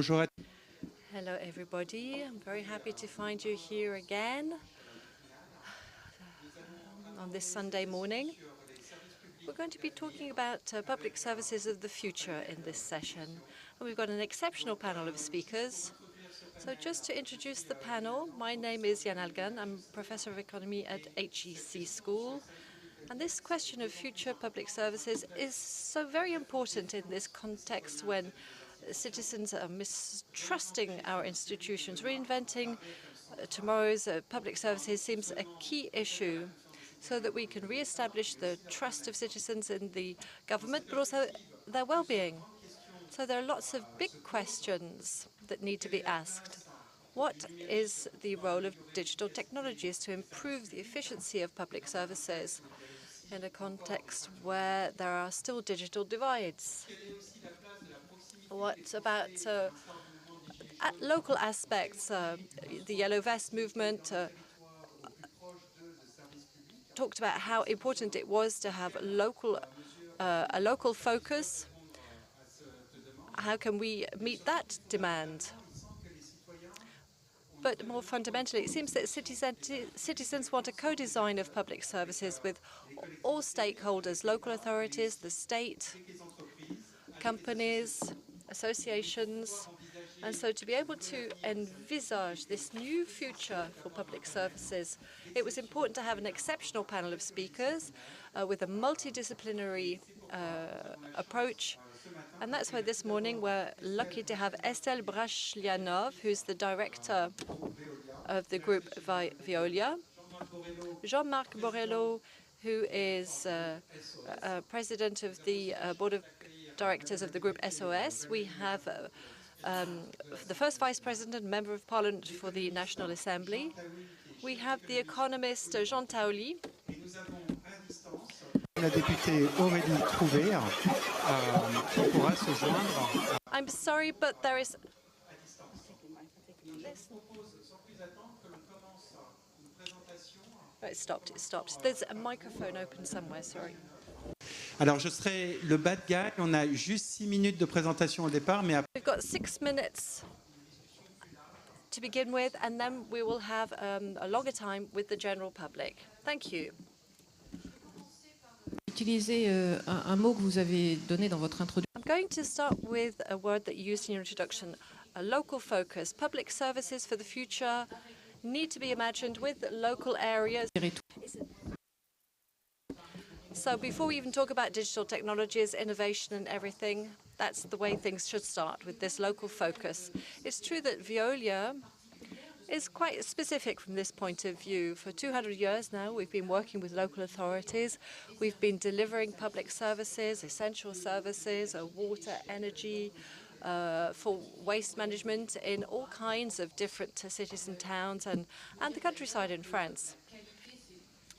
Bonjour à Hello, everybody. I'm very happy to find you here again on this Sunday morning. We're going to be talking about public services of the future in this session. And we've got an exceptional panel of speakers. So just to introduce the panel, my name is Jan Algan. I'm Professor of Economy at HEC School. And this question of future public services is so very important in this context when citizens are mistrusting our institutions. Reinventing tomorrow's public services seems a key issue so that we can re-establish the trust of citizens in the government, but also their well-being. So there are lots of big questions that need to be asked. What is the role of digital technologies to improve the efficiency of public services in a context where there are still digital divides? What about local aspects? The Yellow Vest movement talked about how important it was to have a local focus. How can we meet that demand? But more fundamentally, it seems that citizens want a co-design of public services with all stakeholders, local authorities, the state, companies, associations. And so to be able to envisage this new future for public services, it was important to have an exceptional panel of speakers with a multidisciplinary approach. And that's why this morning we're lucky to have Estelle Brachlianov, who's the director of the group Veolia, Jean-Marc Borrello, who is president of the board of directors of the group SOS. We have the first vice president, member of parliament for the National Assembly. We have the economist Jean Taouli. la députée Aurélie Trouvé, qui pourra se joindre. I'm sorry, but there is. Oh, it stopped. It stopped. There's a microphone open somewhere. Sorry. Alors, je serai le bad guy. On a juste 6 minutes de présentation au départ, mais après... We've got 6 minutes to begin with, and then we will have a longer time with the general public. Thank you. Utiliser un mot que vous avez donné dans votre introduction. I'm going to start with a word that you used in your introduction, a local focus. Public services for the future need to be imagined with local areas. So before we even talk about digital technologies, innovation and everything, that's the way things should start, with this local focus. It's true that Veolia is quite specific from this point of view. For 200 years now, we've been working with local authorities. We've been delivering public services, essential services, water, energy, for waste management in all kinds of different cities and towns and the countryside in France.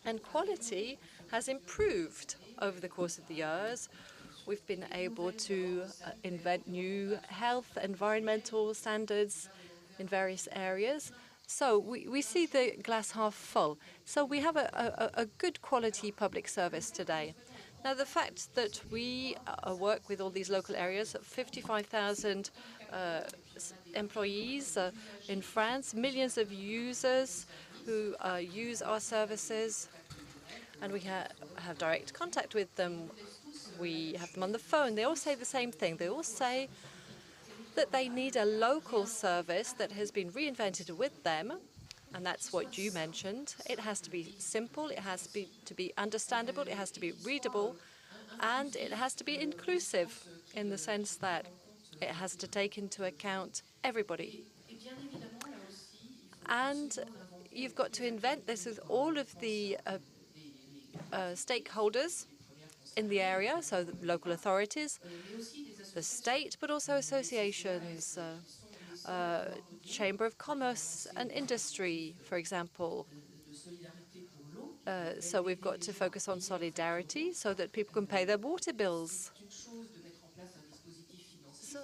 And quality has improved over the course of the years. We've been able to invent new health, environmental standards in various areas. So we see the glass half full. So we have a good quality public service today. Now, the fact that we work with all these local areas, 55,000 employees in France, millions of users who use our services, and we have direct contact with them. We have them on the phone. They all say the same thing. They all say that they need a local service that has been reinvented with them, and that's what you mentioned. It has to be simple, it has to be understandable, it has to be readable, and it has to be inclusive in the sense that it has to take into account everybody. And you've got to invent this with all of the stakeholders in the area, so the local authorities, the state, but also associations, Chamber of Commerce and Industry, for example. So we've got to focus on solidarity so that people can pay their water bills. So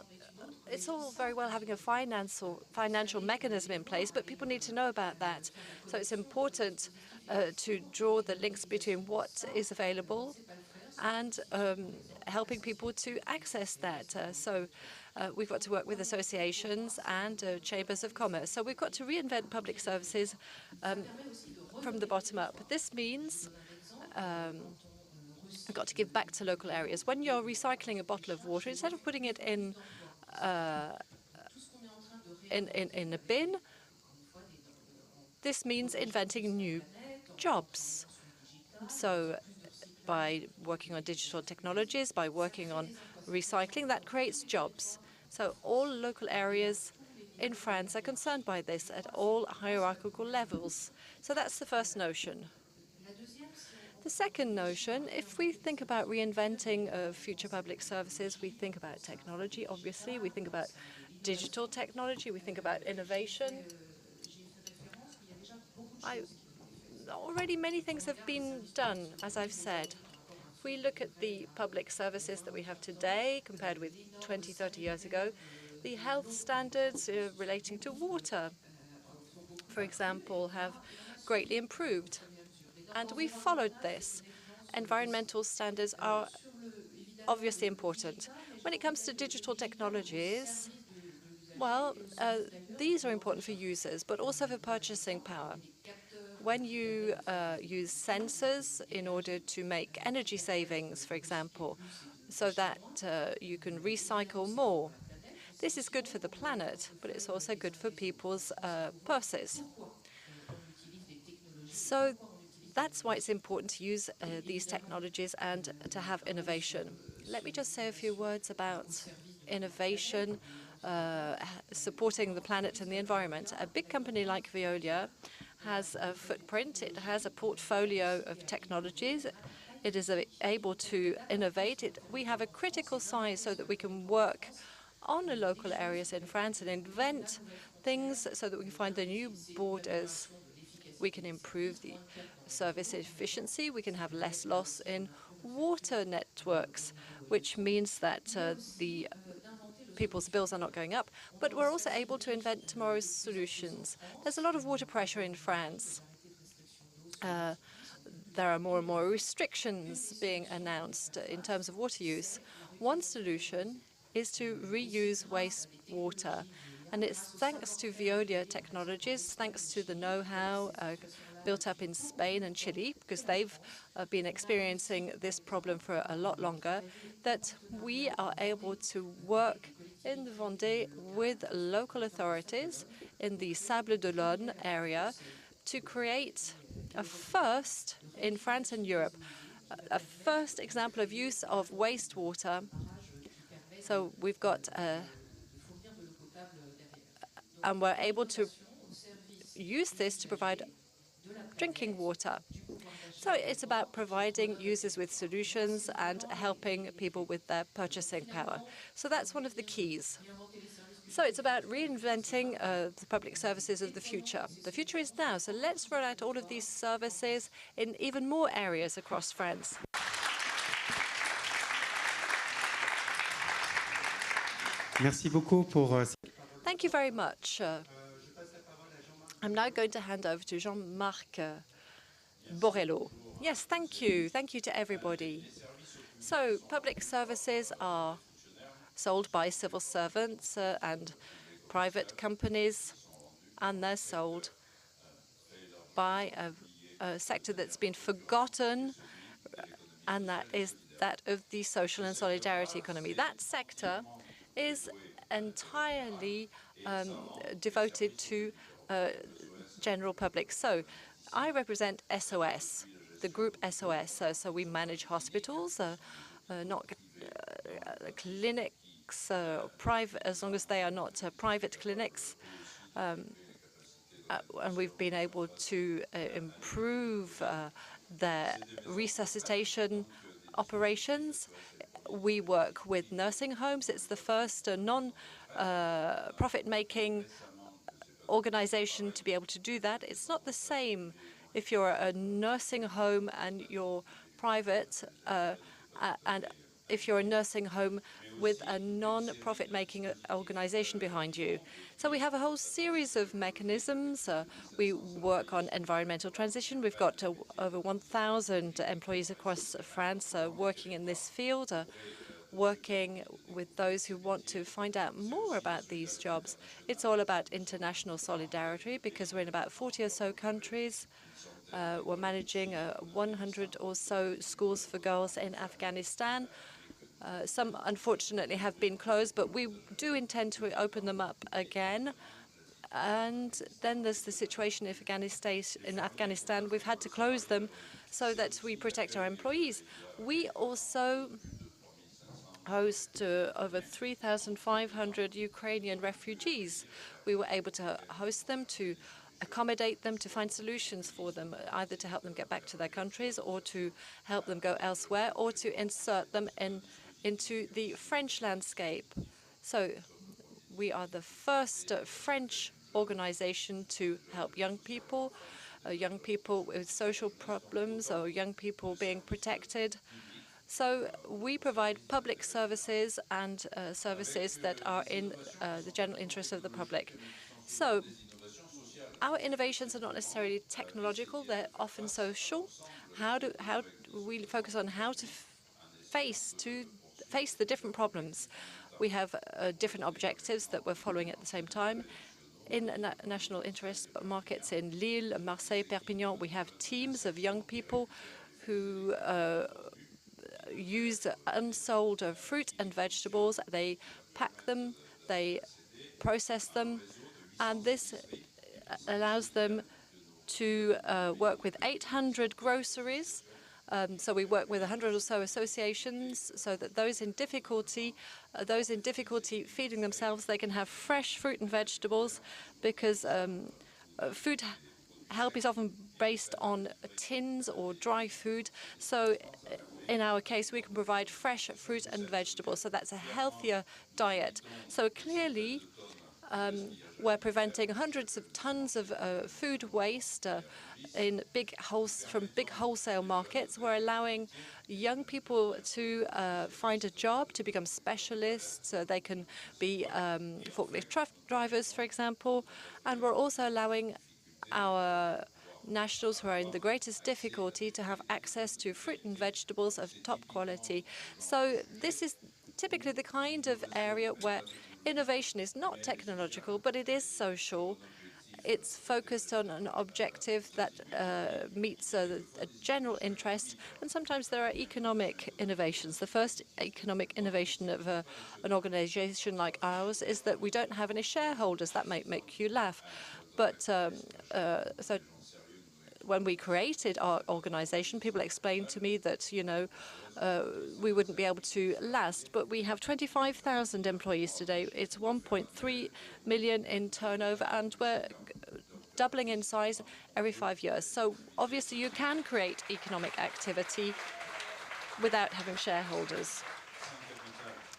it's all very well having a financial mechanism in place, but people need to know about that. So it's important to draw the links between what is available and helping people to access that. We've got to work with associations and chambers of commerce. So we've got to reinvent public services from the bottom up. This means we've got to give back to local areas. When you're recycling a bottle of water, instead of putting it in a bin, this means inventing new jobs. So by working on digital technologies, by working on recycling, that creates jobs. So all local areas in France are concerned by this at all hierarchical levels. So that's the first notion. The second notion, if we think about reinventing future public services, we think about technology, obviously. We think about digital technology. We think about innovation. Already many things have been done, as I've said. If we look at the public services that we have today compared with 20, 30 years ago, the health standards relating to water, for example, have greatly improved. And we followed this. Environmental standards are obviously important. When it comes to digital technologies, well, these are important for users, but also for purchasing power. When you use sensors in order to make energy savings, for example, so that you can recycle more, this is good for the planet, but it's also good for people's purses. So that's why it's important to use these technologies and to have innovation. Let me just say a few words about innovation supporting the planet and the environment. A big company like Veolia has a footprint. It has a portfolio of technologies. It is able to innovate. We have a critical size so that we can work on the local areas in France and invent things so that we can find the new borders. We can improve the service efficiency. We can have less loss in water networks, which means that the people's bills are not going up, but we're also able to invent tomorrow's solutions. There's a lot of water pressure in France. There are more and more restrictions being announced in terms of water use. One solution is to reuse wastewater, and it's thanks to Veolia technologies, thanks to the know-how built up in Spain and Chile, because they've been experiencing this problem for a lot longer, that we are able to work in the Vendée with local authorities in the Sables d'Olonne area to create a first in France and Europe, a first example of use of wastewater. So we've got, and we're able to use this to provide drinking water. So it's about providing users with solutions and helping people with their purchasing power. So that's one of the keys. So it's about reinventing the public services of the future. The future is now, so let's roll out all of these services in even more areas across France. Merci beaucoup pour. Thank you very much. I'm now going to hand over to Jean-Marc Borrello. Yes, thank you. Thank you to everybody. So public services are sold by civil servants and private companies, and they're sold by a sector that's been forgotten, and that is that of the social and solidarity economy. That sector is entirely devoted to general public. So I represent SOS, the group SOS. So we manage hospitals, not clinics, private, as long as they are not private clinics. And we've been able to improve their resuscitation operations. We work with nursing homes. It's the first non-profit-making organization to be able to do that. It's not the same if you're a nursing home and you're private, and if you're a nursing home with a non-profit making organization behind you. So we have a whole series of mechanisms. We work on environmental transition. We've got over 1,000 employees across France working in this field, working with those who want to find out more about these jobs. It's all about international solidarity because we're in about 40 or so countries. We're managing 100 or so schools for girls in Afghanistan. Some, unfortunately, have been closed, but we do intend to open them up again. And then there's the situation in Afghanistan. We've had to close them so that we protect our employees. We also host over 3,500 Ukrainian refugees. We were able to host them, to accommodate them, to find solutions for them, either to help them get back to their countries or to help them go elsewhere or to insert them into the French landscape. So we are the first French organization to help young people with social problems or young people being protected. So we provide public services and services that are in the general interest of the public. So our innovations are not necessarily technological, they're often social. How we focus on how to face the different problems. We have different objectives that we're following at the same time. In national interest markets in Lille, Marseille, Perpignan, we have teams of young people who use unsold fruit and vegetables. They pack them, they process them, and this allows them to work with 800 groceries. So we work with 100 or so associations so that those in difficulty feeding themselves, they can have fresh fruit and vegetables because food help is often based on tins or dry food. So in our case, we can provide fresh fruit and vegetables. So that's a healthier diet. So clearly, we're preventing hundreds of tons of food waste from big wholesale markets. We're allowing young people to find a job, to become specialists. So they can be forklift truck drivers, for example. And we're also allowing our nationals who are in the greatest difficulty to have access to fruit and vegetables of top quality. So this is typically the kind of area where innovation is not technological, but it is social. It's focused on an objective that meets a general interest, and sometimes there are economic innovations. The first economic innovation of an organization like ours is that we don't have any shareholders. That might make you laugh. But so when we created our organization, people explained to me that, we wouldn't be able to last. But we have 25,000 employees today. It's 1.3 million in turnover, and we're doubling in size every 5 years. So obviously you can create economic activity without having shareholders,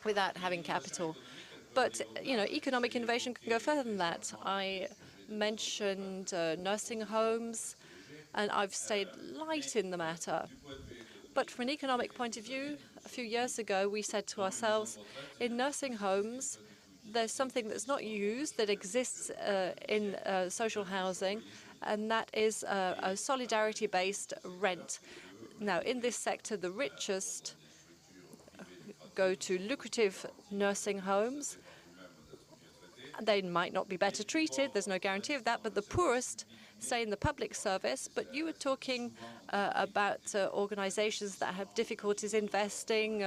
without having capital. But, economic innovation can go further than that. I mentioned nursing homes, and I've stayed light in the matter. But from an economic point of view, a few years ago, we said to ourselves, in nursing homes, there's something that's not used that exists in social housing, and that is a solidarity-based rent. Now, in this sector, the richest go to lucrative nursing homes. They might not be better treated, there's no guarantee of that, but the poorest stay in the public service. But you were talking about organizations that have difficulties investing,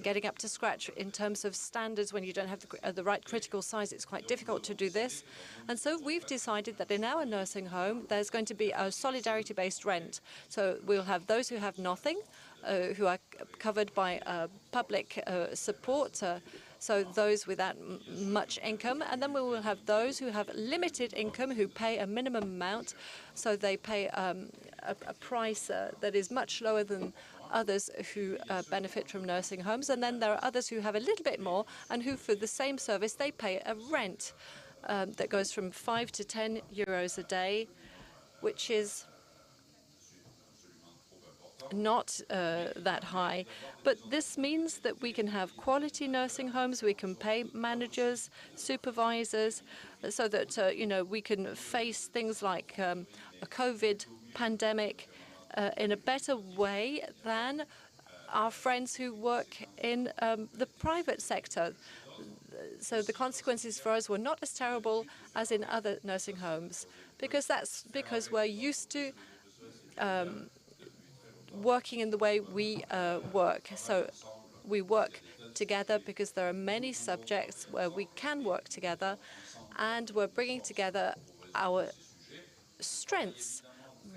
getting up to scratch in terms of standards. When you don't have the right critical size, it's quite difficult to do this. And so we've decided that in our nursing home, there's going to be a solidarity-based rent. So we'll have those who have nothing, who are covered by public support, so those without much income. And then we will have those who have limited income, who pay a minimum amount. So they pay a price that is much lower than others who benefit from nursing homes. And then there are others who have a little bit more and who, for the same service, they pay a rent that goes from 5 to 10 euros a day, which is not that high. But this means that we can have quality nursing homes, we can pay managers, supervisors, so that we can face things like a COVID pandemic in a better way than our friends who work in the private sector. So the consequences for us were not as terrible as in other nursing homes, because that's because we're used to working in the way we work. So we work together because there are many subjects where we can work together, and we're bringing together our strengths.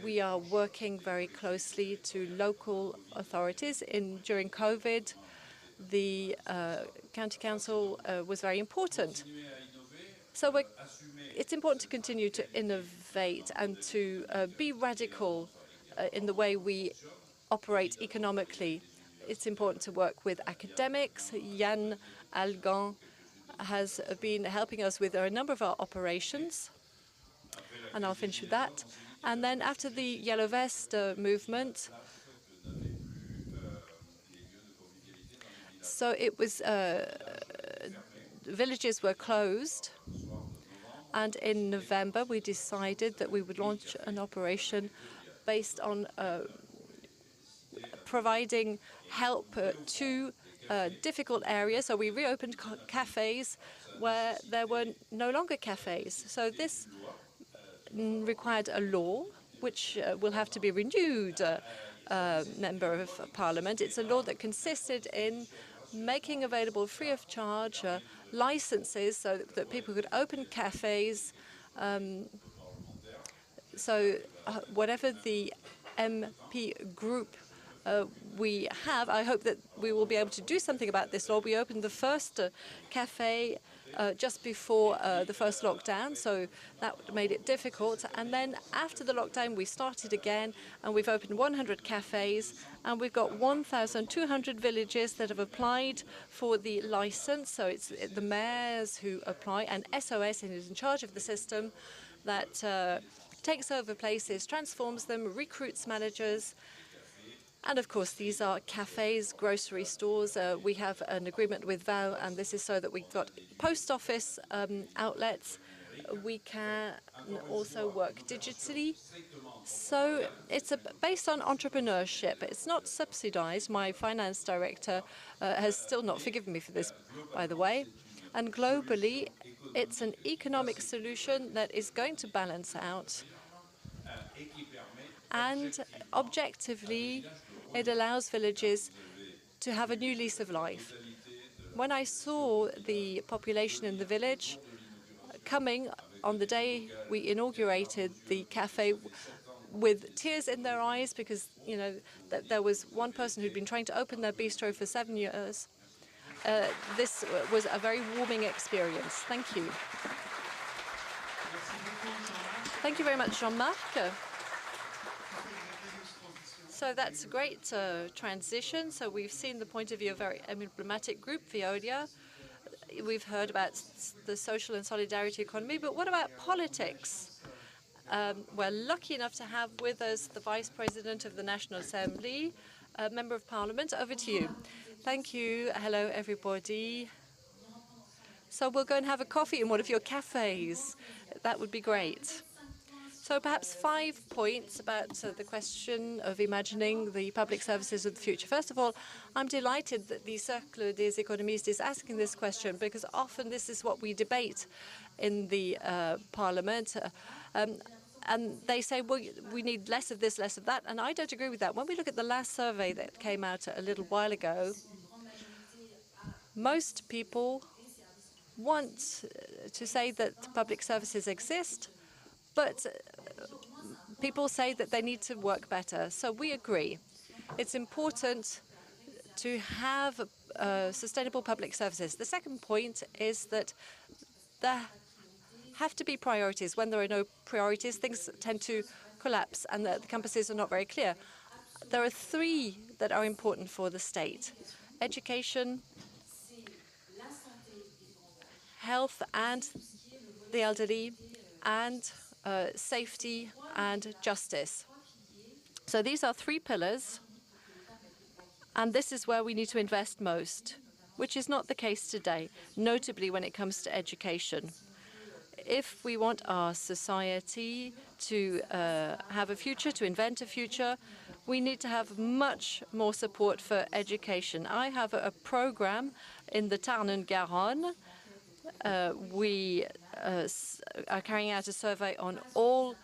We are working very closely to local authorities. During COVID, the county council was very important. So it's important to continue to innovate and to be radical in the way we operate economically. It's important to work with academics. Yann Algan has been helping us with a number of our operations, and I'll finish with that. And then after the Yellow Vest movement, so it was villages were closed, and in November we decided that we would launch an operation based on providing help to difficult areas. So we reopened cafes where there were no longer cafes. So this required a law which will have to be renewed, Member of Parliament. It's a law that consisted in making available free of charge licenses so that people could open cafes. So whatever the MP group we have, I hope that we will be able to do something about this law. We opened the first cafe just before the first lockdown, so that made it difficult. And then after the lockdown, we started again, and we've opened 100 cafes, and we've got 1,200 villages that have applied for the license. So it's the mayors who apply, and SOS is in charge of the system that takes over places, transforms them, recruits managers. And of course, these are cafes, grocery stores. We have an agreement with VAO, and this is so that we've got post office outlets. We can also work digitally. So it's based on entrepreneurship. It's not subsidized. My finance director has still not forgiven me for this, by the way. And globally, it's an economic solution that is going to balance out. And objectively, it allows villages to have a new lease of life. When I saw the population in the village coming on the day we inaugurated the cafe with tears in their eyes because, that there was one person who'd been trying to open their bistro for 7 years, this was a very warming experience. Thank you. Thank you very much, Jean-Marc. So that's a great transition. So we've seen the point of view of a very emblematic group, Veolia. We've heard about the social and solidarity economy, but what about politics? We're lucky enough to have with us the Vice President of the National Assembly, Member of Parliament. Over to you. Thank you. Hello, everybody. So we'll go and have a coffee in one of your cafes. That would be great. So perhaps 5 points about the question of imagining the public services of the future. First of all, I'm delighted that the Cercle des Économistes is asking this question, because often this is what we debate in the Parliament. And they say, well, we need less of this, less of that. And I don't agree with that. When we look at the last survey that came out a little while ago, most people want to say that public services exist, but people say that they need to work better. So we agree. It's important to have sustainable public services. The second point is that there have to be priorities. When there are no priorities, things tend to collapse, and the compasses are not very clear. There are 3 that are important for the state: education, health and the elderly, and safety and justice. So these are 3 pillars And this is where we need to invest most, which is not the case today, notably when it comes to education. If we want our society to have a future, to invent a future, we need to have much more support for education. I have a program in the Tarn and Garonne. We are carrying out a survey on all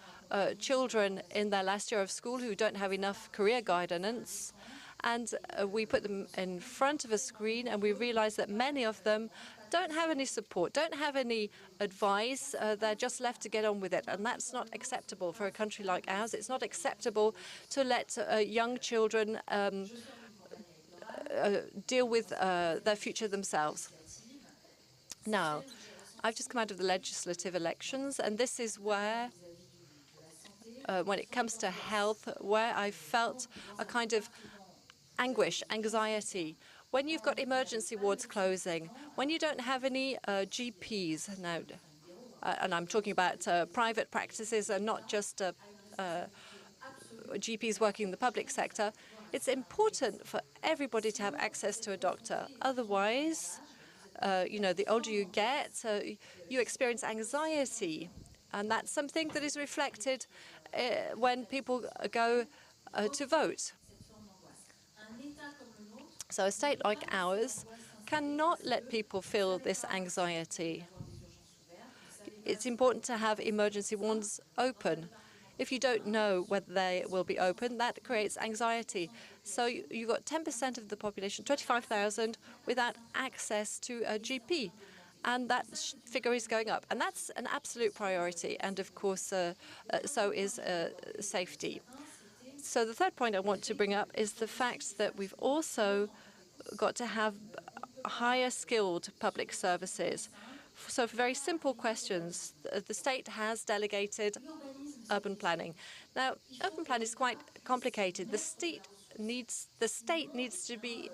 children in their last year of school who don't have enough career guidance. And we put them in front of a screen, and we realize that many of them don't have any support, don't have any advice. They're just left to get on with it. And that's not acceptable for a country like ours. It's not acceptable to let young children deal with their future themselves. Now, I've just come out of the legislative elections, and this is where, when it comes to health, where I felt a kind of anguish, anxiety. When you've got emergency wards closing, when you don't have any GPs now, and I'm talking about private practices and not just GPs working in the public sector, it's important for everybody to have access to a doctor. Otherwise, you know, the older you get, you experience anxiety, and that's something that is reflected when people go to vote. So a state like ours cannot let people feel this anxiety. It's important to have emergency wards open. If you don't know whether they will be open, that creates anxiety. So you've got 10% of the population, 25,000, without access to a GP. And that figure is going up. And that's an absolute priority. And of course, so is safety. So the third point I want to bring up is the fact that we've also got to have higher skilled public services. So for very simple questions, the state has delegated urban planning. Now, urban planning is quite complicated. The state needs to be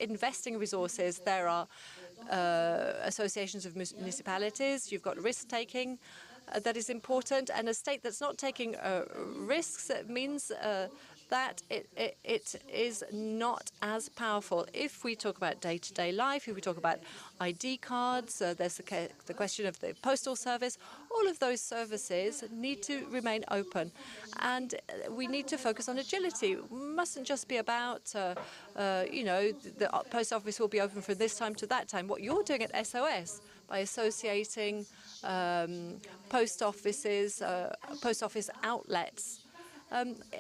investing resources. There are associations of municipalities. You've got risk-taking. That is important, and a state that's not taking risks means that it is not as powerful. If we talk about day-to-day life, if we talk about ID cards, there's the question of the postal service. All of those services need to remain open, and we need to focus on agility. It mustn't just be about, you know, the post office will be open from this time to that time. What you're doing at SOS by associating post offices, post office outlets.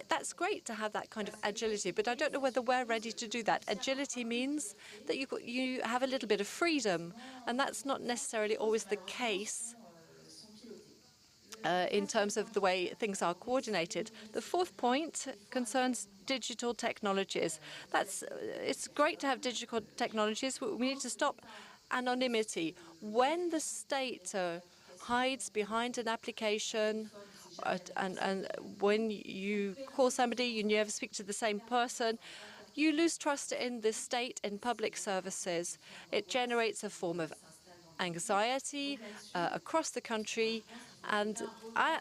That's great to have that kind of agility, but I don't know whether we're ready to do that. Agility means that you have a little bit of freedom, and that's not necessarily always the case in terms of the way things are coordinated. The fourth point concerns digital technologies. It's great to have digital technologies, but we need to stop anonymity. When the state hides behind an application, and when you call somebody, you never speak to the same person, you lose trust in the state, in public services. It generates a form of anxiety across the country, and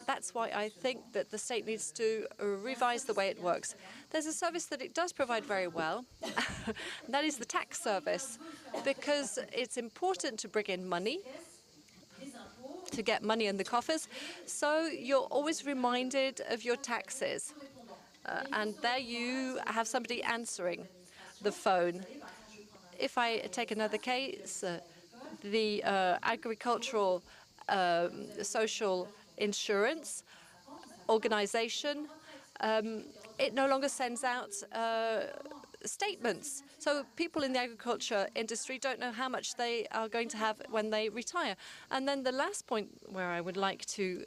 that's why I think that the state needs to revise the way it works. There's a service that it does provide very well, and that is the tax service, because it's important to bring in money, to get money in the coffers, so you're always reminded of your taxes. And there you have somebody answering the phone. If I take another case, the agricultural social insurance organization, it no longer sends out statements. So people in the agriculture industry don't know how much they are going to have when they retire. And then the last point where I would like to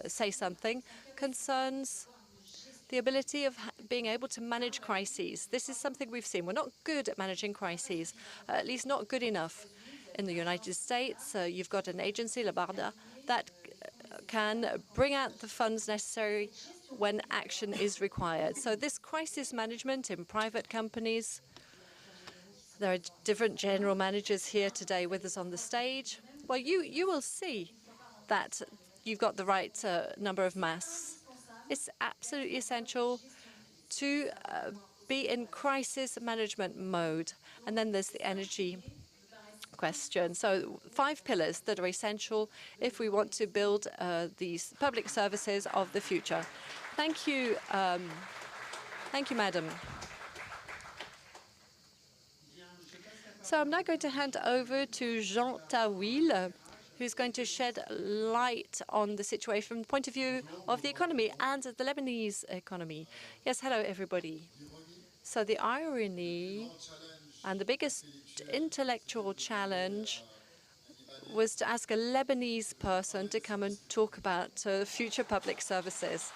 say something concerns the ability of being able to manage crises. This is something we've seen. We're not good at managing crises, at least not good enough. In the United States, you've got an agency, La BARDA, that can bring out the funds necessary when action is required. So this crisis management in private companies, there are different general managers here today with us on the stage. Well, you will see that you've got the right number of masks. It's absolutely essential to be in crisis management mode. And then there's the energy question. So 5 pillars that are essential if we want to build these public services of the future. Thank you. Thank you, Madam. So I'm now going to hand over to Jean Tawil, who's going to shed light on the situation from the point of view of the economy and the Lebanese economy. Yes, hello, everybody. So the irony and the biggest intellectual challenge was to ask a Lebanese person to come and talk about future public services.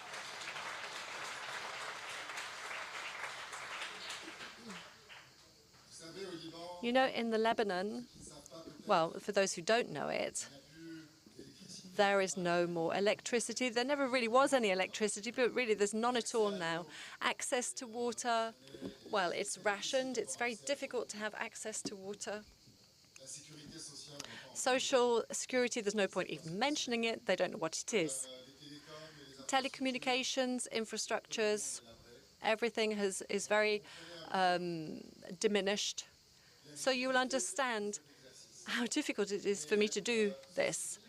You know, in the Lebanon, well, for those who don't know it, there is no more electricity. There never really was any electricity, but really there's none at all now. Access to water, well, it's rationed. It's very difficult to have access to water. Social security, there's no point even mentioning it. They don't know what it is. Telecommunications, infrastructures, everything is very diminished. So you will understand how difficult it is for me to do this.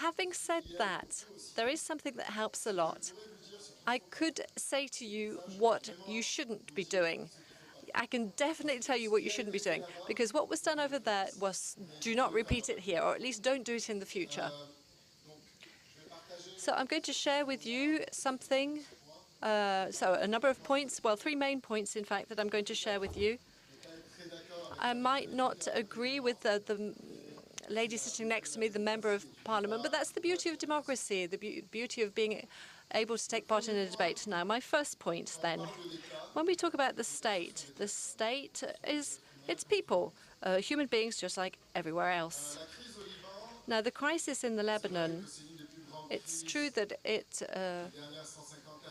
Having said that, there is something that helps a lot. I could say to you what you shouldn't be doing. I can definitely tell you what you shouldn't be doing, because what was done over there was do not repeat it here, or at least don't do it in the future. So I'm going to share with you something, so a number of points, well, 3 main points, in fact, that I'm going to share with you. I might not agree with the lady sitting next to me, the member of parliament, but that's the beauty of democracy, the beauty of being able to take part in a debate. Now, my first point then, when we talk about the state is, it's people, human beings just like everywhere else. Now, the crisis in the Lebanon, it's true that it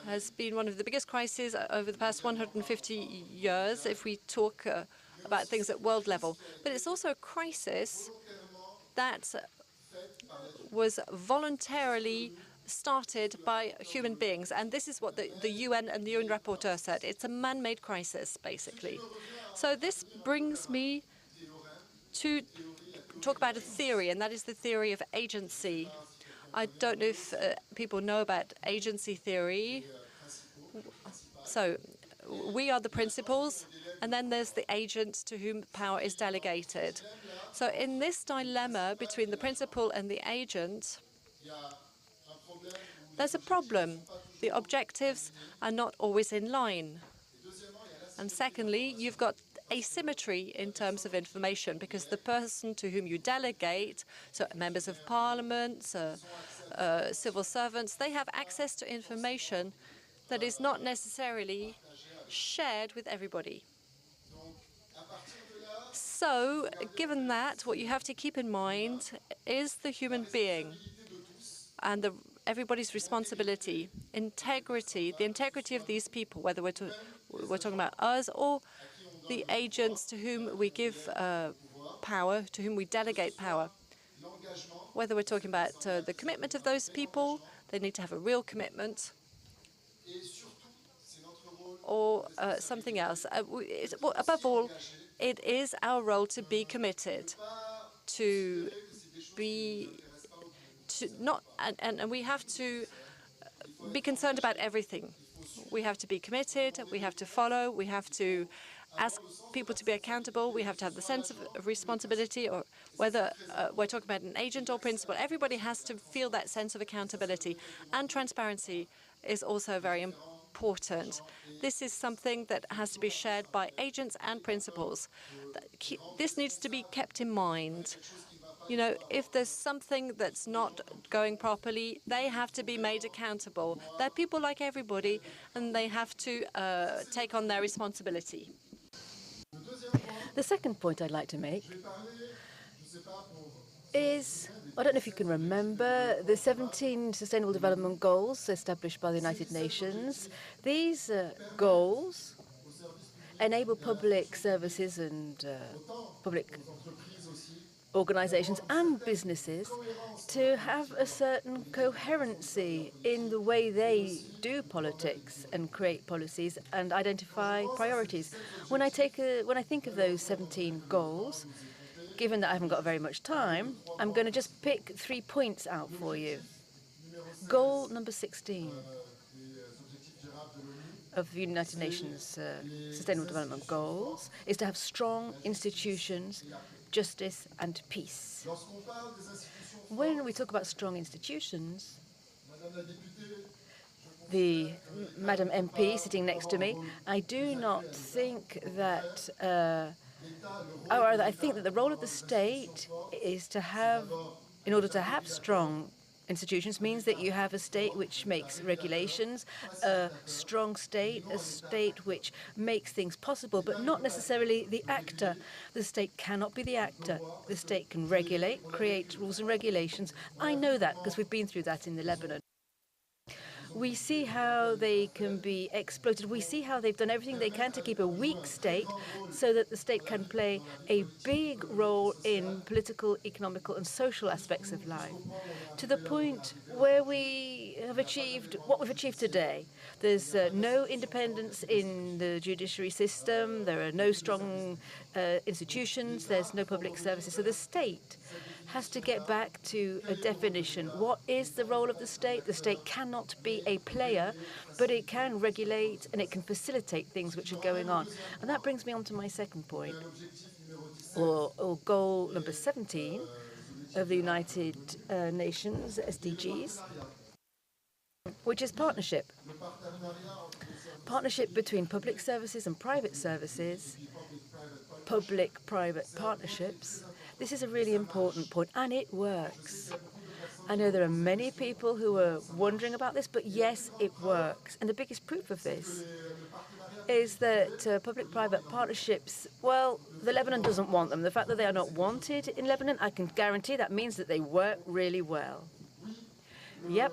has been one of the biggest crises over the past 150 years if we talk about things at world level. But it's also a crisis that was voluntarily started by human beings. And this is what the UN and the UN rapporteur said. It's a man-made crisis, basically. So this brings me to talk about a theory, and that is the theory of agency. I don't know if people know about agency theory. So we are the principals, and then there's the agent to whom power is delegated. So in this dilemma between the principal and the agent, there's a problem. The objectives are not always in line. And secondly, you've got asymmetry in terms of information, because the person to whom you delegate, so members of parliament, civil servants, they have access to information that is not necessarily shared with everybody. So, given that, what you have to keep in mind is the human being and everybody's responsibility, integrity, the integrity of these people, whether we're talking about us or the agents to whom we give power, to whom we delegate power. Whether we're talking about the commitment of those people, they need to have a real commitment, or something else. Above all, it is our role to be committed, and we have to be concerned about everything. We have to be committed, we have to follow, we have to ask people to be accountable, we have to have the sense of responsibility, or whether we're talking about an agent or principal, everybody has to feel that sense of accountability. And transparency is also very important. This is something that has to be shared by agents and principals. This needs to be kept in mind. You know, if there's something that's not going properly, they have to be made accountable. They're people like everybody, and they have to take on their responsibility. The second point I'd like to make is, I don't know if you can remember, the 17 Sustainable Development Goals established by the United Nations. These goals enable public services and public organizations and businesses to have a certain coherency in the way they do politics and create policies and identify priorities. When I think of those 17 goals, given that I haven't got very much time, I'm going to just pick 3 points out for you. Goal number 16 of the United Nations Sustainable Development Goals is to have strong institutions, justice and peace. When we talk about strong institutions, the Madam MP sitting next to me, I do not think that, I think that the role of the state is to have, in order to have strong institutions, means that you have a state which makes regulations, a strong state, a state which makes things possible, but not necessarily the actor. The state cannot be the actor. The state can regulate, create rules and regulations. I know that because we've been through that in Lebanon. We see how they can be exploited. We see how they've done everything they can to keep a weak state so that the state can play a big role in political, economical and social aspects of life, to the point where we have achieved what we've achieved today. There's no independence in the judiciary system. There are no strong institutions. There's no public services. So the state has to get back to a definition. What is the role of the state? The state cannot be a player, but it can regulate and it can facilitate things which are going on. And that brings me on to my second point, or goal number 17 of the United Nations SDGs, which is partnership. Partnership between public services and private services, public-private partnerships. This is a really important point, and it works. I know there are many people who are wondering about this, but yes, it works. And the biggest proof of this is that public-private partnerships, well, the Lebanon doesn't want them. The fact that they are not wanted in Lebanon, I can guarantee that means that they work really well. Yep.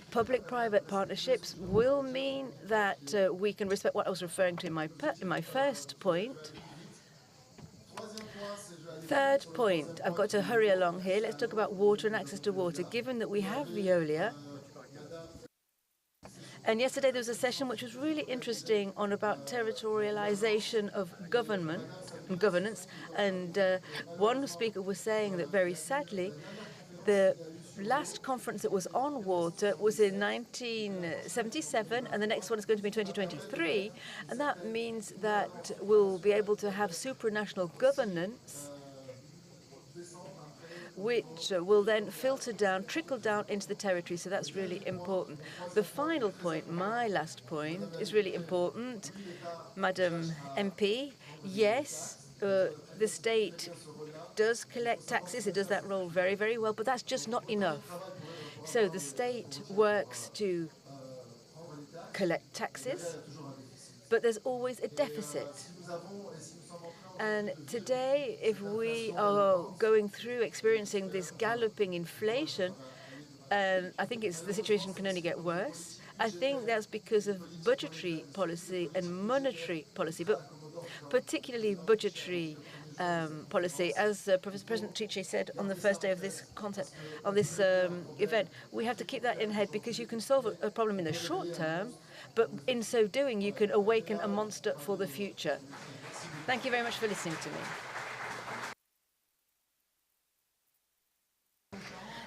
Public-private partnerships will mean that we can respect what I was referring to in my first point. Third point, I've got to hurry along here. Let's talk about water and access to water. Given that we have Veolia, and yesterday there was a session which was really interesting on about territorialization of government and governance, and one speaker was saying that very sadly, the last conference that was on water was in 1977, and the next one is going to be in 2023, and that means that we'll be able to have supranational governance which will then filter down, trickle down into the territory. So that's really important. The final point, my last point, is really important. Madam MP, yes, the state does collect taxes. It does that role very, very well, but that's just not enough. So the state works to collect taxes, but there's always a deficit. And today, if we are going through experiencing this galloping inflation, I think the situation can only get worse. I think that's because of budgetary policy and monetary policy, but particularly budgetary policy. As President Chiche said on the first day of this event, we have to keep that in head, because you can solve a problem in the short term, but in so doing, you can awaken a monster for the future. Thank you very much for listening to me.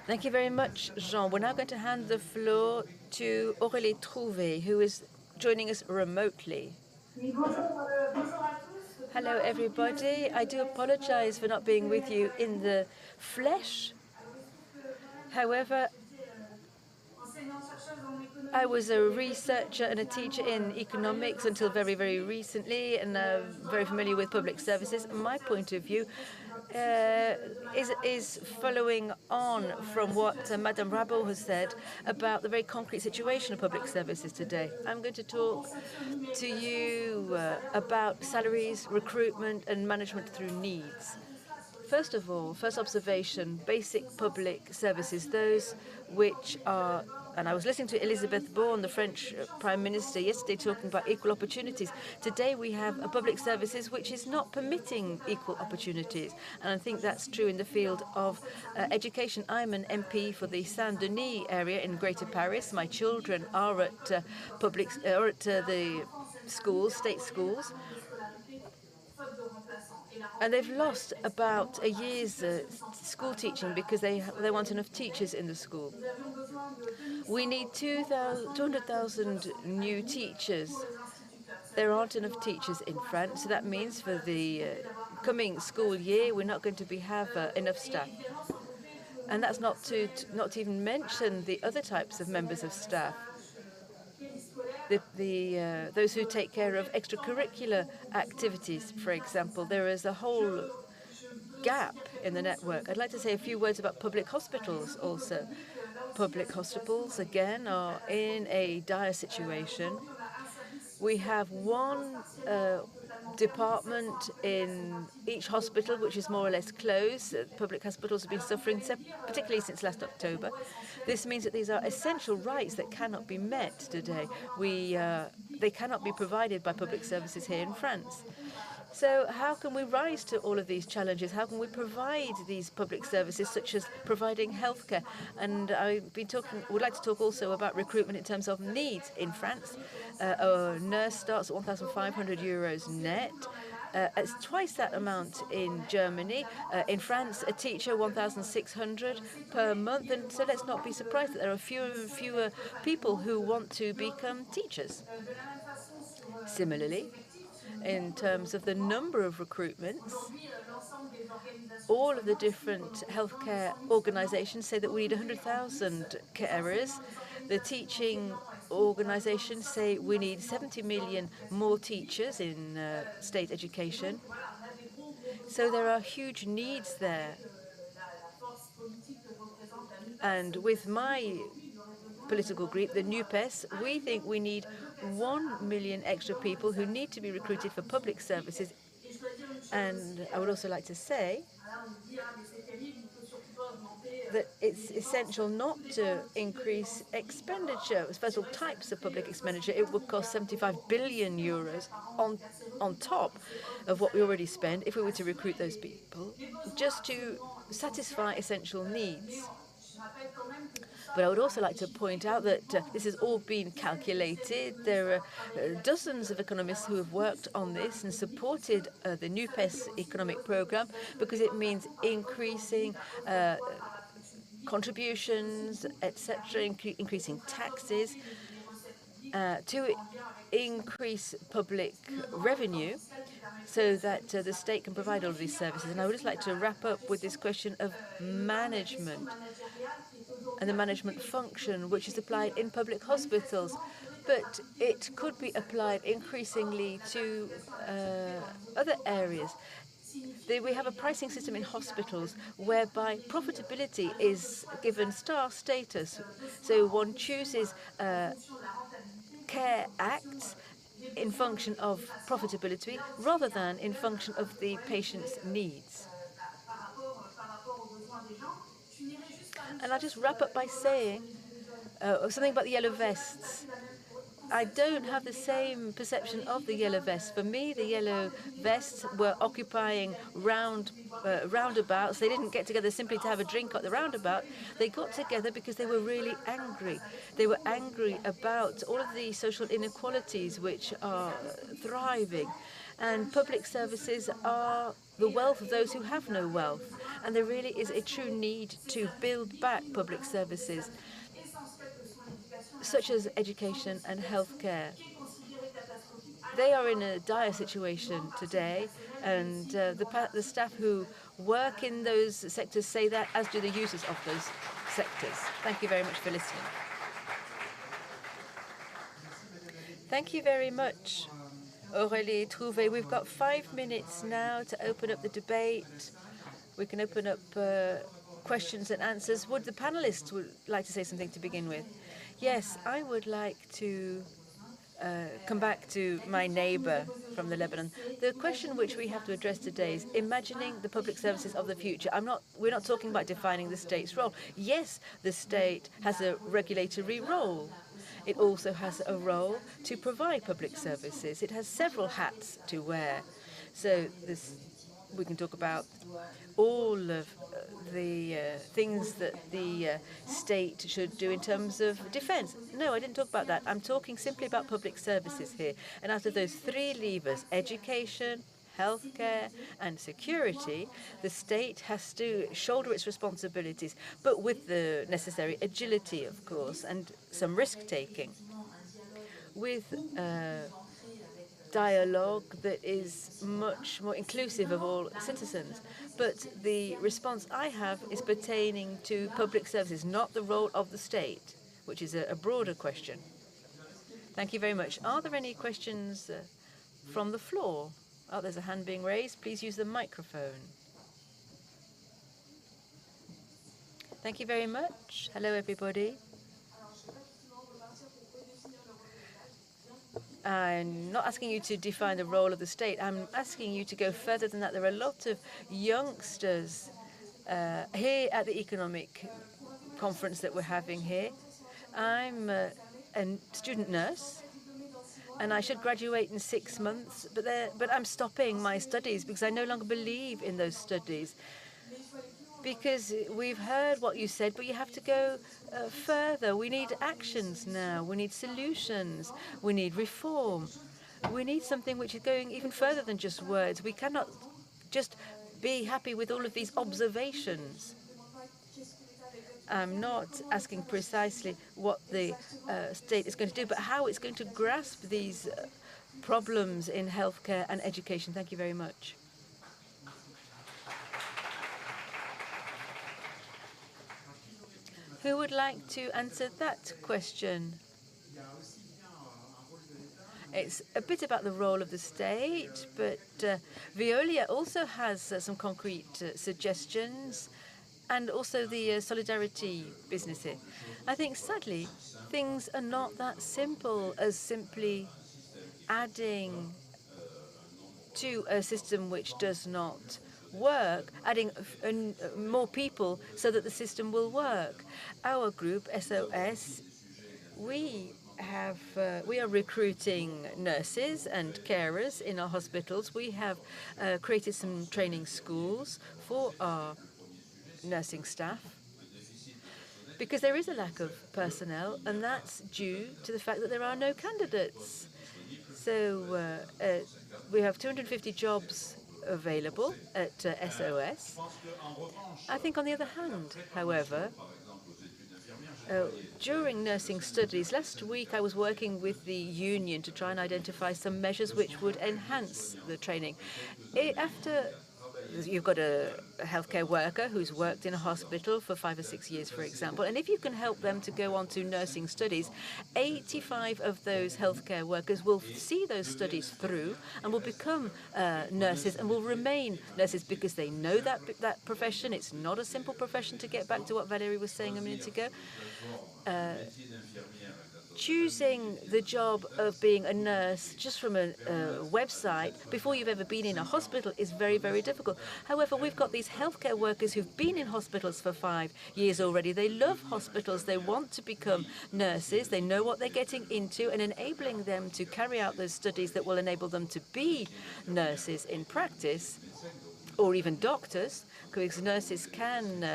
Thank you very much, Jean. We're now going to hand the floor to Aurélie Trouvé, who is joining us remotely. Hello, everybody. I do apologize for not being with you in the flesh. However, I was a researcher and a teacher in economics until very, very recently, and very familiar with public services. My point of view is following on from what Madame Rabot has said about the very concrete situation of public services today. I'm going to talk to you about salaries, recruitment, and management through needs. First of all, first observation, basic public services, those which are and I was listening to Elisabeth Borne, the French Prime Minister, yesterday talking about equal opportunities. Today we have a public services which is not permitting equal opportunities. And I think that's true in the field of education. I'm an MP for the Saint-Denis area in Greater Paris. My children are at the schools, state schools. And they've lost about a year's school teaching because they want enough teachers in the school. We need 200,000 new teachers. There aren't enough teachers in France, so that means for the coming school year, we're not going to have enough staff. And that's not to even mention the other types of members of staff. Those who take care of extracurricular activities, for example. There is a whole gap in the network. I'd like to say a few words about public hospitals also. Public hospitals, again, are in a dire situation. We have one department in each hospital, which is more or less closed. Public hospitals have been suffering, particularly since last October. This means that these are essential rights that cannot be met today. They cannot be provided by public services here in France. So how can we rise to all of these challenges? How can we provide these public services, such as providing healthcare? And would like to talk also about recruitment in terms of needs in France. A nurse starts at 1,500 euros net. It's twice that amount in Germany. In France, a teacher, 1,600 per month. And so let's not be surprised that there are fewer and fewer people who want to become teachers. Similarly, in terms of the number of recruitments, all of the different healthcare organizations say that we need 100,000 carers. The teaching organizations say we need 70 million more teachers in state education. So there are huge needs there. And with my political group, the NUPES, we think we need 1 million extra people who need to be recruited for public services. And I would also like to say that it's essential not to increase expenditure, special types of public expenditure. It would cost 75 billion euros on top of what we already spend if we were to recruit those people, just to satisfy essential needs. But I would also like to point out that this has all been calculated. There are dozens of economists who have worked on this and supported the NUPES economic program because it means increasing contributions, etc., increasing taxes to increase public revenue so that the state can provide all of these services. And I would just like to wrap up with this question of management and the management function, which is applied in public hospitals, but it could be applied increasingly to other areas. We have a pricing system in hospitals whereby profitability is given star status. So one chooses care acts in function of profitability rather than in function of the patient's needs. And I'll just wrap up by saying something about the yellow vests. I don't have the same perception of the yellow vests. For me, the yellow vests were occupying roundabouts. They didn't get together simply to have a drink at the roundabout. They got together because they were really angry. They were angry about all of the social inequalities which are thriving. And public services are the wealth of those who have no wealth. And there really is a true need to build back public services, such as education and healthcare. They are in a dire situation today, and the staff who work in those sectors say that, as do the users of those sectors. Thank you very much for listening. Thank you very much, Aurélie Trouvé. We've got 5 minutes now to open up the debate. We can open up questions and answers. Would the panelists like to say something to begin with? Yes, I would like to come back to my neighbor from the Lebanon. The question which we have to address today is imagining the public services of the future. We're not talking about defining the state's role. Yes, the state has a regulatory role. It also has a role to provide public services. It has several hats to wear. So we can talk about all of the things that the state should do in terms of defense. No, I didn't talk about that. I'm talking simply about public services here. And out of those three levers, education, healthcare and security, the state has to shoulder its responsibilities, but with the necessary agility, of course, and some risk-taking, with dialogue that is much more inclusive of all citizens. But the response I have is pertaining to public services, not the role of the state, which is a broader question. Thank you very much. Are there any questions from the floor? Oh, there's a hand being raised. Please use the microphone. Thank you very much. Hello, everybody. I'm not asking you to define the role of the state. I'm asking you to go further than that. There are a lot of youngsters here at the economic conference that we're having here. I'm a student nurse, and I should graduate in 6 months, but I'm stopping my studies because I no longer believe in those studies. Because we've heard what you said, but you have to go further. We need actions now. We need solutions. We need reform. We need something which is going even further than just words. We cannot just be happy with all of these observations. I'm not asking precisely what the state is going to do, but how it's going to grasp these problems in healthcare and education. Thank you very much. Who would like to answer that question? It's a bit about the role of the state, but Veolia also has some concrete suggestions, and also the solidarity business here. I think, sadly, things are not that simple as simply adding to a system which does not work, adding more people so that the system will work. Our group, SOS, we are recruiting nurses and carers in our hospitals. We have created some training schools for our nursing staff because there is a lack of personnel, and that's due to the fact that there are no candidates. So we have 250 jobs available at SOS. I think, on the other hand, however, during nursing studies, last week I was working with the union to try and identify some measures which would enhance the training. After you've got a healthcare worker who's worked in a hospital for 5 or 6 years, for example, and if you can help them to go on to nursing studies, 85 of those healthcare workers will see those studies through and will become nurses and will remain nurses because they know that profession. It's not a simple profession, to get back to what Valérie was saying a minute ago. Choosing the job of being a nurse just from a website before you've ever been in a hospital is very, very difficult. However, we've got these healthcare workers who've been in hospitals for 5 years already. They love hospitals. They want to become nurses. They know what they're getting into, and enabling them to carry out those studies that will enable them to be nurses in practice, or even doctors, because nurses can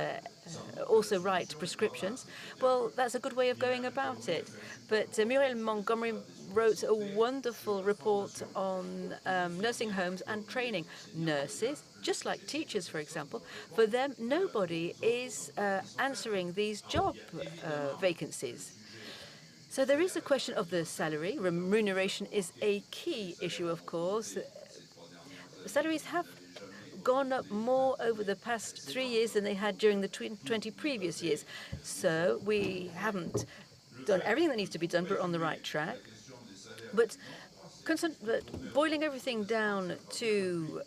also write prescriptions. Well, that's a good way of going about it. But Muriel Montgomery wrote a wonderful report on nursing homes and training. Nurses, just like teachers, for example, for them, nobody is answering these job vacancies. So there is a question of the salary. Remuneration is a key issue, of course. Salaries have gone up more over the past 3 years than they had during the 20 previous years. So we haven't done everything that needs to be done, but we're on the right track. But boiling everything down to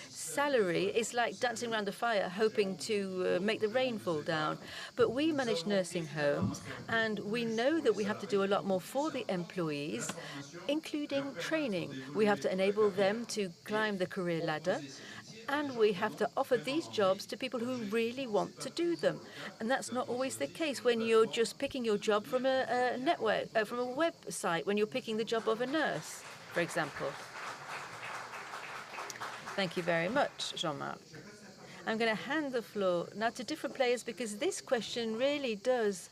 salary is like dancing around the fire, hoping to make the rain fall down. But we manage nursing homes, and we know that we have to do a lot more for the employees, including training. We have to enable them to climb the career ladder, and we have to offer these jobs to people who really want to do them. And that's not always the case when you're just picking your job from a network, from a website, when you're picking the job of a nurse, for example. Thank you very much, Jean-Marc. I'm going to hand the floor now to different players because this question really does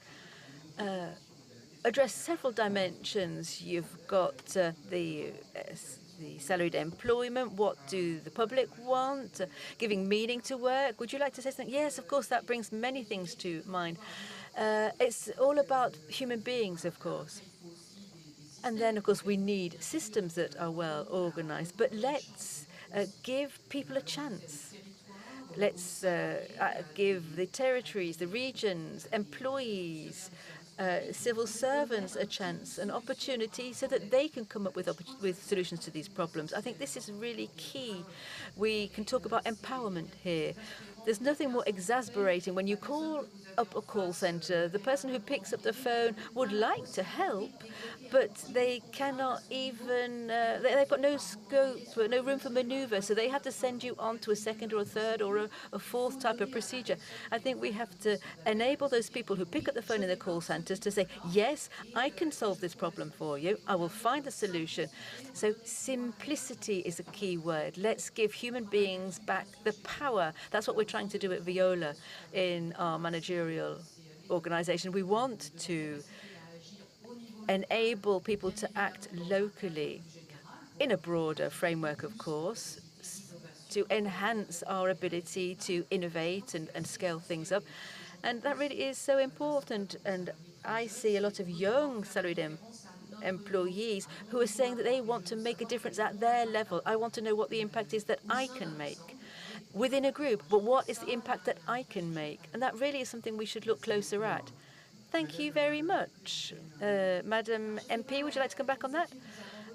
address several dimensions. You've got the salaried employment, what do the public want, giving meaning to work. Would you like to say something? Yes, of course, that brings many things to mind. It's all about human beings, of course. And then, of course, we need systems that are well organized. But let's give people a chance. Let's give the territories, the regions, employees, civil servants a chance, an opportunity, so that they can come up with solutions to these problems. I think this is really key. We can talk about empowerment here. There's nothing more exasperating when you call up a call center. The person who picks up the phone would like to help, but they cannot even, they've got no scope, no room for maneuver, so they have to send you on to a second or a third or a fourth type of procedure. I think we have to enable those people who pick up the phone in the call centers to say, yes, I can solve this problem for you. I will find a solution. So simplicity is a key word. Let's give human beings back the power. That's what we're trying to do at Veolia in our managerial organization. We want to enable people to act locally in a broader framework, of course, to enhance our ability to innovate and scale things up. And that really is so important. And I see a lot of young salaried employees who are saying that they want to make a difference at their level. I want to know what the impact is that I can make within a group, but what is the impact that I can make? And that really is something we should look closer at. Thank you very much. Madam MP, would you like to come back on that?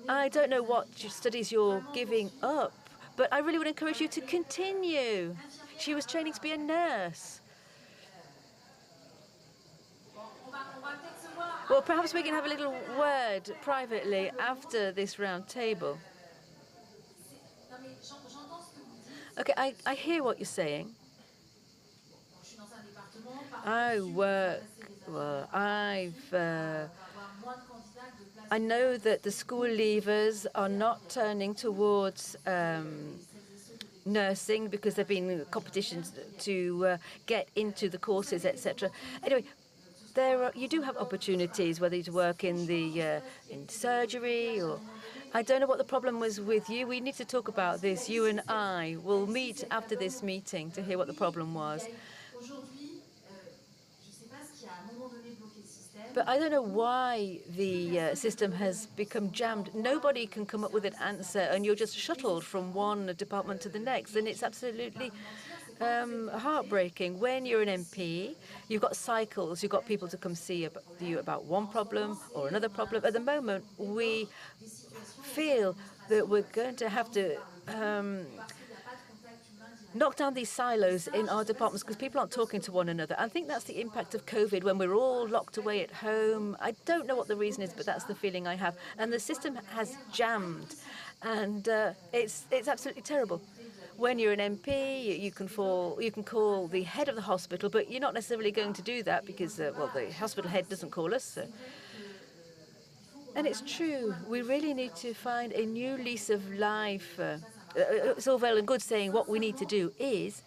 I don't know what studies you're giving up, but I really would encourage you to continue. She was training to be a nurse. Well, perhaps we can have a little word privately after this round table. Okay, I hear what you're saying. I work, well, I know that the school leavers are not turning towards nursing because there have been competitions to get into the courses, etc. Anyway, you do have opportunities, whether you work in the in surgery or. I don't know what the problem was with you. We need to talk about this. You and I will meet after this meeting to hear what the problem was. But I don't know why the system has become jammed. Nobody can come up with an answer, and you're just shuttled from one department to the next, and it's absolutely heartbreaking. When you're an MP, you've got cycles. You've got people to come see you about one problem or another problem. At the moment, we feel that we're going to have to knock down these silos in our departments because people aren't talking to one another. I think that's the impact of COVID when we're all locked away at home. I don't know what the reason is, but that's the feeling I have. And the system has jammed, and it's absolutely terrible. When you're an MP, you can call the head of the hospital, but you're not necessarily going to do that because, well, the hospital head doesn't call us. So. And it's true, we really need to find a new lease of life. It's all well and good saying what we need to do is,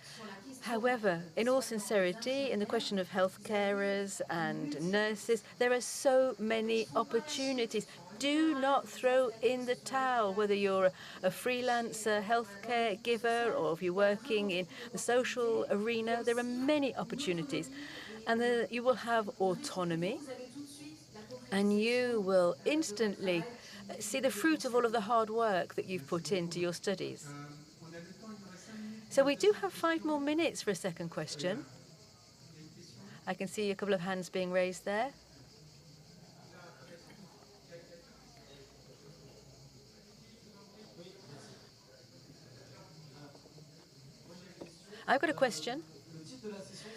however, in all sincerity, in the question of health carers and nurses, there are so many opportunities. Do not throw in the towel, whether you're a freelancer healthcare giver or if you're working in the social arena. There are many opportunities. And you will have autonomy, and you will instantly see the fruit of all of the hard work that you've put into your studies. So we do have 5 more minutes for a second question. I can see a couple of hands being raised there. I've got a question.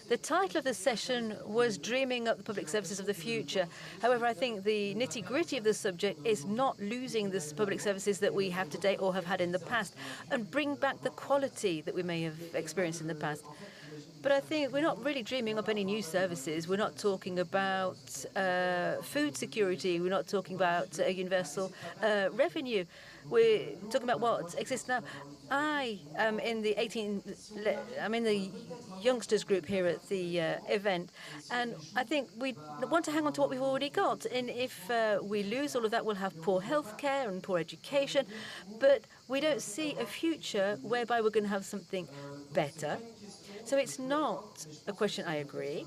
The title of the session was Dreaming Up the Public Services of the Future. However, I think the nitty-gritty of the subject is not losing the public services that we have today or have had in the past and bring back the quality that we may have experienced in the past. But I think we're not really dreaming up any new services. We're not talking about food security. We're not talking about universal revenue. We're talking about what exists now. I'm in the youngsters group here at the event, and I think we want to hang on to what we've already got. And if we lose all of that, we'll have poor healthcare and poor education. But we don't see a future whereby we're going to have something better. So it's not a question, I agree,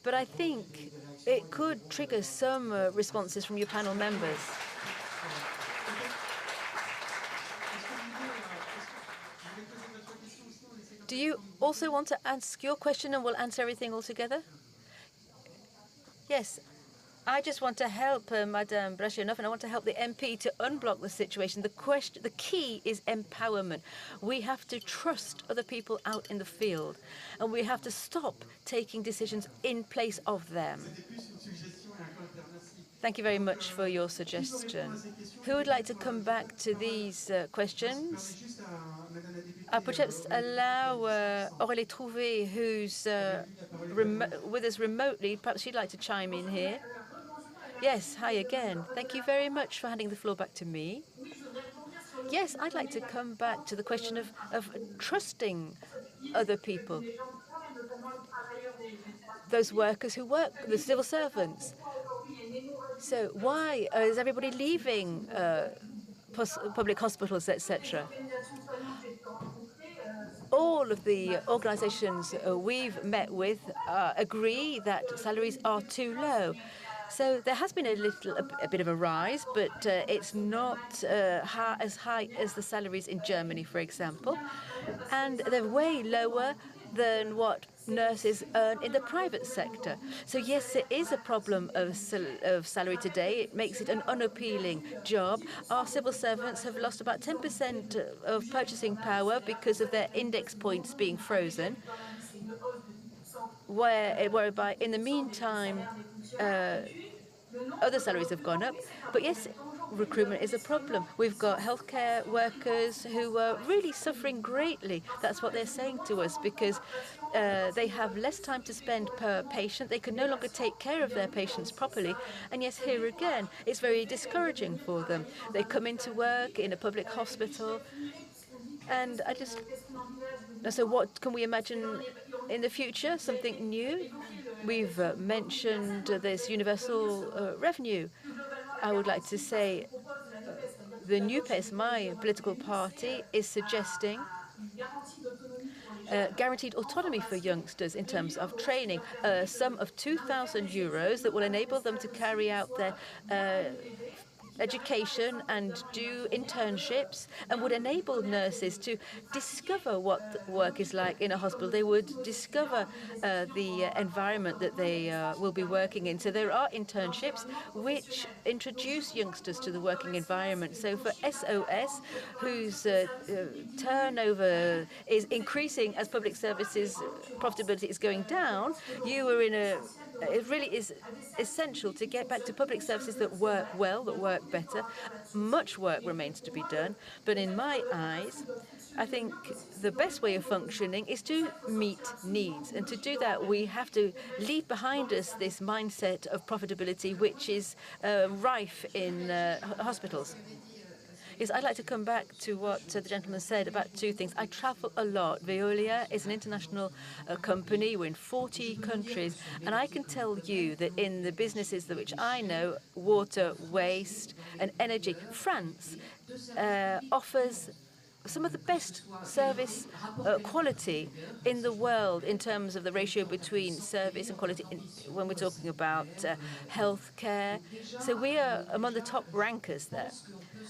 but I think it could trigger some responses from your panel members. Do you also want to ask your question and we'll answer everything all together? Yes. I just want to help Madame Brachenov, and I want to help the MP to unblock the situation. The key is empowerment. We have to trust other people out in the field, and we have to stop taking decisions in place of them. Thank you very much for your suggestion. Who would like to come back to these questions? I'll perhaps allow Aurélie Trouvé, who's with us remotely. Perhaps she'd like to chime in here. Yes, hi again. Thank you very much for handing the floor back to me. Yes, I'd like to come back to the question of trusting other people. Those workers who work, the civil servants. So why is everybody leaving public hospitals, etc.? All of the organizations we've met with agree that salaries are too low. So there has been a bit of a rise, but it's not as high as the salaries in Germany, for example. And they're way lower than what nurses earn in the private sector. So yes, it is a problem of salary today. It makes it an unappealing job. Our civil servants have lost about 10% of purchasing power because of their index points being frozen, whereby in the meantime other salaries have gone up. But yes, recruitment is a problem. We've got healthcare workers who are really suffering greatly. That's what they're saying to us, because they have less time to spend per patient. They can no longer take care of their patients properly. And yes, here again, it's very discouraging for them. They come into work in a public hospital, and so what can we imagine in the future? Something new? We've mentioned this universal revenue. I would like to say the NUPES, my political party, is suggesting guaranteed autonomy for youngsters in terms of training, a sum of €2,000 that will enable them to carry out their education and do internships, and would enable nurses to discover what work is like in a hospital. They would discover the environment that they will be working in. So there are internships which introduce youngsters to the working environment. So for SOS, whose turnover is increasing as public services profitability is going down, you are in a it really is essential to get back to public services that work well, that work better. Much work remains to be done, but in my eyes, I think the best way of functioning is to meet needs. And to do that, we have to leave behind us this mindset of profitability, which is rife in hospitals. Yes, I'd like to come back to what the gentleman said about two things. I travel a lot. Veolia is an international company. We're in 40 countries. And I can tell you that in the businesses which I know, water, waste, and energy, France offers some of the best service quality in the world in terms of the ratio between service and quality when we're talking about healthcare. So we are among the top rankers there.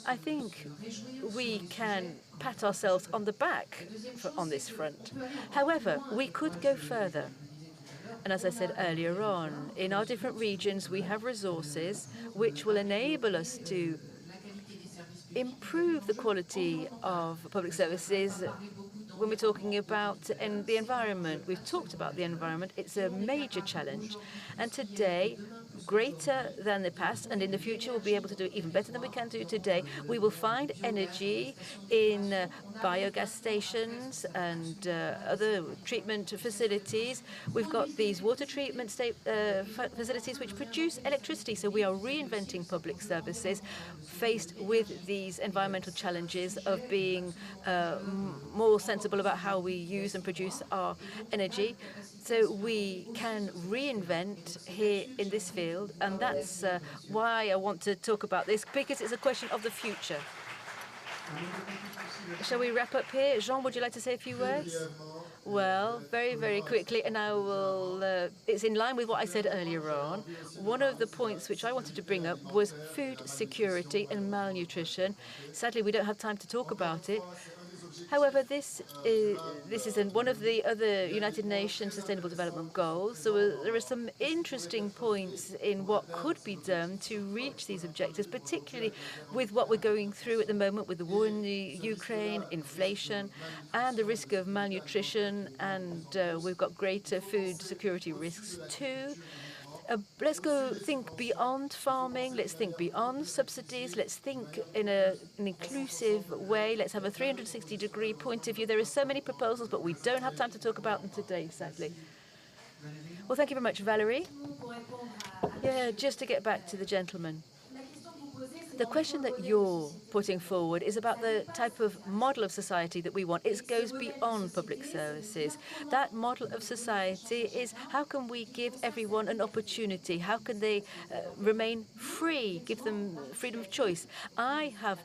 I think we can pat ourselves on the back on this front. However, we could go further. And as I said earlier on, in our different regions, we have resources which will enable us to improve the quality of public services when we're talking about the environment. We've talked about the environment. It's a major challenge. And today, greater than the past, and in the future we'll be able to do even better than we can do today. We will find energy in biogas stations and other treatment facilities. We've got these water treatment facilities which produce electricity. So we are reinventing public services faced with these environmental challenges of being more sensible about how we use and produce our energy. So we can reinvent here in this field, and that's why I want to talk about this, because it's a question of the future. Shall we wrap up here? Jean, would you like to say a few words? Well, very, very quickly, and I will, it's in line with what I said earlier on. One of the points which I wanted to bring up was food security and malnutrition. Sadly, we don't have time to talk about it. However, this is one of the other United Nations Sustainable Development Goals. So there are some interesting points in what could be done to reach these objectives, particularly with what we're going through at the moment with the war in the Ukraine, inflation, and the risk of malnutrition. And we've got greater food security risks too. Let's go think beyond farming. Let's think beyond subsidies. Let's think in an inclusive way. Let's have a 360-degree point of view. There are so many proposals, but we don't have time to talk about them today, sadly. Well, thank you very much, Valerie. Yeah, just to get back to the gentleman. The question that you're putting forward is about the type of model of society that we want. It goes beyond public services. That model of society is how can we give everyone an opportunity? How can they remain free, give them freedom of choice? I have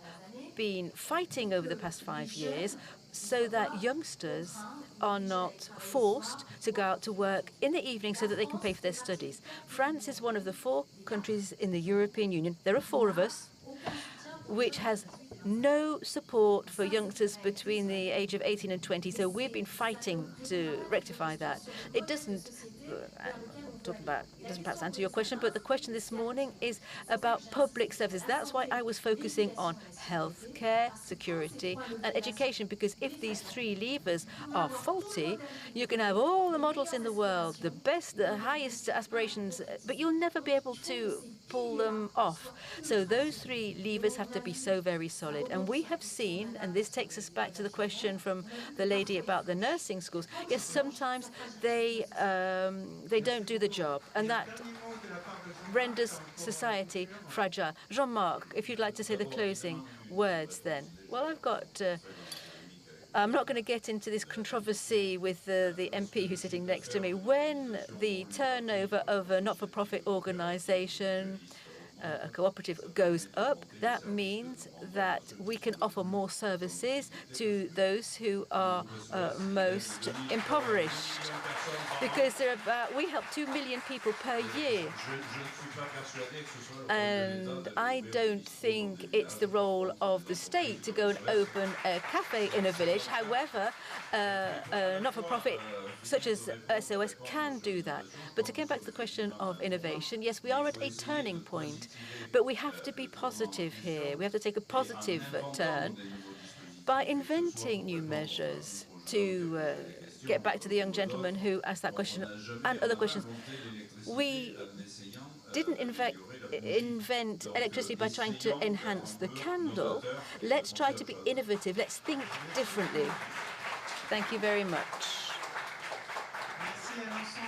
been fighting over the past 5 years so that youngsters are not forced to go out to work in the evening so that they can pay for their studies. France is one of the 4 countries in the European Union, there are 4 of us, which has no support for youngsters between the age of 18 and 20. So we've been fighting to rectify that. It doesn't doesn't perhaps answer your question, but the question this morning is about public services. That's why I was focusing on healthcare, security, and education, because if these 3 levers are faulty, you can have all the models in the world, the best, the highest aspirations, but you'll never be able to pull them off. So those 3 levers have to be so very solid. And we have seen, and this takes us back to the question from the lady about the nursing schools, yes, sometimes they don't do the job, and that renders society fragile. Jean-Marc, if you'd like to say the closing words then. Well, I'm not going to get into this controversy with the MP who's sitting next to me. When the turnover of a not-for-profit organisation, a cooperative, goes up, that means that we can offer more services to those who are most impoverished. Because we help 2 million people per year. And I don't think it's the role of the state to go and open a cafe in a village. However, a not-for-profit such as SOS can do that. But to get back to the question of innovation, yes, we are at a turning point. But we have to be positive here. We have to take a positive turn by inventing new measures to get back to the young gentleman who asked that question and other questions. We didn't invent electricity by trying to enhance the candle. Let's try to be innovative. Let's think differently. Thank you very much.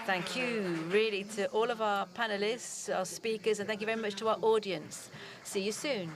Thank you, really, to all of our panelists, our speakers, and thank you very much to our audience. See you soon.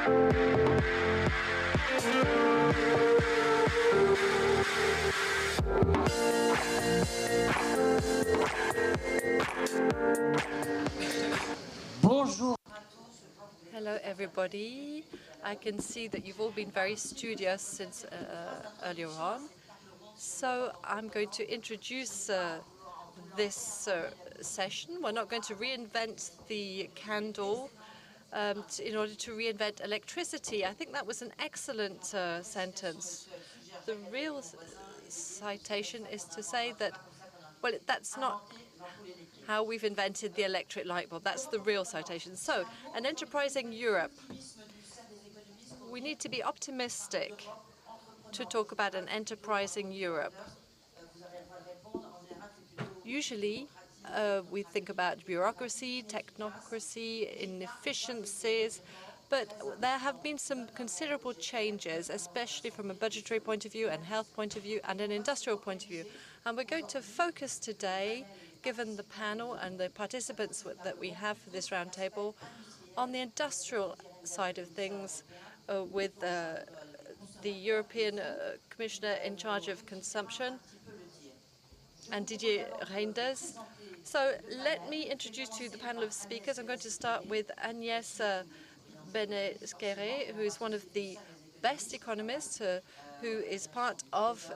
Bonjour. Hello, everybody. I can see that you've all been very studious since earlier on. So I'm going to introduce this session. We're not going to reinvent the candle in order to reinvent electricity. I think that was an excellent sentence. The real citation is to say that, well, that's not how we've invented the electric light bulb. That's the real citation. So, an enterprising Europe. We need to be optimistic to talk about an enterprising Europe. Usually, we think about bureaucracy, technocracy, inefficiencies, but there have been some considerable changes, especially from a budgetary point of view and health point of view and an industrial point of view. And we're going to focus today, given the panel and the participants that we have for this roundtable, on the industrial side of things with the European Commissioner in charge of consumption, and Didier Reynders. So let me introduce to you the panel of speakers. I'm going to start with Agnès Benguerel, who is one of the best economists, who is part of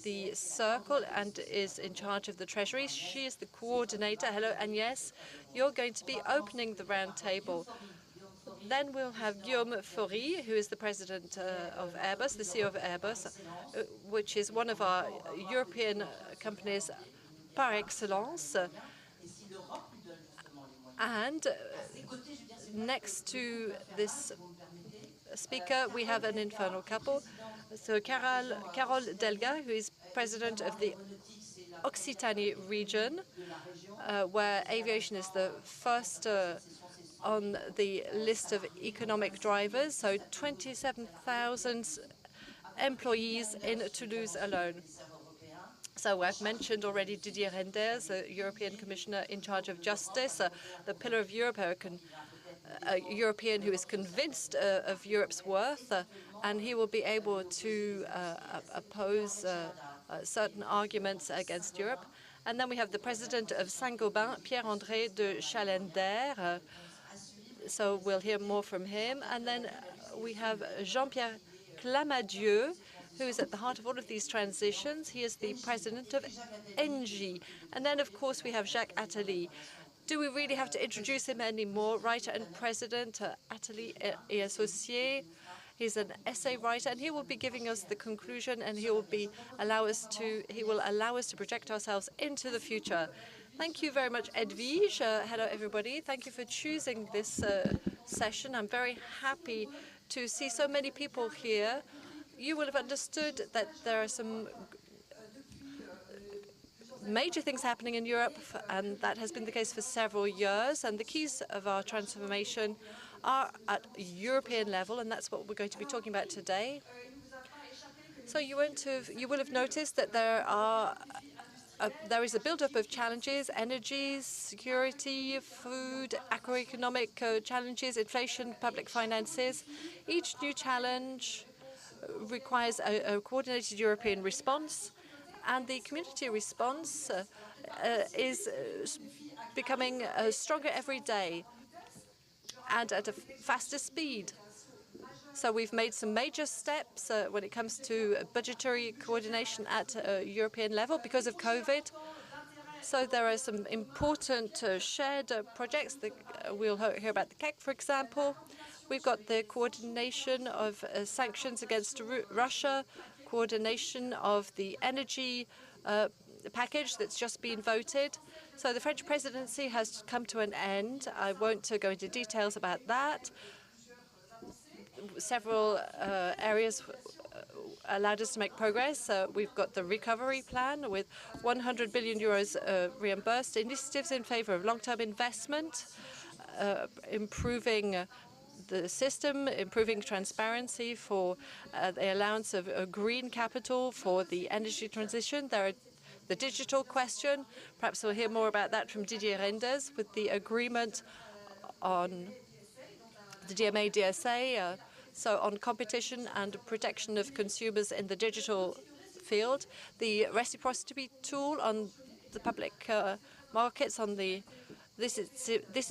the Circle and is in charge of the Treasury. She is the coordinator. Hello, Agnès. You're going to be opening the round table. Then we'll have Guillaume Faury, who is the president of Airbus, the CEO of Airbus, which is one of our European companies par excellence. And next to this speaker, we have an infernal couple. So Carole Delga, who is president of the Occitanie region, where aviation is the first on the list of economic drivers, so 27,000 employees in Toulouse alone. So I've mentioned already Didier Reynders, the European Commissioner in charge of justice, the pillar of Europe, a European who is convinced of Europe's worth, and he will be able to oppose certain arguments against Europe. And then we have the president of Saint-Gobain, Pierre-André de Chalendar. So we'll hear more from him. And then we have Jean-Pierre Clamadieu, who is at the heart of all of these transitions. He is the president of ENGIE. And then, of course, we have Jacques Attali. Do we really have to introduce him anymore? Writer and president, Attali et Associés. He's an essay writer, and he will be giving us the conclusion, and he will allow us to project ourselves into the future. Thank you very much, Edwige. Hello, everybody. Thank you for choosing this session. I'm very happy to see so many people here. You will have understood that there are some major things happening in Europe, and that has been the case for several years. And the keys of our transformation are at European level, and that's what we're going to be talking about today. So you will have noticed that there is a build-up of challenges: energy, security, food, macroeconomic challenges, inflation, public finances. Each new challenge requires a coordinated European response, and the community response is becoming stronger every day and at a faster speed. So we've made some major steps when it comes to budgetary coordination at a European level because of COVID. So there are some important shared projects that we'll hear about the CAC, for example. We've got the coordination of sanctions against Russia, coordination of the energy package that's just been voted. So the French presidency has come to an end. I won't go into details about that. Several areas allowed us to make progress. We've got the recovery plan with 100 billion euros reimbursed, initiatives in favor of long-term investment, improving the system, improving transparency for the allowance of green capital for the energy transition. There are the digital question. Perhaps we'll hear more about that from Didier Reynders with the agreement on the DMA DSA, So on competition and protection of consumers in the digital field, the reciprocity tool on the public markets, this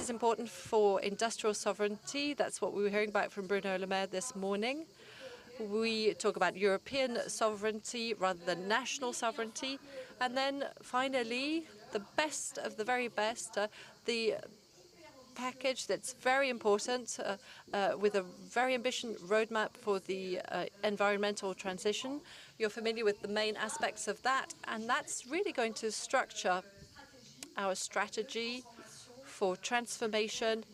is important for industrial sovereignty. That's what we were hearing about from Bruno Le Maire this morning. We talk about European sovereignty rather than national sovereignty. And then finally, the best of the very best, the package that's very important with a very ambitious roadmap for the environmental transition. You're familiar with the main aspects of that, and that's really going to structure our strategy for transformation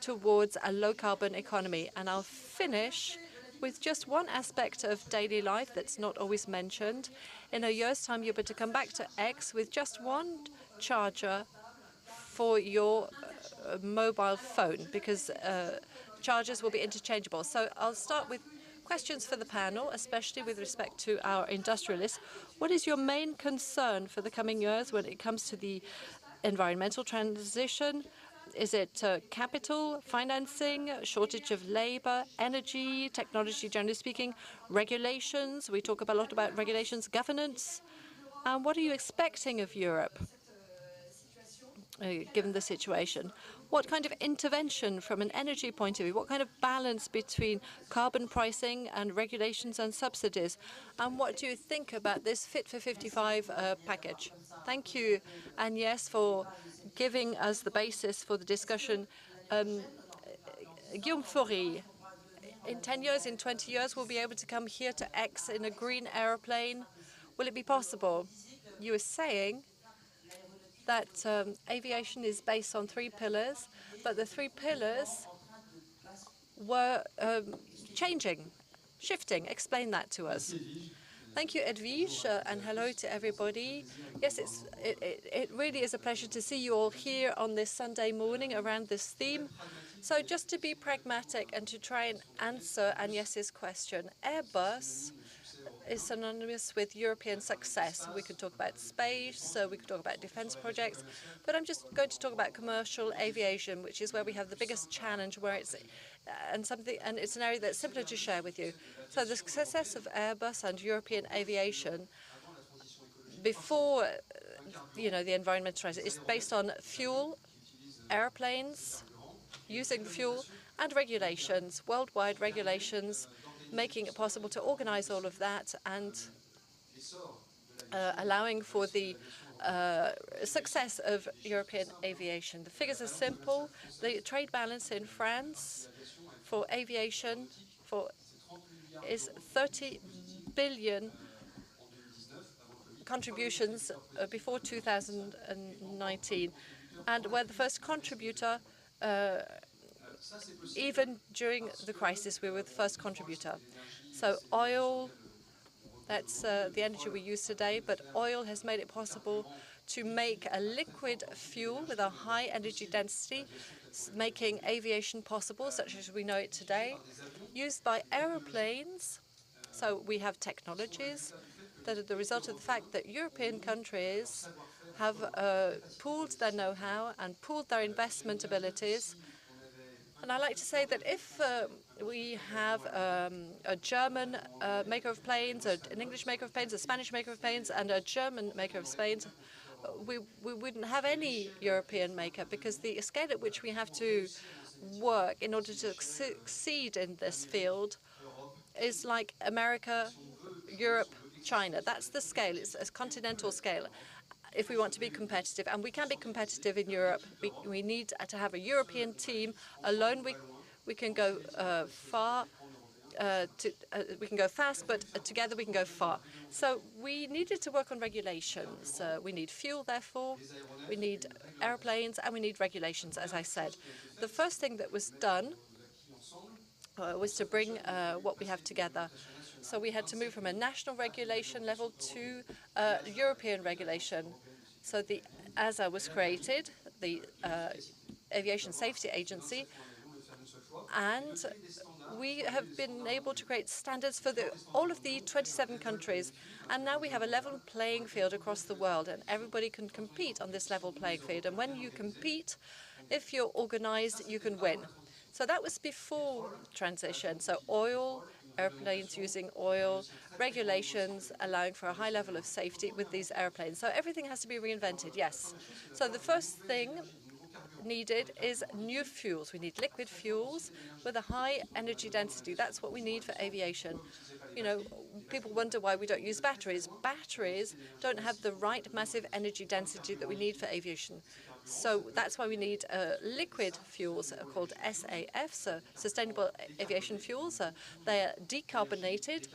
towards a low-carbon economy. And I'll finish with just one aspect of daily life that's not always mentioned. In a year's time, you're able to come back to Aix with just one charger for your mobile phone, because chargers will be interchangeable. So I'll start with questions for the panel, especially with respect to our industrialists. What is your main concern for the coming years when it comes to the environmental transition? Is it capital, financing, shortage of labor, energy, technology, generally speaking, regulations? We talk a lot about regulations, governance. And what are you expecting of Europe, given the situation? What kind of intervention from an energy point of view? What kind of balance between carbon pricing and regulations and subsidies? And what do you think about this Fit for 55 package? Thank you, Agnès, for giving us the basis for the discussion. Guillaume Faury, in 10 years, in 20 years, we'll be able to come here to Aix in a green aeroplane. Will it be possible? You were saying that aviation is based on 3 pillars, but the 3 pillars were changing, shifting. Explain that to us. Thank you, Edwige, and hello to everybody. Yes, it really is a pleasure to see you all here on this Sunday morning around this theme. So just to be pragmatic and to try and answer Agnès' question, Airbus is synonymous with European success. We could talk about space, we could talk about defense projects, but I'm just going to talk about commercial aviation, which is where we have the biggest challenge, where it's and it's an area that's simpler to share with you. So the success of Airbus and European aviation before the environmental crisis is based on fuel, airplanes, using fuel, and regulations, worldwide regulations, making it possible to organize all of that and allowing for the success of European aviation. The figures are simple. The trade balance in France for aviation is 30 billion contributions before 2019, and we're the first contributor. Even during the crisis, we were the first contributor. So oil, that's the energy we use today, but oil has made it possible to make a liquid fuel with a high energy density, making aviation possible, such as we know it today, used by aeroplanes. So we have technologies that are the result of the fact that European countries have pooled their know-how and pooled their investment abilities. And I like to say that if we have a German maker of planes, an English maker of planes, a Spanish maker of planes, and a German maker of planes, we wouldn't have any European maker, because the scale at which we have to work in order to succeed in this field is like America, Europe, China. That's the scale. It's a continental scale. If we want to be competitive, and we can be competitive in Europe, we need to have a European team. Alone, we can go far. We can go fast, but together we can go far. So we needed to work on regulations. We need fuel, therefore. We need airplanes, and we need regulations, as I said. The first thing that was done was to bring what we have together. So we had to move from a national regulation level to European regulation. So the ASA was created, the Aviation Safety Agency, and we have been able to create standards for all of the 27 countries. And now we have a level playing field across the world, and everybody can compete on this level playing field. And when you compete, if you're organized, you can win. So that was before transition. So oil, airplanes using oil, regulations allowing for a high level of safety with these airplanes. So everything has to be reinvented, yes. So the first thing needed is new fuels. We need liquid fuels with a high energy density. That's what we need for aviation. You know, people wonder why we don't use batteries. Batteries don't have the right massive energy density that we need for aviation. So that's why we need liquid fuels called SAF, so Sustainable Aviation Fuels. They are decarbonated.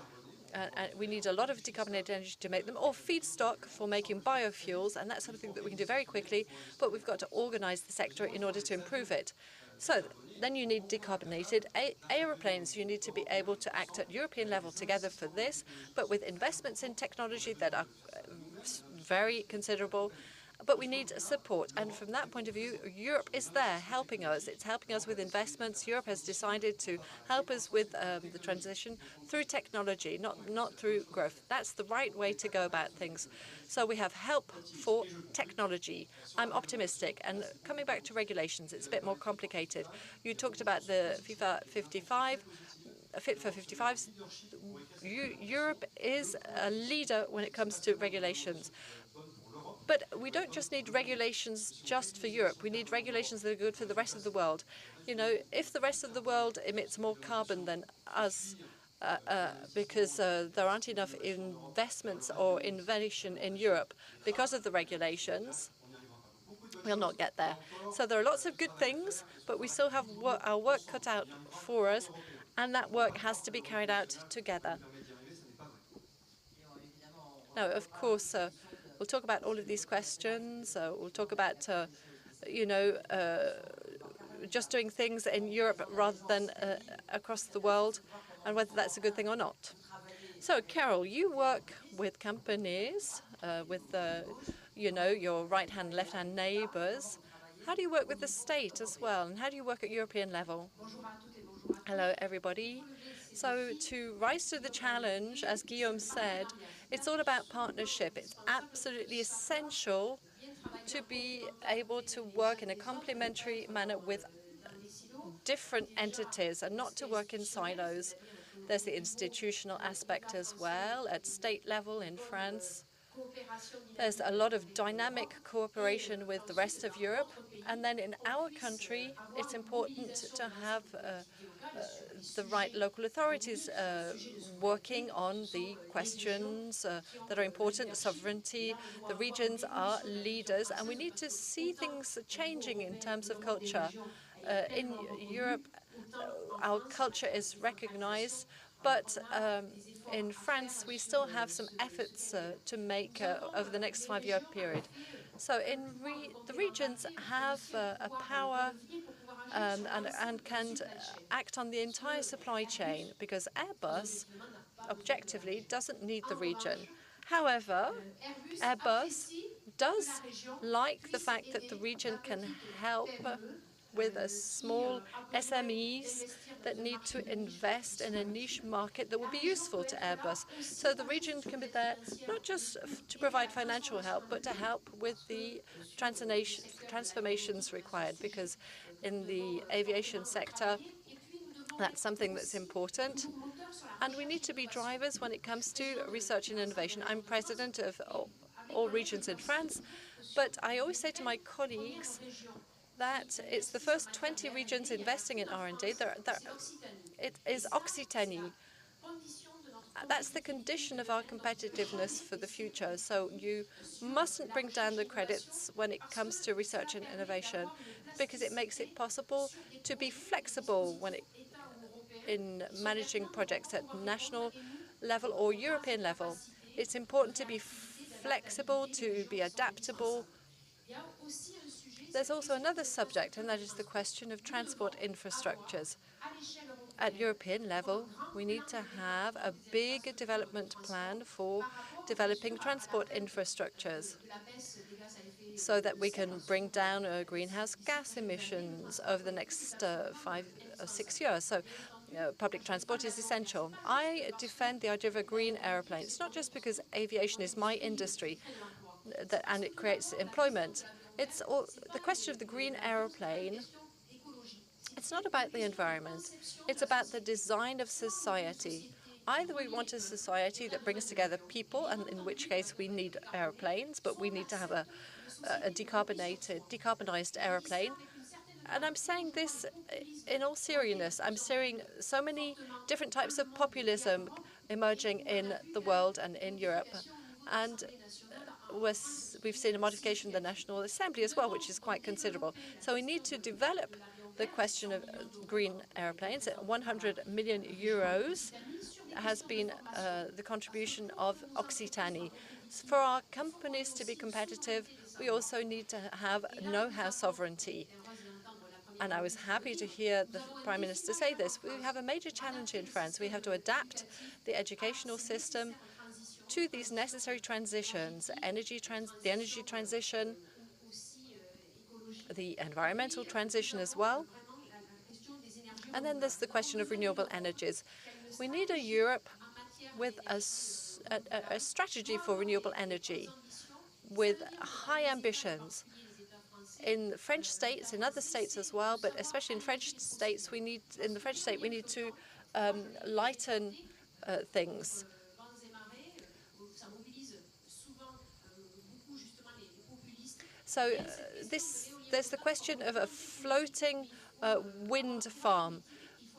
We need a lot of decarbonated energy to make them, or feedstock for making biofuels, and that's something that we can do very quickly, but we've got to organize the sector in order to improve it. So then you need decarbonated aeroplanes. You need to be able to act at European level together for this, but with investments in technology that are very considerable. But we need support. And from that point of view, Europe is there helping us. It's helping us with investments. Europe has decided to help us with the transition through technology, not through growth. That's the right way to go about things. So we have help for technology. I'm optimistic. And coming back to regulations, it's a bit more complicated. You talked about the FIFA 55. Fit for 55s. Europe is a leader when it comes to regulations. But we don't just need regulations just for Europe. We need regulations that are good for the rest of the world. You know, if the rest of the world emits more carbon than us, because there aren't enough investments or innovation in Europe because of the regulations, we'll not get there. So there are lots of good things, but we still have our work cut out for us, and that work has to be carried out together. Now, of course, we'll talk about all of these questions. We'll talk about, you know, just doing things in Europe rather than across the world, and whether that's a good thing or not. So, Carol, you work with companies, with, you know, your right-hand, left-hand neighbors. How do you work with the state as well, and how do you work at European level? Hello, everybody. So to rise to the challenge, as Guillaume said, it's all about partnership. It's absolutely essential to be able to work in a complementary manner with different entities and not to work in silos. There's the institutional aspect as well at state level in France. There's a lot of dynamic cooperation with the rest of Europe. And then in our country, it's important to have the right local authorities working on the questions that are important, sovereignty. The regions are leaders, and we need to see things changing in terms of culture. In Europe, our culture is recognized, but in France, we still have some efforts to make over the next 5-year period. So the regions have a power and can act on the entire supply chain, because Airbus, objectively, doesn't need the region. However, Airbus does like the fact that the region can help with a small SMEs that need to invest in a niche market that will be useful to Airbus. So the region can be there not just to provide financial help, but to help with the transformations required, because in the aviation sector, that's something that's important. And we need to be drivers when it comes to research and innovation. I'm president of all regions in France, but I always say to my colleagues that it's the first 20 regions investing in R&D. It is Occitanie. That's the condition of our competitiveness for the future. So you mustn't bring down the credits when it comes to research and innovation, because it makes it possible to be flexible in managing projects at national level or European level. It's important to be flexible, to be adaptable. There's also another subject, and that is the question of transport infrastructures. At European level, we need to have a big development plan for developing transport infrastructures so that we can bring down greenhouse gas emissions over the next 5 or 6 years. So public transport is essential. I defend the idea of a green airplane. It's not just because aviation is my industry and it creates employment. It's the question of the green airplane It's not about the environment. It's about the design of society. Either we want a society that brings together people, and in which case we need airplanes, but we need to have a decarbonized airplane. And I'm saying this in all seriousness. I'm seeing so many different types of populism emerging in the world and in Europe. And we've seen a modification of the National Assembly as well, which is quite considerable. So we need to develop the question of green airplanes. 100 million euros has been the contribution of Occitanie. For our companies to be competitive, we also need to have know-how sovereignty. And I was happy to hear the Prime Minister say this. We have a major challenge in France. We have to adapt the educational system to these necessary transitions, the energy transition, the environmental transition as well. And then there's the question of renewable energies. We need a Europe with a strategy for renewable energy, with high ambitions. In French states, in other states as well, but especially in French states, we need to lighten things. So there's the question of a floating wind farm.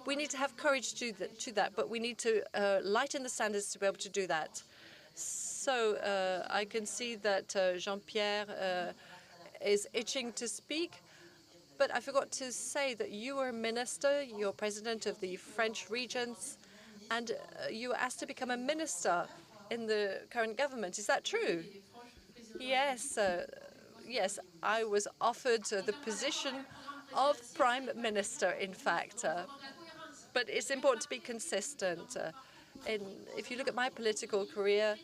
We need to have courage to do that, but we need to lighten the standards to be able to do that. So I can see that Jean-Pierre is itching to speak, but I forgot to say that you were a minister, you're president of the French regions, and you were asked to become a minister in the current government. Is that true? Yes. Yes, I was offered the position of Prime Minister, in fact. But it's important to be consistent. If you look at my political career,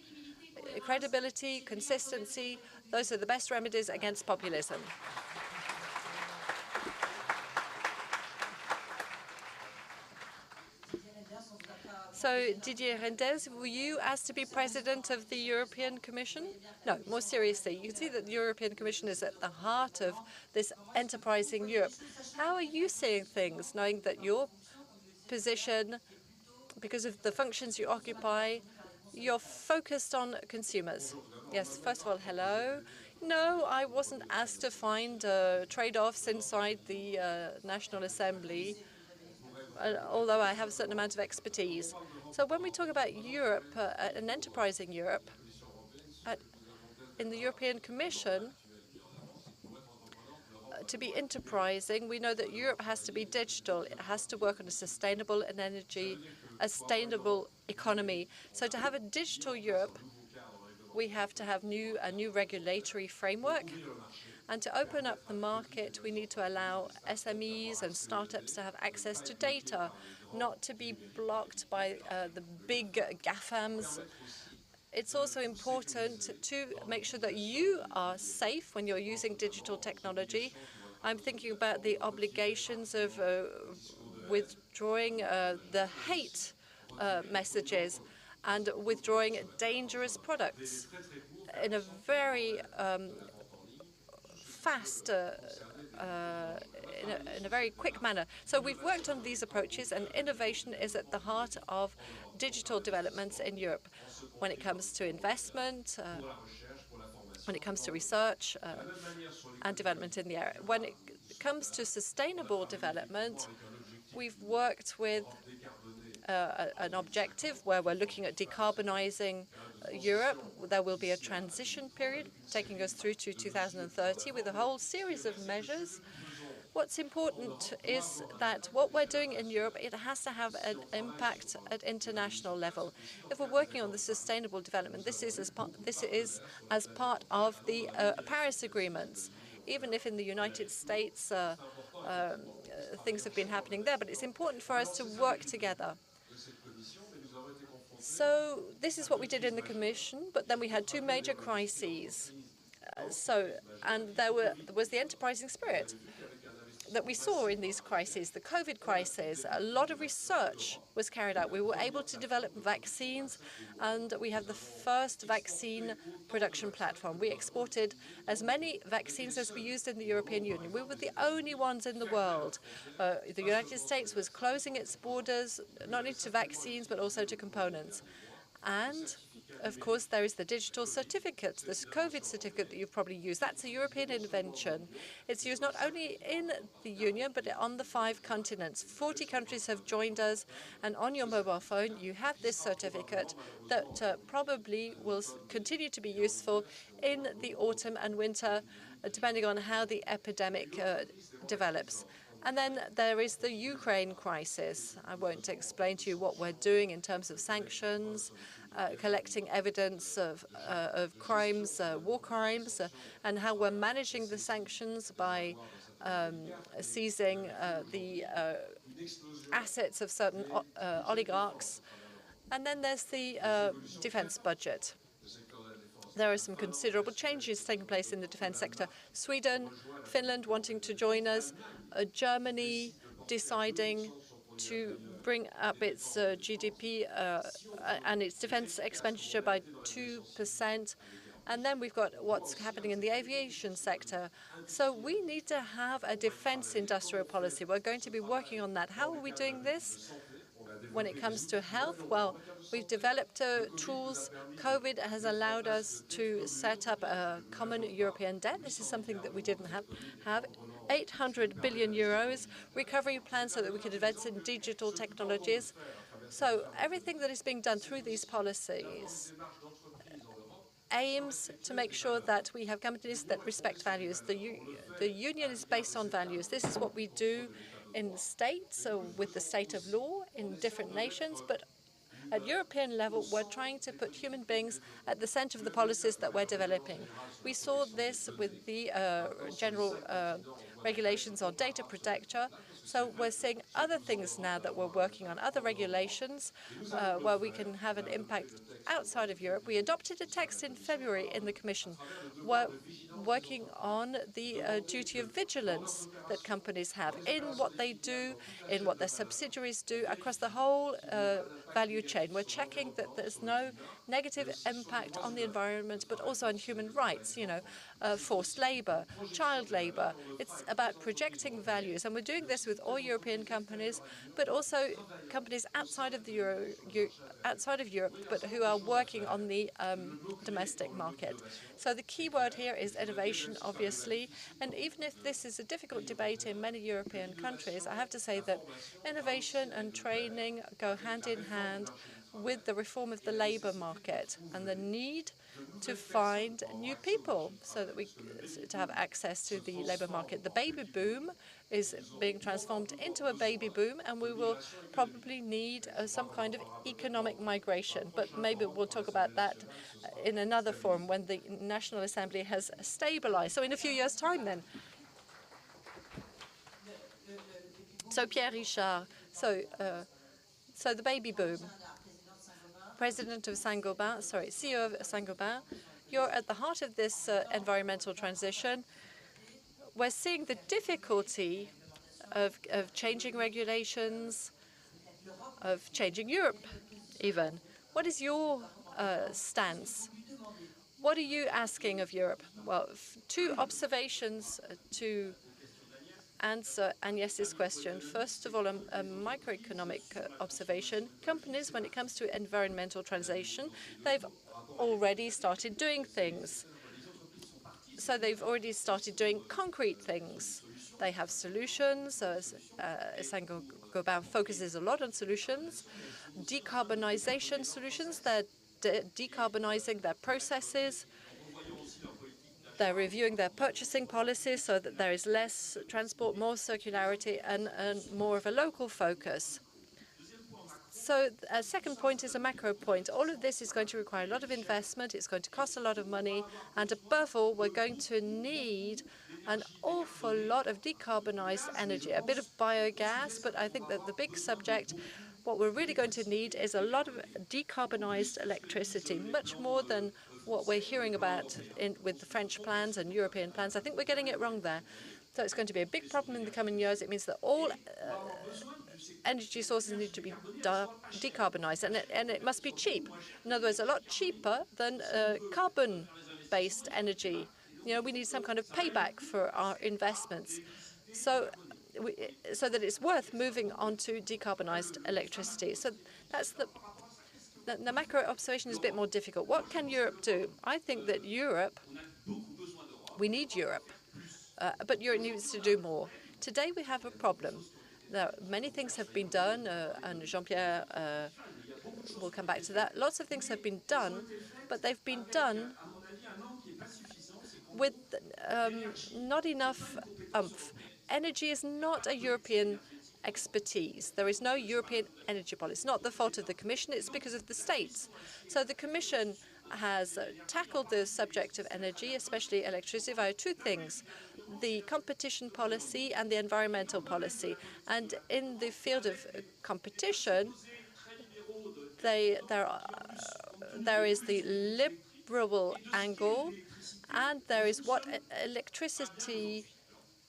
credibility, consistency, those are the best remedies against populism. So, Didier Reynders, were you asked to be president of the European Commission? No, more seriously, you can see that the European Commission is at the heart of this enterprising Europe. How are you seeing things, knowing that your position, because of the functions you occupy, you're focused on consumers? Yes, first of all, hello. No, I wasn't asked to find trade-offs inside the National Assembly, although I have a certain amount of expertise. So when we talk about Europe, an enterprising Europe, in the European Commission, to be enterprising, we know that Europe has to be digital. It has to work on a sustainable economy. So to have a digital Europe, we have to have a new regulatory framework. And to open up the market, we need to allow SMEs and startups to have access to data, not to be blocked by the big GAFAMs. It's also important to make sure that you are safe when you're using digital technology. I'm thinking about the obligations of withdrawing the hate messages and withdrawing dangerous products in a very fast, in a very quick manner. So we've worked on these approaches, and innovation is at the heart of digital developments in Europe when it comes to investment, when it comes to research and development in the area. When it comes to sustainable development, we've worked with an objective where we're looking at decarbonizing Europe. There will be a transition period taking us through to 2030 with a whole series of measures. What's important is that what we're doing in Europe, it has to have an impact at international level. If we're working on the sustainable development, this is as part of the Paris agreements. Even if in the United States things have been happening there, but it's important for us to work together. So this is what we did in the Commission, but then we had two major crises. And there was the enterprising spirit. that we saw in these crises, the COVID crisis, a lot of research was carried out. We were able to develop vaccines, and we have the first vaccine production platform. We exported as many vaccines as we used in the European Union. We were the only ones in the world. The United States was closing its borders, not only to vaccines, but also to components. And of course, there is the digital certificate, this COVID certificate that you've probably used. That's a European invention. It's used not only in the Union, but on the 5 continents. 40 countries have joined us, and on your mobile phone, you have this certificate that probably will continue to be useful in the autumn and winter, depending on how the epidemic develops. And then there is the Ukraine crisis. I won't explain to you what we're doing in terms of sanctions, collecting evidence of crimes, war crimes, and how we're managing the sanctions by seizing the assets of certain oligarchs. And then there's the defense budget. There are some considerable changes taking place in the defense sector. Sweden, Finland wanting to join us, Germany deciding to bring up its GDP and its defense expenditure by 2%. And then we've got what's happening in the aviation sector. So we need to have a defense industrial policy. We're going to be working on that. How are we doing this? When it comes to health, well, we've developed tools. COVID has allowed us to set up a common European debt. This is something that we didn't have. 800 billion euros, recovery plans so that we could invest in digital technologies. So everything that is being done through these policies aims to make sure that we have companies that respect values. The union is based on values. This is what we do in states, so with the state of law in different nations, but at European level, we're trying to put human beings at the center of the policies that we're developing. We saw this with the general regulations on data protection. So we're seeing other things now that we're working on, other regulations where we can have an impact outside of Europe. We adopted a text in February in the Commission. We're working on the duty of vigilance that companies have in what they do, in what their subsidiaries do, across the whole value chain. We're checking that there's no negative impact on the environment, but also on human rights, forced labor, child labor. It's about projecting values. And we're doing this with all European companies, but also companies outside of Europe, but who are working on the domestic market. So the key word here is innovation, obviously. And even if this is a difficult debate in many European countries, I have to say that innovation and training go hand in hand with the reform of the labor market and the need to find new people so that to have access to the labor market. The baby boom is being transformed into a baby boom, and we will probably need some kind of economic migration. But maybe we'll talk about that in another forum when the National Assembly has stabilized. So in a few years' time then. So Pierre Richard, so the baby boom. President of Saint-Gobain, CEO of Saint-Gobain, you're at the heart of this environmental transition. We're seeing the difficulty of changing regulations, of changing Europe even. What is your stance? What are you asking of Europe? Well, 2 observations to answer Agnès' question. First of all, a microeconomic observation. Companies, when it comes to environmental transition, they've already started doing things. So they've already started doing concrete things. They have solutions. Saint-Gobain focuses a lot on solutions. Decarbonization solutions. They're decarbonizing their processes. They're reviewing their purchasing policies so that there is less transport, more circularity, and more of a local focus. So a second point is a macro point. All of this is going to require a lot of investment. It's going to cost a lot of money. And above all, we're going to need an awful lot of decarbonized energy, a bit of biogas. But I think that the big subject, what we're really going to need is a lot of decarbonized electricity, much more than what we're hearing about with the French plans and European plans. I think we're getting it wrong there. So it's going to be a big problem in the coming years. It means that all energy sources need to be decarbonized, and it must be cheap. In other words, a lot cheaper than carbon-based energy. You know, we need some kind of payback for our investments, so that it's worth moving on to decarbonized electricity. So that's the macro observation is a bit more difficult. What can Europe do? I think that we need Europe, but Europe needs to do more. Today we have a problem. Many things have been done, and Jean-Pierre will come back to that. Lots of things have been done, but they've been done with not enough oomph. Energy is not a European expertise. There is no European energy policy. It's not the fault of the Commission, it's because of the states. So the Commission has tackled the subject of energy, especially electricity, via two things: the competition policy and the environmental policy. And in the field of competition, there is the liberal angle, and there is what electricity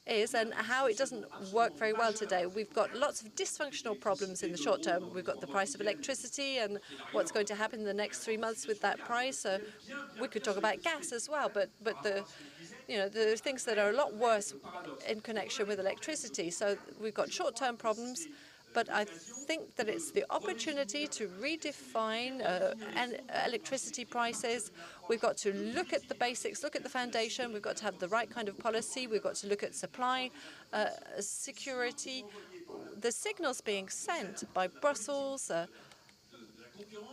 is and how it doesn't work very well today. We've got lots of dysfunctional problems in the short term. We've got the price of electricity and what's going to happen in the next 3 months with that price. We could talk about gas as well, but the things that are a lot worse in connection with electricity. So we've got short-term problems, but I think that it's the opportunity to redefine electricity prices. We've got to look at the basics, look at the foundation. We've got to have the right kind of policy. We've got to look at supply security. The signals being sent by Brussels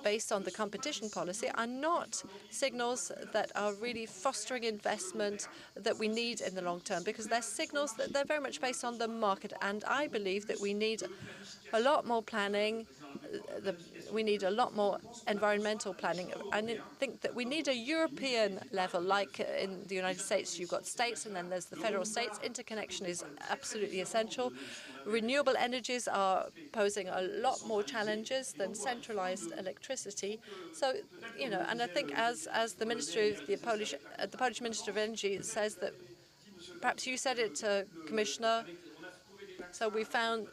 based on the competition policy are not signals that are really fostering investment that we need in the long term, because they're signals that they're very much based on the market. And I believe that we need a lot more planning. We need a lot more environmental planning. I think that we need a European level, like in the United States. You've got states, and then there's the federal states. Interconnection is absolutely essential. Renewable energies are posing a lot more challenges than centralized electricity. So, and I think as the Ministry of the Polish Minister of Energy says that, perhaps you said it, Commissioner. So we found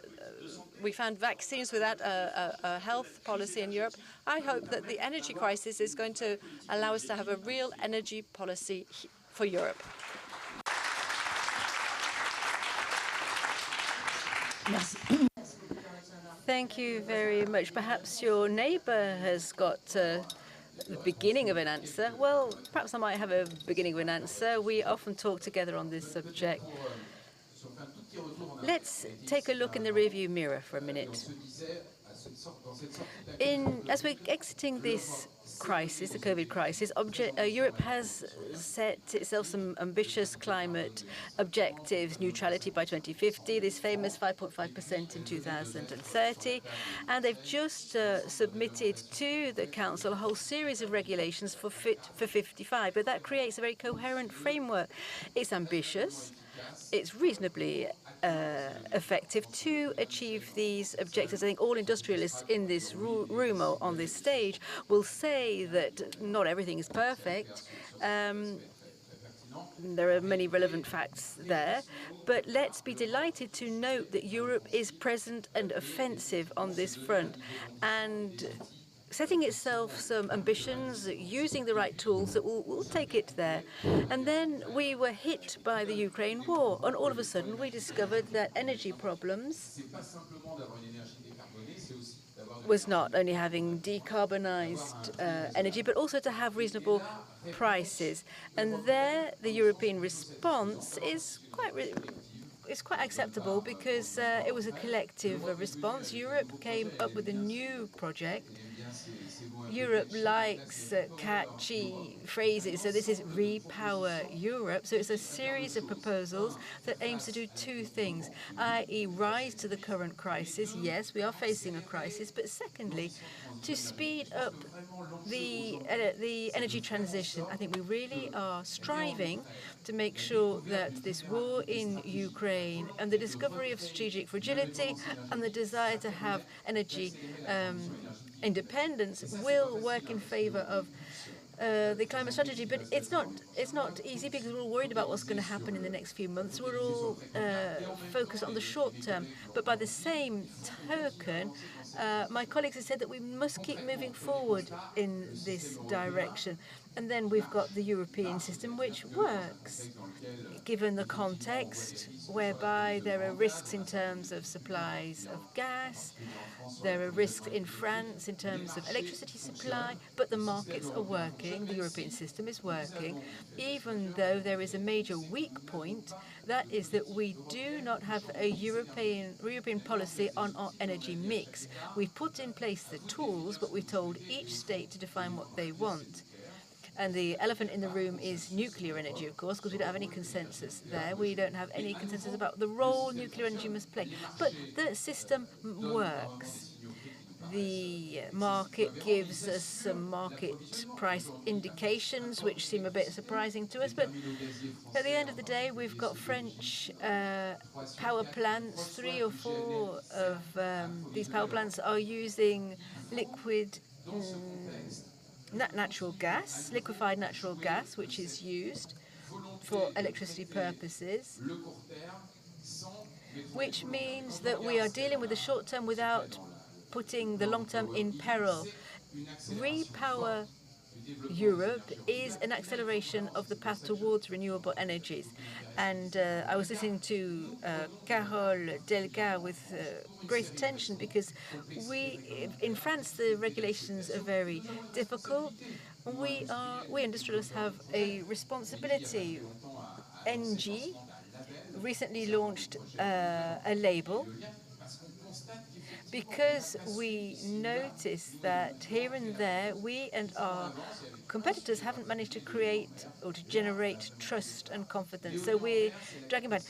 vaccines without a health policy in Europe. I hope that the energy crisis is going to allow us to have a real energy policy for Europe. Thank you very much. Perhaps your neighbour has got the beginning of an answer. Well, perhaps I might have a beginning of an answer. We often talk together on this subject. Let's take a look in the rearview mirror for a minute. As we're exiting this crisis, the COVID crisis, Europe has set itself some ambitious climate objectives: neutrality by 2050, this famous 5.5% in 2030, and they've just submitted to the Council a whole series of regulations for Fit for 55. But that creates a very coherent framework. It's ambitious. It's reasonably effective to achieve these objectives. I think all industrialists in this room or on this stage will say that not everything is perfect. There are many relevant facts there, but let's be delighted to note that Europe is present and offensive on this front, and setting itself some ambitions, using the right tools that will take it there. And then we were hit by the Ukraine war, and all of a sudden we discovered that energy problems was not only having decarbonized energy, but also to have reasonable prices. And there, the European response is quite acceptable, because it was a collective response. Europe came up with a new project. Europe likes catchy phrases, so this is Repower Europe. So it's a series of proposals that aims to do two things, i.e. rise to the current crisis. Yes, we are facing a crisis, but secondly, to speed up the energy transition. I think we really are striving to make sure that this war in Ukraine and the discovery of strategic fragility and the desire to have energy independence will work in favor of the climate strategy, but it's not easy because we're all worried about what's going to happen in the next few months. We're all focused on the short term, but by the same token, my colleagues have said that we must keep moving forward in this direction. And then we've got the European system, which works, given the context whereby there are risks in terms of supplies of gas, there are risks in France in terms of electricity supply, but the markets are working, the European system is working, even though there is a major weak point, that is that we do not have a European policy on our energy mix. We've put in place the tools, but we've told each state to define what they want. And the elephant in the room is nuclear energy, of course, because we don't have any consensus there. We don't have any consensus about the role nuclear energy must play. But the system works. The market gives us some market price indications, which seem a bit surprising to us. But at the end of the day, we've got French power plants. 3 or 4 of these power plants are using liquid natural gas, liquefied natural gas, which is used for electricity purposes, which means that we are dealing with the short term without putting the long term in peril. Repower Europe is an acceleration of the path towards renewable energies. And I was listening to Carole Delga with great attention because in France, the regulations are very difficult. We industrialists have a responsibility. ENGIE recently launched a label because we noticed that here and there, we and our competitors haven't managed to create or to generate trust and confidence. So we're dragging back.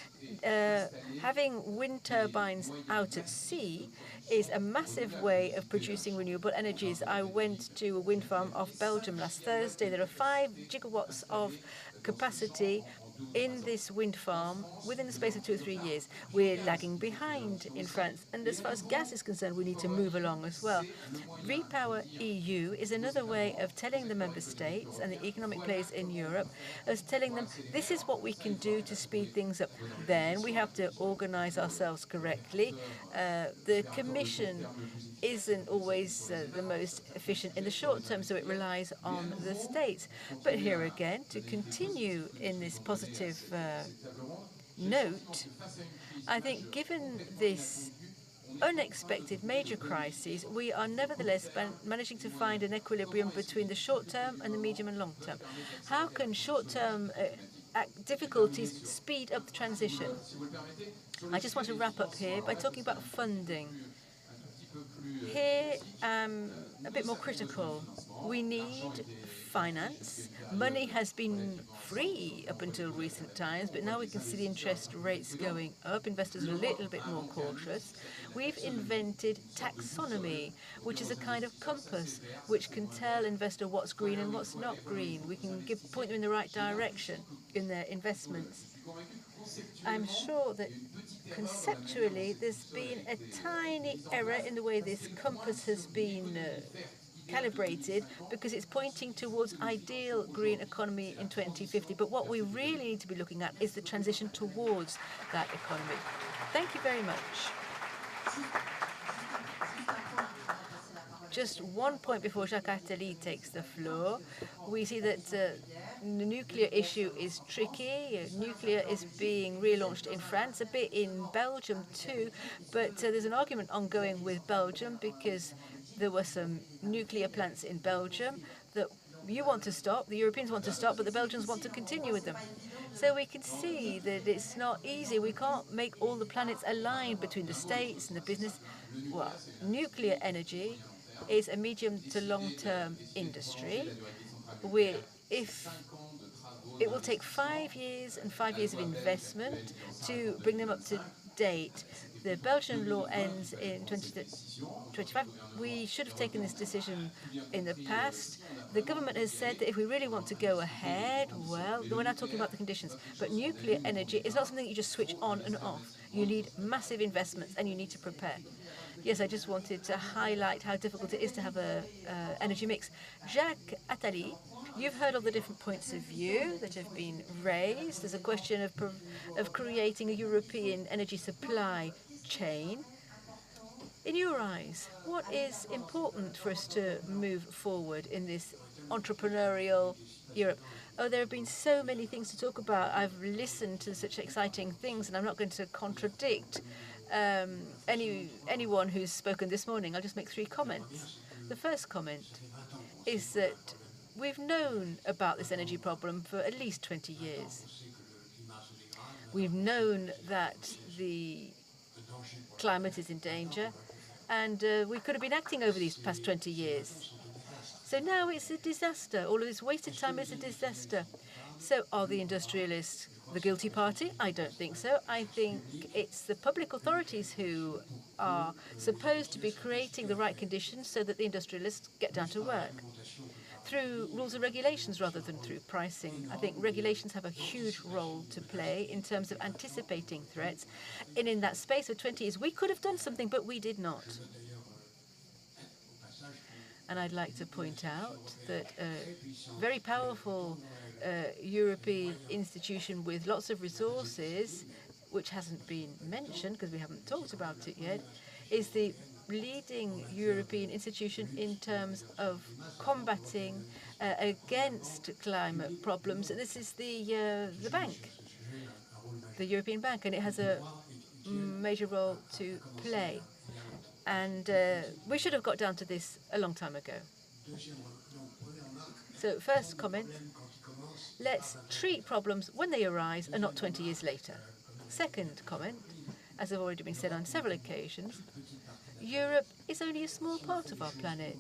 Having wind turbines out at sea is a massive way of producing renewable energies. I went to a wind farm off Belgium last Thursday. There are 5 gigawatts of capacity in this wind farm within the space of 2 or 3 years. We're lagging behind in France. And as far as gas is concerned, we need to move along as well. Repower EU is another way of telling the member states and the economic players in Europe, as telling them this is what we can do to speed things up. Then we have to organize ourselves correctly. The Commission isn't always the most efficient in the short term, so it relies on the states. But here again, to continue in this positive note, I think given this unexpected major crises, we are nevertheless managing to find an equilibrium between the short term and the medium and long term. How can short-term difficulties speed up the transition? I just want to wrap up here by talking about funding. Here, I'm a bit more critical. We need finance. Money has been free up until recent times, but now we can see the interest rates going up. Investors are a little bit more cautious. We've invented taxonomy, which is a kind of compass which can tell investor what's green and what's not green. We can point them in the right direction in their investments. I'm sure that conceptually there's been a tiny error in the way this compass has been calibrated, because it's pointing towards ideal green economy in 2050. But what we really need to be looking at is the transition towards that economy. Thank you very much. Just one point before Jacques Attali takes the floor. We see that the nuclear issue is tricky. Nuclear is being relaunched in France, a bit in Belgium too, but there's an argument ongoing with Belgium because there were some nuclear plants in Belgium that you want to stop, the Europeans want to stop, but the Belgians want to continue with them. So we can see that it's not easy. We can't make all the planets aligned between the states and the business. Well, nuclear energy is a medium to long-term industry. It will take 5 years and 5 years of investment to bring them up to date. The Belgian law ends in 2025. We should have taken this decision in the past. The government has said that if we really want to go ahead, well, we're not talking about the conditions. But nuclear energy is not something you just switch on and off. You need massive investments and you need to prepare. Yes, I just wanted to highlight how difficult it is to have a energy mix. Jacques Attali, you've heard all the different points of view that have been raised. There's a question of creating a European energy supply chain. In your eyes, what is important for us to move forward in this entrepreneurial Europe? Oh, there have been so many things to talk about. I've listened to such exciting things, and I'm not going to contradict anyone who's spoken this morning. I'll just make 3 comments. The first comment is that we've known about this energy problem for at least 20 years. We've known that the climate is in danger, and we could have been acting over these past 20 years. So now it's a disaster. All of this wasted time is a disaster. So are the industrialists the guilty party? I don't think so. I think it's the public authorities who are supposed to be creating the right conditions so that the industrialists get down to work through rules and regulations rather than through pricing. I think regulations have a huge role to play in terms of anticipating threats. And in that space of 20 years, we could have done something, but we did not. And I'd like to point out that a very powerful European institution with lots of resources, which hasn't been mentioned because we haven't talked about it yet, is the leading European institution in terms of combating against climate problems. And this is the bank, the European Bank, and it has a major role to play. And we should have got down to this a long time ago. So first comment, let's treat problems when they arise and not 20 years later. Second comment, as have already been said on several occasions, Europe is only a small part of our planet.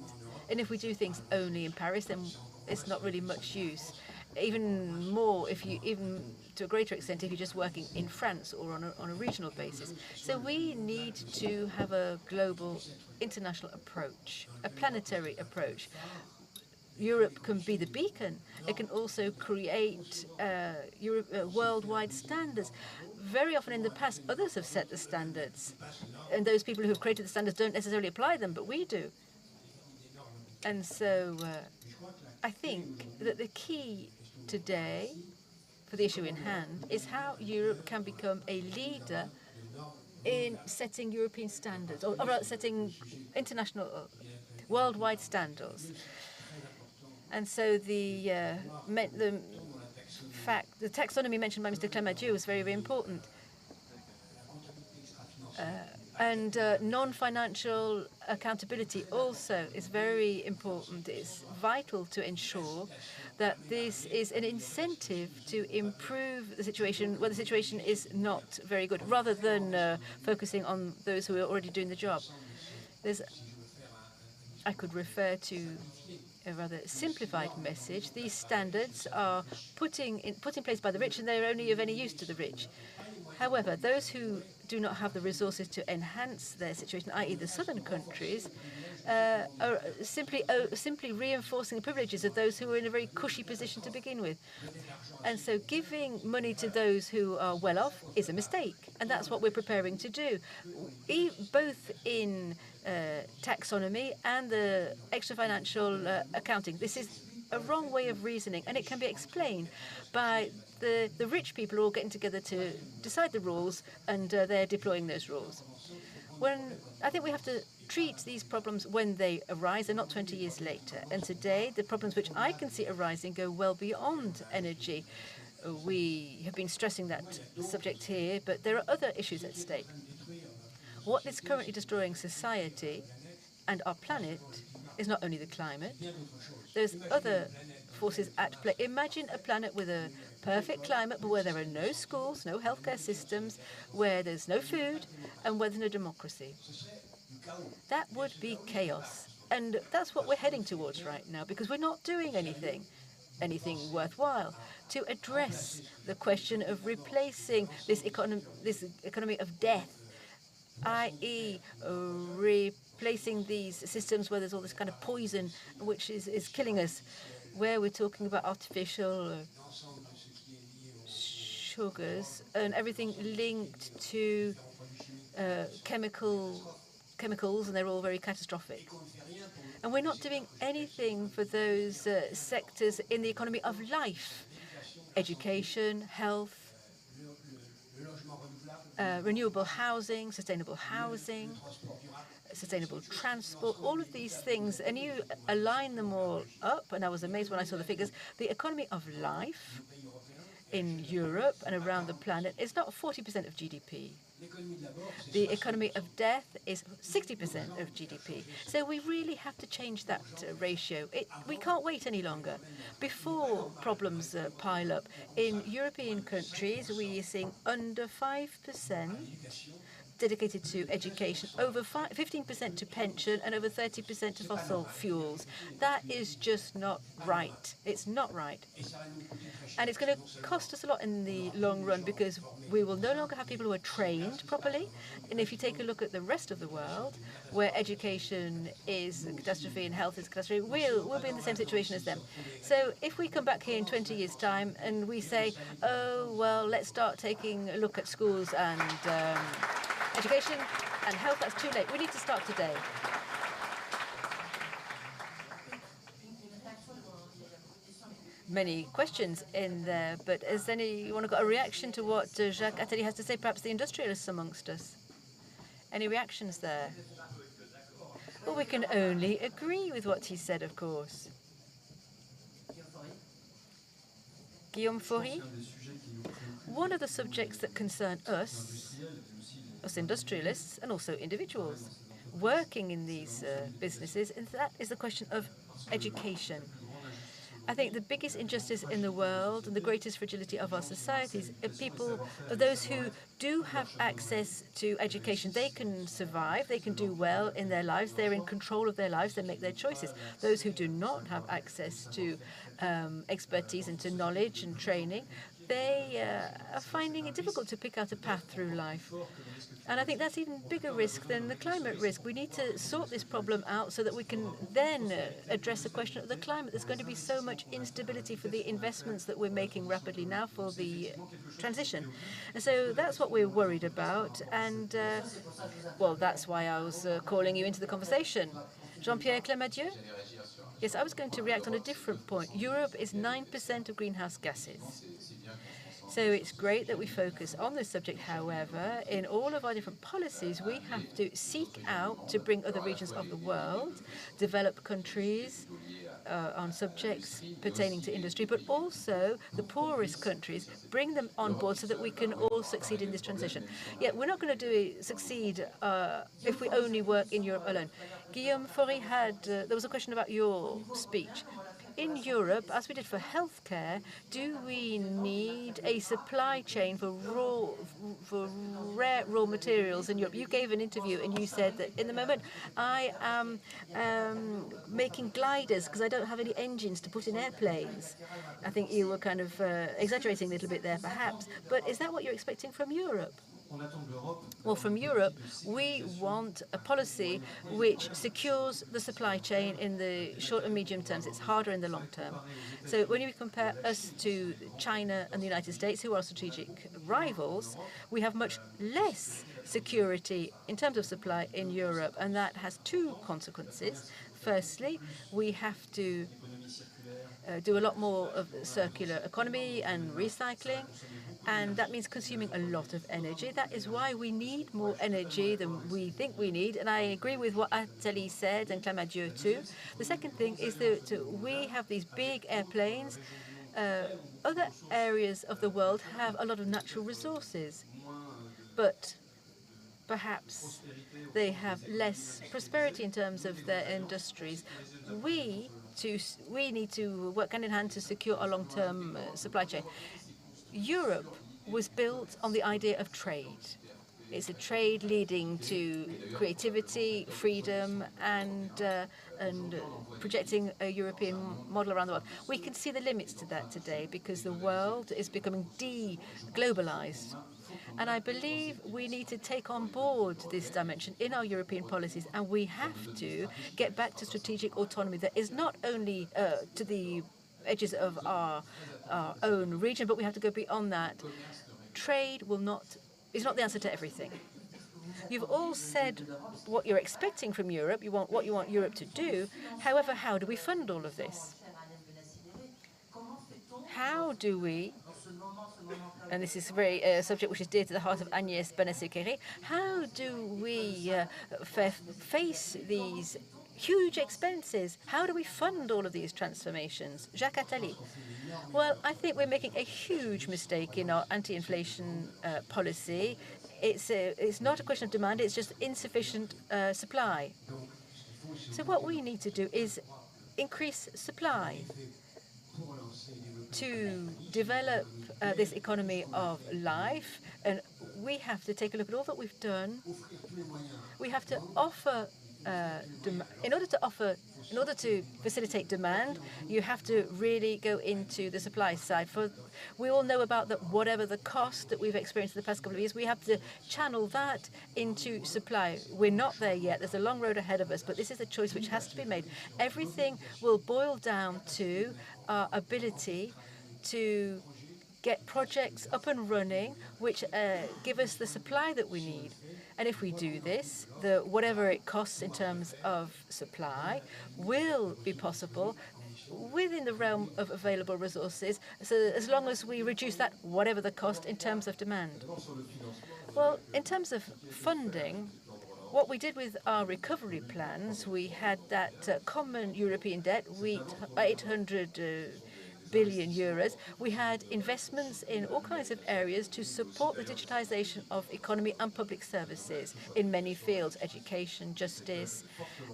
And if we do things only in Paris, then it's not really much use. Even more, even to a greater extent, if you're just working in France or on a regional basis. So we need to have a global, international approach, a planetary approach. Europe can be the beacon. It can also create worldwide standards. Very often in the past, others have set the standards. And those people who have created the standards don't necessarily apply them, but we do. And so I think that the key today for the issue in hand is how Europe can become a leader in setting European standards, or setting international, worldwide standards. And so the taxonomy mentioned by Mr. Clamadieu was very, very important. And non-financial accountability also is very important. It's vital to ensure that this is an incentive to improve the situation where the situation is not very good, rather than focusing on those who are already doing the job. I could refer to a rather simplified message. These standards are put in place by the rich, and they're only of any use to the rich. However, those who do not have the resources to enhance their situation, i.e. the southern countries, are simply reinforcing the privileges of those who are in a very cushy position to begin with. And so giving money to those who are well off is a mistake, and that's what we're preparing to do, both in taxonomy and the extra-financial accounting. This is a wrong way of reasoning, and it can be explained by the rich people all getting together to decide the rules, and they're deploying those rules. I think we have to treat these problems when they arise and not 20 years later. And today, the problems which I can see arising go well beyond energy. We have been stressing that subject here, but there are other issues at stake. What is currently destroying society and our planet is not only the climate. There's other forces at play. Imagine a planet with a perfect climate, but where there are no schools, no healthcare systems, where there's no food, and where there's no democracy. That would be chaos. And that's what we're heading towards right now, because we're not doing anything worthwhile to address the question of replacing this economy of death, i.e. replacing these systems where there's all this kind of poison which is killing us, where we're talking about artificial sugars and everything linked to chemical chemicals, and they're all very catastrophic. And we're not doing anything for those sectors in the economy of life: education, health, renewable housing, sustainable transport, all of these things, and you align them all up, and I was amazed when I saw the figures. The economy of life in Europe and around the planet is not 40% of GDP. The economy of death is 60% of GDP. So we really have to change that ratio. We can't wait any longer. Before problems pile up, in European countries, we are seeing under 5% dedicated to education, over 15% to pension, and over 30% to fossil fuels. That is just not right. It's not right. And it's going to cost us a lot in the long run, because we will no longer have people who are trained properly. And if you take a look at the rest of the world, where education is a catastrophe and health is a catastrophe, we'll be in the same situation as them. So if we come back here in 20 years' time and we say, oh, well, let's start taking a look at schools and education and health, that's too late. We need to start today. Many questions in there, but has anyone got a reaction to what Jacques Attali has to say? Perhaps the industrialists amongst us. Any reactions there? Well, we can only agree with what he said, of course. Guillaume Faury? One of the subjects that concern us industrialists, and also individuals working in these businesses, and that is the question of education. I think the biggest injustice in the world and the greatest fragility of our societies are those who do have access to education. They can survive, they can do well in their lives, they're in control of their lives, they make their choices. Those who do not have access to expertise and to knowledge and training, they are finding it difficult to pick out a path through life. And I think that's even bigger risk than the climate risk. We need to sort this problem out so that we can then address the question of the climate. There's going to be so much instability for the investments that we're making rapidly now for the transition. And so that's what we're worried about. And, well, that's why I was calling you into the conversation. Jean-Pierre Clamadieu? Yes, I was going to react on a different point. Europe is 9% of greenhouse gases. So it's great that we focus on this subject. However, in all of our different policies, we have to seek out to bring other regions of the world, developed countries, on subjects pertaining to industry, but also the poorest countries, bring them on board so that we can all succeed in this transition. Yet we're not going to succeed if we only work in Europe alone. Guillaume Faury there was a question about your speech. In Europe, as we did for healthcare, do we need a supply chain for rare raw materials in Europe? You gave an interview and you said that in the moment I am making gliders because I don't have any engines to put in airplanes. I think you were kind of exaggerating a little bit there, perhaps. But is that what you're expecting from Europe? Well, from Europe, we want a policy which secures the supply chain in the short and medium terms. It's harder in the long term. So when you compare us to China and the United States, who are strategic rivals, we have much less security in terms of supply in Europe, and that has two consequences. Firstly, we have to do a lot more of circular economy and recycling, and that means consuming a lot of energy. That is why we need more energy than we think we need, and I agree with what Attali said and Clamadieu too. The second thing is that we have these big airplanes. Other areas of the world have a lot of natural resources, but perhaps they have less prosperity in terms of their industries. We need to work hand in hand to secure a long-term supply chain. Europe was built on the idea of trade. It's a trade leading to creativity, freedom, and projecting a European model around the world. We can see the limits to that today because the world is becoming de-globalized. And I believe we need to take on board this dimension in our European policies, and we have to get back to strategic autonomy that is not only to the edges of our own region, but we have to go beyond that. Trade is not the answer to everything. You've all said what you're expecting from Europe, what you want Europe to do. However, how do we fund all of this? How do we, and this is a subject which is dear to the heart of Agnès Panacea-Kéré, how do we face these huge expenses? How do we fund all of these transformations? Jacques Attali. Well, I think we're making a huge mistake in our anti-inflation policy. It's not a question of demand, it's just insufficient supply. So what we need to do is increase supply to develop this economy of life. And we have to take a look at all that we've done. We have to offer in order to facilitate demand, you have to really go into the supply side. We all know about that. Whatever the cost that we've experienced in the past couple of years, we have to channel that into supply. We're not there yet. There's a long road ahead of us, but this is a choice which has to be made. Everything will boil down to our ability to get projects up and running which give us the supply that we need. And if we do this, whatever it costs in terms of supply will be possible within the realm of available resources, so as long as we reduce that, whatever the cost, in terms of demand. Well, in terms of funding, what we did with our recovery plans, we had that common European debt, 800 billion euros. We had investments in all kinds of areas to support the digitization of economy and public services in many fields, education, justice,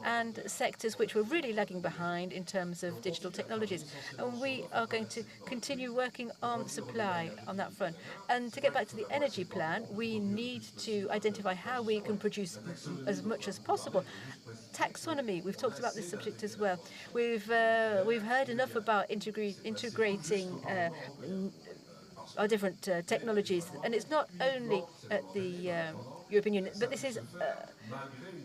and sectors which were really lagging behind in terms of digital technologies. And we are going to continue working on supply on that front. And to get back to the energy plan, we need to identify how we can produce as much as possible. Taxonomy, we've talked about this subject as well. We've heard enough about integrating our different technologies, and it's not only at the European Union, but this is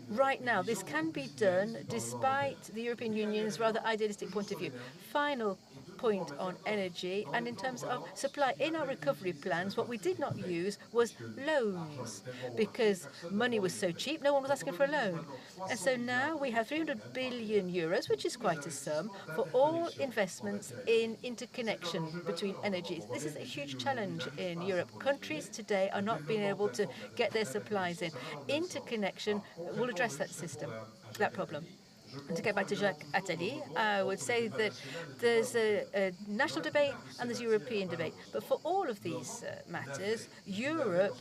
right now. This can be done despite the European Union's rather idealistic point of view. Final point on energy, and in terms of supply, in our recovery plans, what we did not use was loans, because money was so cheap, no one was asking for a loan. And so now we have 300 billion euros, which is quite a sum, for all investments in interconnection between energies. This is a huge challenge in Europe. Countries today are not being able to get their supplies in. Interconnection will address that problem. And to get back to Jacques Attali, I would say that there's a national debate and there's a European debate. But for all of these matters, Europe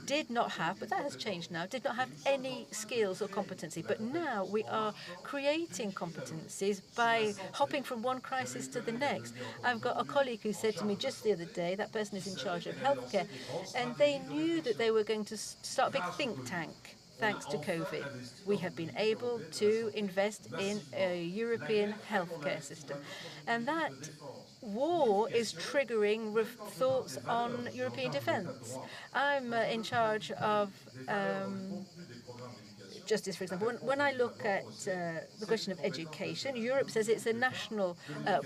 did not have, but that has changed now, did not have any skills or competency. But now we are creating competencies by hopping from one crisis to the next. I've got a colleague who said to me just the other day, that person is in charge of healthcare, and they knew that they were going to start a big think tank. Thanks to COVID, we have been able to invest in a European healthcare system. And that war is triggering thoughts on European defense. I'm in charge of justice, for example. When I look at the question of education, Europe says it's a national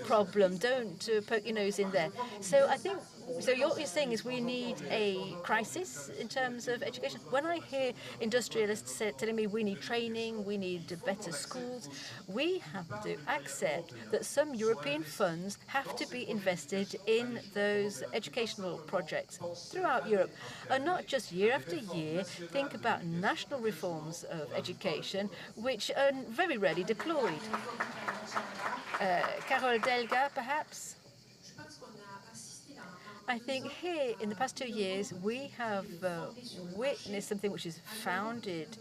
problem. Don't poke your nose in there. So I think, so what you're saying is we need a crisis in terms of education. When I hear industrialists telling me we need training, we need better schools, we have to accept that some European funds have to be invested in those educational projects throughout Europe, and not just year after year think about national reforms of education, which are very rarely deployed. Carole Delga, perhaps? I think here, in the past 2 years, we have witnessed something which is founded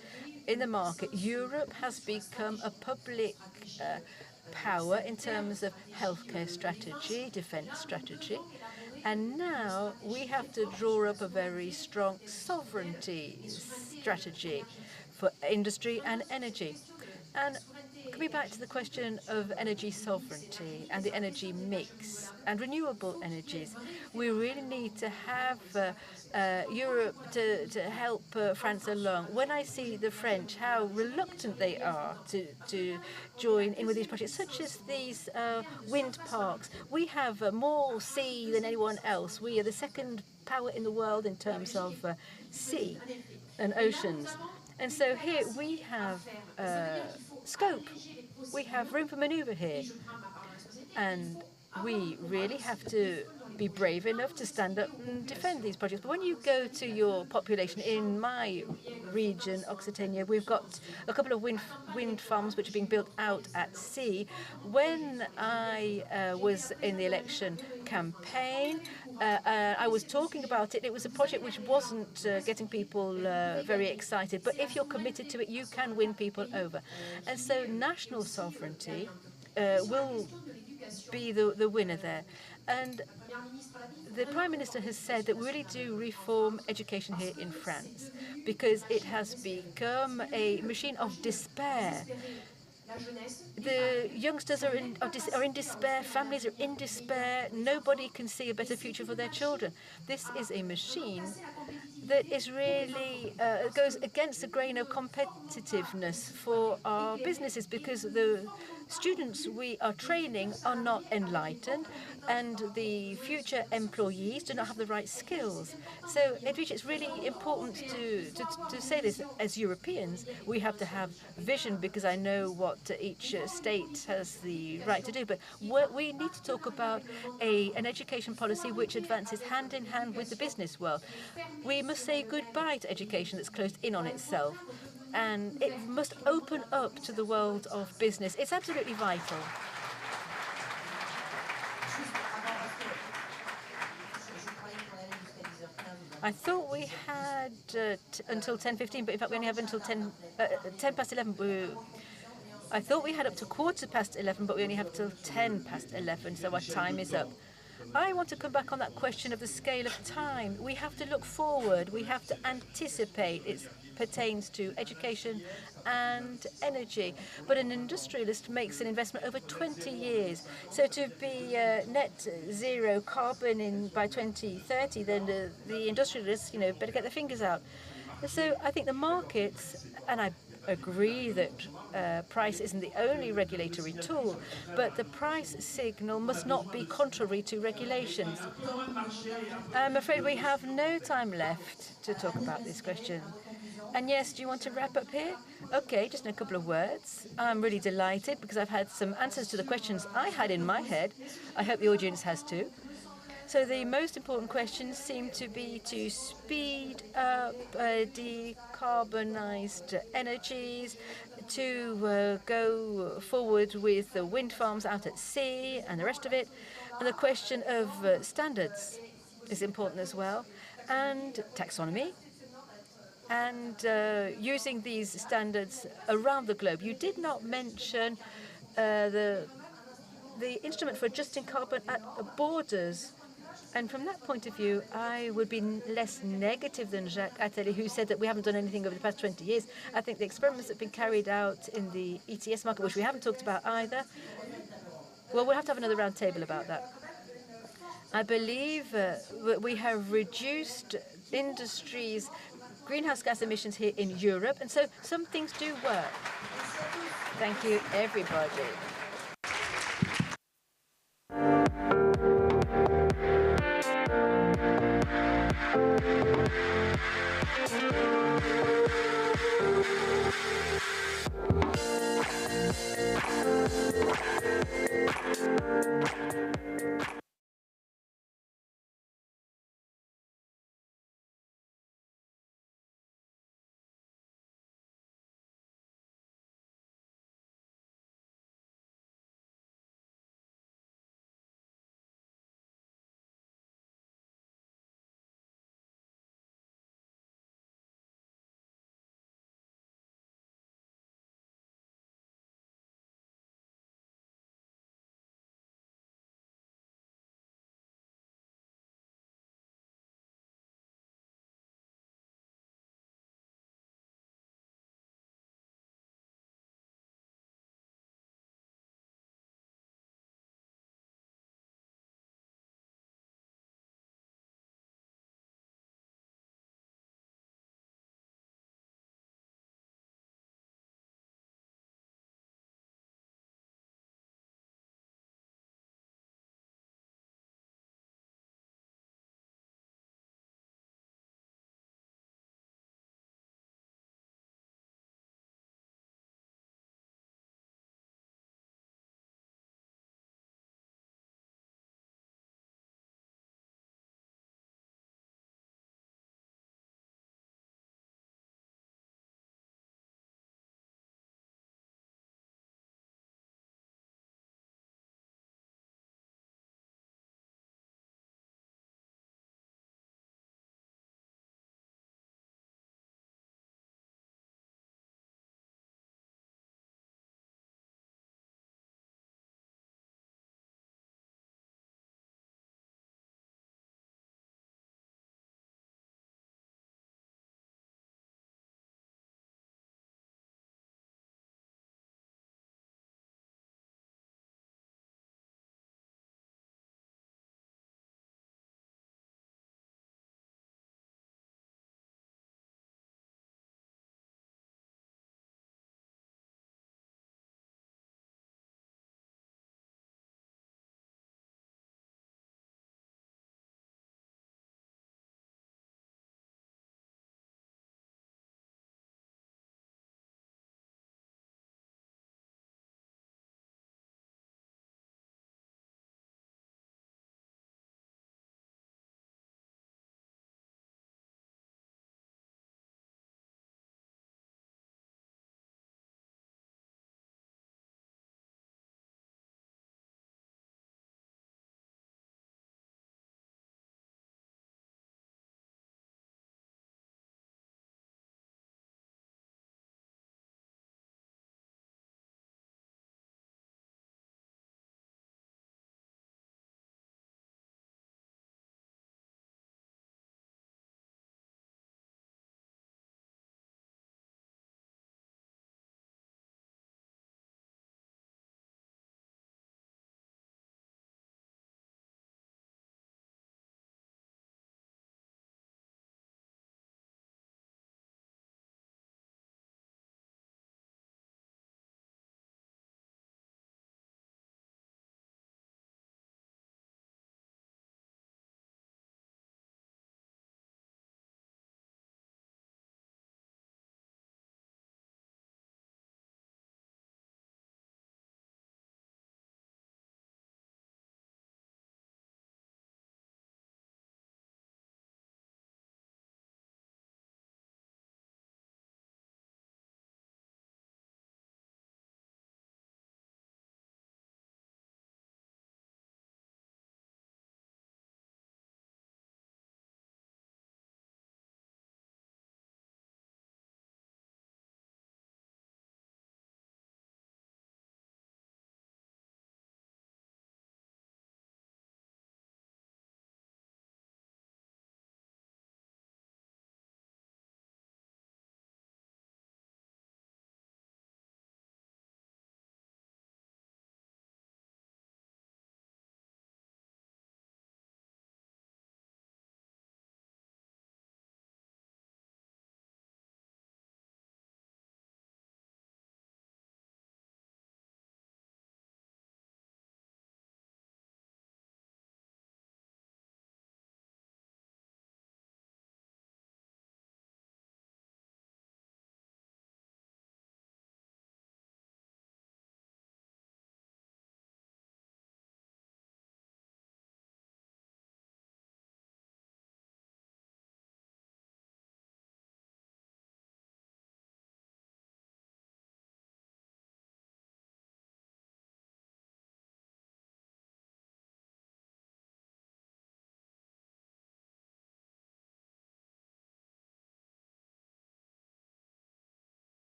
in the market. Europe has become a public power in terms of healthcare strategy, defense strategy, and now we have to draw up a very strong sovereignty strategy for industry and energy. And coming back to the question of energy sovereignty and the energy mix and renewable energies, we really need to have Europe to help France along. When I see the French, how reluctant they are to join in with these projects, such as these wind parks. We have more sea than anyone else. We are the second power in the world in terms of sea. and oceans. And so here we have scope. We have room for maneuver here. And we really have to be brave enough to stand up and defend these projects. But when you go to your population in my region, Occitania, we've got a couple of wind farms which are being built out at sea. When I was in the election campaign, I was talking about it. It was a project which wasn't getting people very excited. But if you're committed to it, you can win people over. And so national sovereignty will be the winner there. And the Prime Minister has said that we really do reform education here in France because it has become a machine of despair. The youngsters are in despair, families are in despair, nobody can see a better future for their children. This is a machine that is really goes against the grain of competitiveness for our businesses because the students we are training are not enlightened and the future employees do not have the right skills. So, Edwige, it's really important to say this. As Europeans, we have to have vision because I know what each state has the right to do. But we need to talk about an education policy which advances hand in hand with the business world. We must say goodbye to education that's closed in on itself. And it must open up to the world of business. It's absolutely vital. I thought we had until 10:15, but in fact we only have until 10 past 11. I thought we had up to 11:15, but we only have till 10 past 11, so our time is up. I want to come back on that question of the scale of time. We have to look forward. We have to anticipate. It pertains to education and energy. But an industrialist makes an investment over 20 years. So to be net zero carbon by 2030, then the industrialists, better get their fingers out. So I think the markets, and I agree that price isn't the only regulatory tool, but the price signal must not be contrary to regulations. I'm afraid we have no time left to talk about this question. And yes, do you want to wrap up here? Okay, just in a couple of words. I'm really delighted because I've had some answers to the questions I had in my head. I hope the audience has too. So the most important questions seem to be to speed up decarbonized energies, to go forward with the wind farms out at sea and the rest of it. And the question of standards is important as well, and taxonomy, and using these standards around the globe. You did not mention the instrument for adjusting carbon at borders. And from that point of view, I would be less negative than Jacques Attali, who said that we haven't done anything over the past 20 years. I think the experiments that have been carried out in the ETS market, which we haven't talked about either, well, we'll have to have another round table about that. I believe that we have reduced industry's greenhouse gas emissions here in Europe, and so some things do work. Thank you, everybody.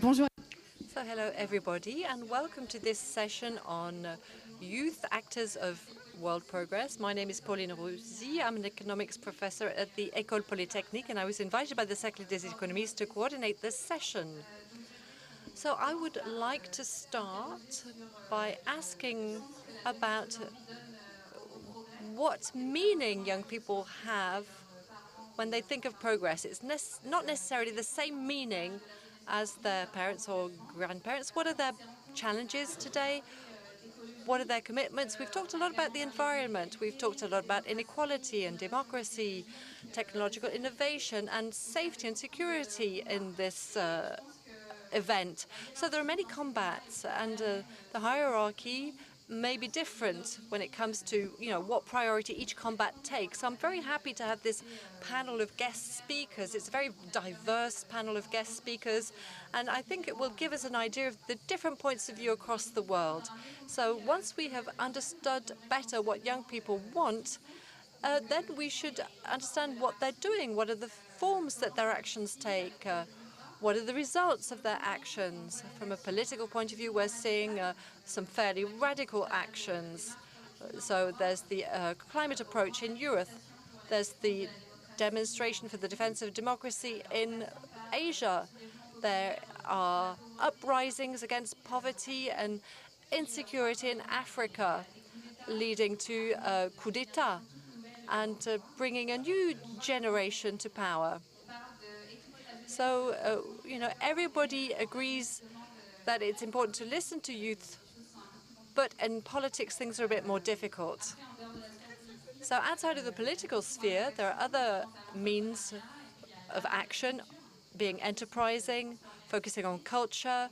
Bonjour. So hello everybody and welcome to this session on youth actors of world progress. My name is Pauline Rouzy. I'm an economics professor at the École Polytechnique and I was invited by the Cercle des Économistes to coordinate this session. So I would like to start by asking about what meaning young people have when they think of progress. It's not necessarily the same meaning as their parents or grandparents. What are their challenges today? What are their commitments? We've talked a lot about the environment. We've talked a lot about inequality and democracy, technological innovation and safety and security in this event. So there are many combats and the hierarchy may be different when it comes to, what priority each combat takes. I'm very happy to have this panel of guest speakers. It's a very diverse panel of guest speakers, and I think it will give us an idea of the different points of view across the world. So once we have understood better what young people want, then we should understand what they're doing. What are the forms that their actions take? What are the results of their actions? From a political point of view, we're seeing some fairly radical actions. So there's the climate approach in Europe. There's the demonstration for the defense of democracy in Asia. There are uprisings against poverty and insecurity in Africa, leading to coup d'etat and bringing a new generation to power. So, everybody agrees that it's important to listen to youth, but in politics, things are a bit more difficult. So outside of the political sphere, there are other means of action, being enterprising, focusing on culture,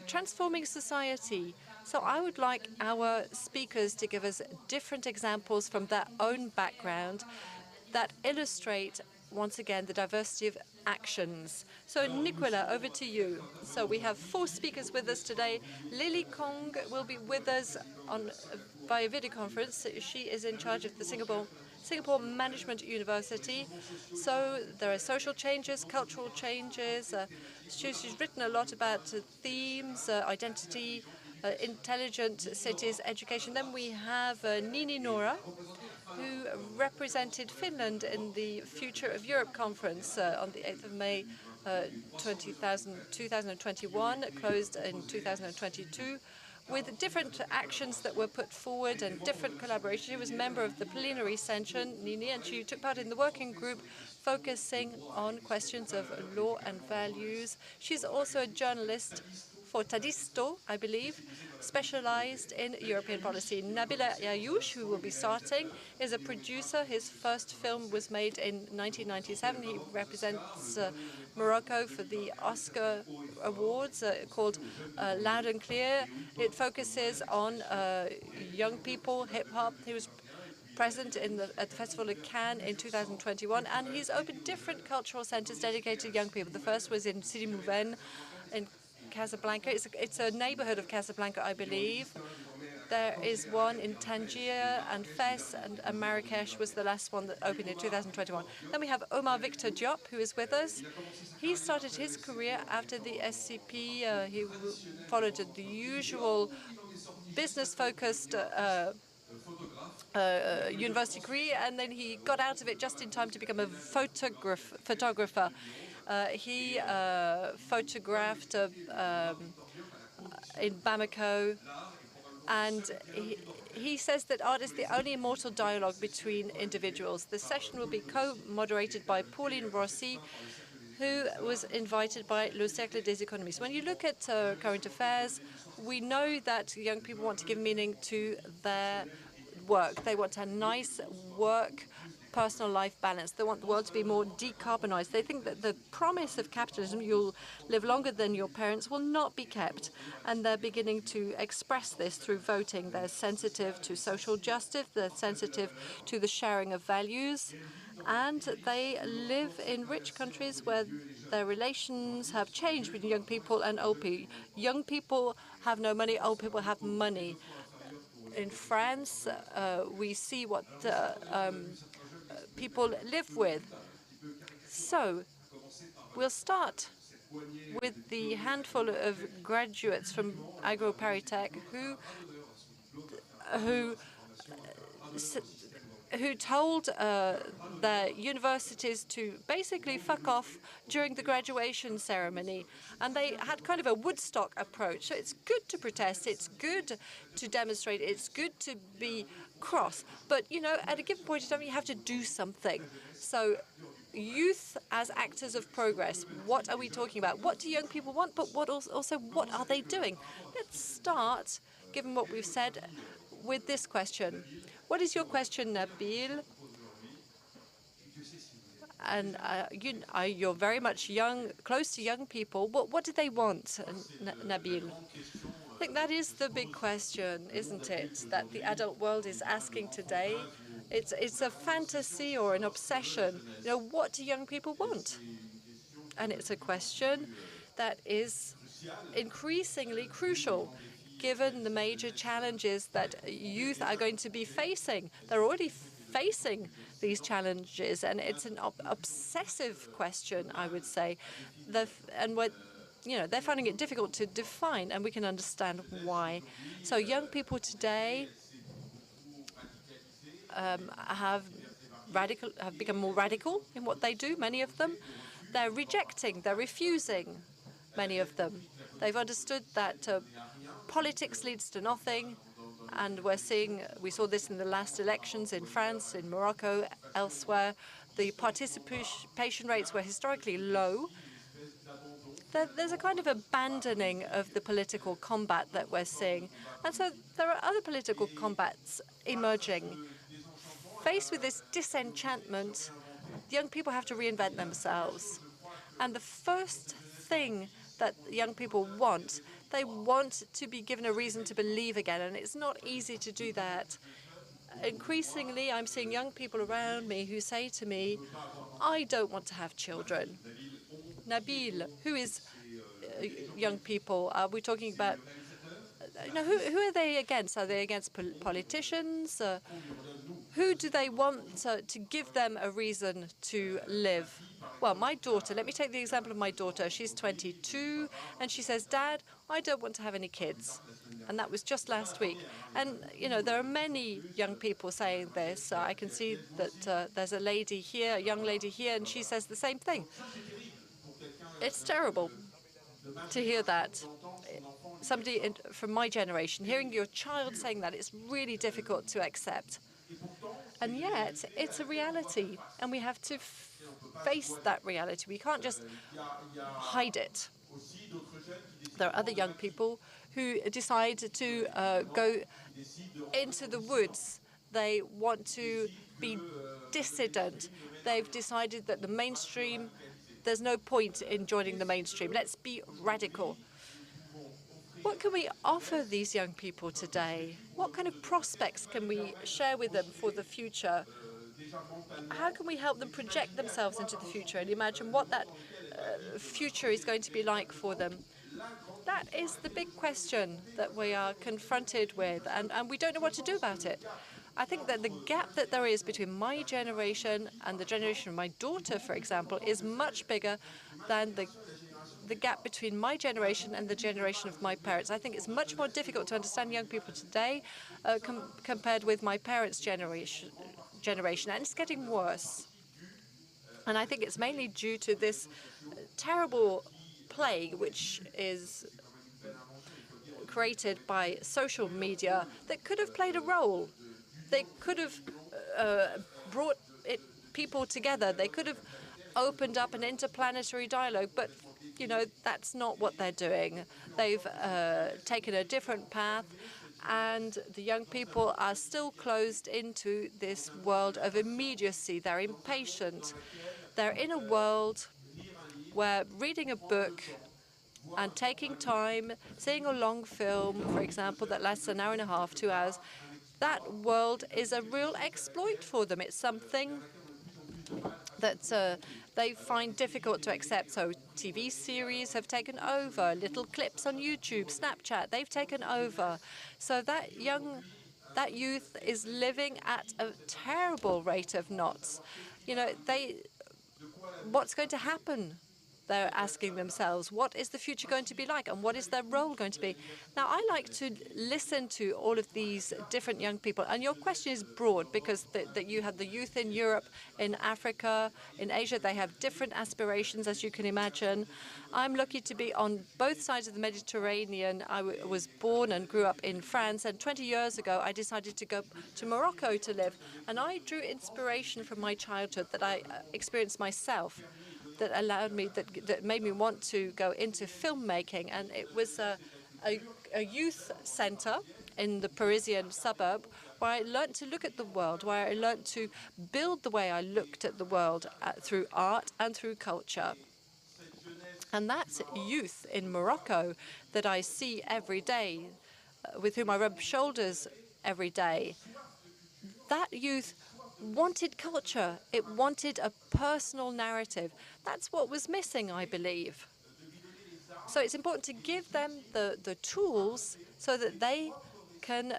transforming society. So I would like our speakers to give us different examples from their own background that illustrate, once again, the diversity of actions. So Nicolas, over to you. So we have 4 speakers with us today. Lily Kong will be with us via video conference. She is in charge of the Singapore Management University. So there are social changes, cultural changes. She's written a lot about themes, identity, intelligent cities, education. Then we have Nini Nora, who represented Finland in the Future of Europe conference on the 8th of May 2021, closed in 2022, with different actions that were put forward and different collaboration. She was a member of the plenary session, Nini, and she took part in the working group focusing on questions of law and values. She's also a journalist for Tadisto, I believe, specialized in European policy. Nabila Ayouch, who will be starting, is a producer. His first film was made in 1997. He represents Morocco for the Oscar Awards called Loud and Clear. It focuses on young people, hip-hop. He was present at the Festival of Cannes in 2021, and he's opened different cultural centers dedicated to young people. The first was in Sidi Mouven in Casablanca. It's a neighborhood of Casablanca, I believe. There is one in Tangier and Fes, and Marrakesh was the last one that opened in 2021. Then we have Omar Victor Diop, who is with us. He started his career after the SCP. He followed the usual business-focused university degree, and then he got out of it just in time to become a photographer. He photographed in Bamako, and he says that art is the only immortal dialogue between individuals. The session will be co-moderated by Pauline Rossi, who was invited by Le Cercle des Économistes. When you look at current affairs, we know that young people want to give meaning to their work. They want a nice work personal life balance. They want the world to be more decarbonized. They think that the promise of capitalism, you'll live longer than your parents, will not be kept. And they're beginning to express this through voting. They're sensitive to social justice. They're sensitive to the sharing of values. And they live in rich countries where their relations have changed between young people and old people. Young people have no money, old people have money. In France, we see what people live with. So we'll start with the handful of graduates from AgroParisTech who told the universities to basically fuck off during the graduation ceremony. And they had kind of a Woodstock approach. So it's good to protest, it's good to demonstrate, it's good to be cross. But, you know, at a given point in time, you have to do something. So youth as actors of progress, what are we talking about? What do young people want, but what also what are they doing? Let's start, given what we've said, with this question. What is your question, Nabil? And you're very much young, close to young people. What do they want, Nabil? I think that is the big question, isn't it? That the adult world is asking today. It's a fantasy or an obsession. You know, what do young people want? And it's a question that is increasingly crucial, given the major challenges that youth are going to be facing. They're already facing these challenges, and it's an obsessive question, I would say. And what, you know, they're finding it difficult to define, and we can understand why. So young people today have become more radical in what they do. Many of them, they're rejecting, they're refusing. Many of them, they've understood that politics leads to nothing, and we saw this in the last elections in France, in Morocco, elsewhere. The participation rates were historically low. There's a kind of abandoning of the political combat that we're seeing. And so there are other political combats emerging. Faced with this disenchantment, young people have to reinvent themselves. And the first thing that young people want, they want to be given a reason to believe again, and it's not easy to do that. Increasingly, I'm seeing young people around me who say to me, I don't want to have children. Nabil, who is young people? Are we talking about, you know, who are they against? Are they against politicians? Who do they want to give them a reason to live? Well, my daughter, let me take the example of my daughter. She's 22, and she says, Dad, I don't want to have any kids. And that was just last week. And, you know, there are many young people saying this. I can see that there's a lady here, a young lady here, and she says the same thing. It's terrible to hear that. Somebody from my generation, hearing your child saying that, it's really difficult to accept. And yet, it's a reality, and we have to face that reality. We can't just hide it. There are other young people who decide to go into the woods. They want to be dissident. They've decided that the mainstream, there's no point in joining the mainstream. Let's be radical. What can we offer these young people today? What kind of prospects can we share with them for the future? How can we help them project themselves into the future and imagine what that future is going to be like for them? That is the big question that we are confronted with, and we don't know what to do about it. I think that the gap that there is between my generation and the generation of my daughter, for example, is much bigger than the gap between my generation and the generation of my parents. I think it's much more difficult to understand young people today compared with my parents' generation, and it's getting worse. And I think it's mainly due to this terrible plague, which is created by social media, that could have played a role. They could have brought people together. They could have opened up an interplanetary dialogue, but you know, that's not what they're doing. They've taken a different path, and the young people are still closed into this world of immediacy. They're impatient. They're in a world where reading a book and taking time, seeing a long film, for example, that lasts an hour and a half, 2 hours, that world is a real exploit for them. It's something that they find difficult to accept. So TV series have taken over, little clips on YouTube, Snapchat, they've taken over. So that youth is living at a terrible rate of knots. You know, what's going to happen? they're asking themselves, what is the future going to be like and what is their role going to be? Now, I like to listen to all of these different young people. And your question is broad because that you have the youth in Europe, in Africa, in Asia. They have different aspirations, as you can imagine. I'm lucky to be on both sides of the Mediterranean. I was born and grew up in France. And 20 years ago, I decided to go to Morocco to live. And I drew inspiration from my childhood that I experienced myself, that allowed me, that made me want to go into filmmaking. And it was a youth center in the Parisian suburb where I learned to look at the world, where I learned to build the way I looked at the world through art and through culture. And that youth in Morocco that I see every day, with whom I rub shoulders every day, that youth wanted culture. It wanted a personal narrative. That's what was missing, I believe. So it's important to give them the tools so that they can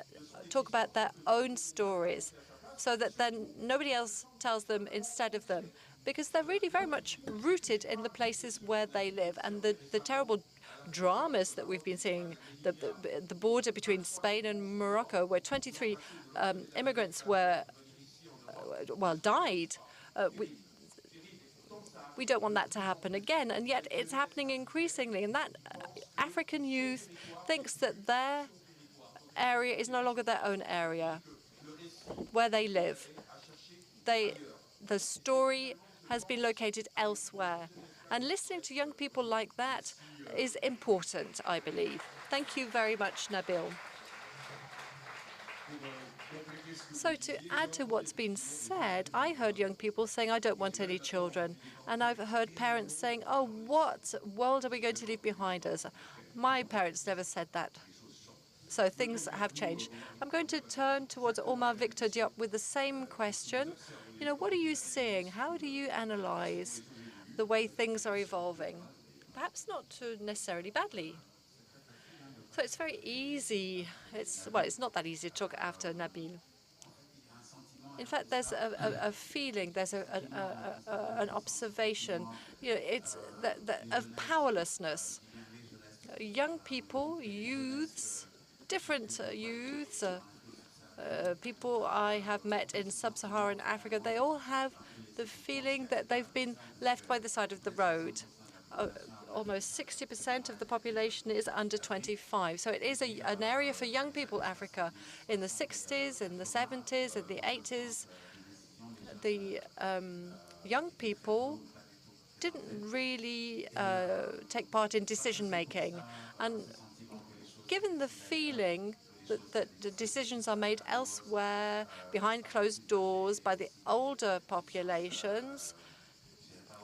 talk about their own stories, so that then nobody else tells them instead of them, because they're really very much rooted in the places where they live. And the terrible dramas that we've been seeing, the border between Spain and Morocco, where 23 immigrants were died. We don't want that to happen again, and yet it's happening increasingly. And that African youth thinks that their area is no longer their own area, where they live. The story has been located elsewhere. And listening to young people like that is important, I believe. Thank you very much, Nabil. So to add to what's been said, I heard young people saying, I don't want any children. And I've heard parents saying, oh, what world are we going to leave behind us? My parents never said that. So things have changed. I'm going to turn towards Omar Victor Diop with the same question. You know, what are you seeing? How do you analyze the way things are evolving? Perhaps not too necessarily badly. So it's very easy. It's not that easy to talk after Nabil. In fact, there's a feeling, there's an observation. You know, it's of powerlessness. Young people, youths, different youths, people I have met in sub-Saharan Africa, they all have the feeling that they've been left by the side of the road. Almost 60% of the population is under 25. So it is an area for young people, Africa. In the 60s, in the 70s, in the 80s, the young people didn't really take part in decision-making. And given the feeling that the decisions are made elsewhere, behind closed doors, by the older populations,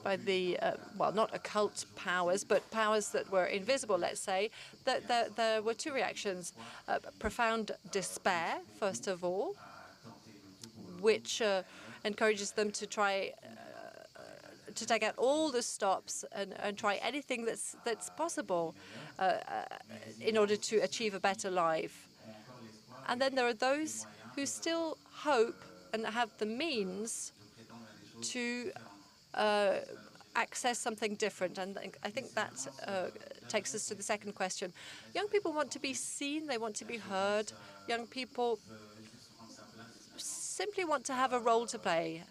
by the, not occult powers, but powers that were invisible, let's say, that there were two reactions. Profound despair, first of all, which encourages them to try to take out all the stops and try anything that's possible in order to achieve a better life. And then there are those who still hope and have the means to access something different. And I think that takes us to the second question. Young people want to be seen, they want to be heard. Young people simply want to have a role to play.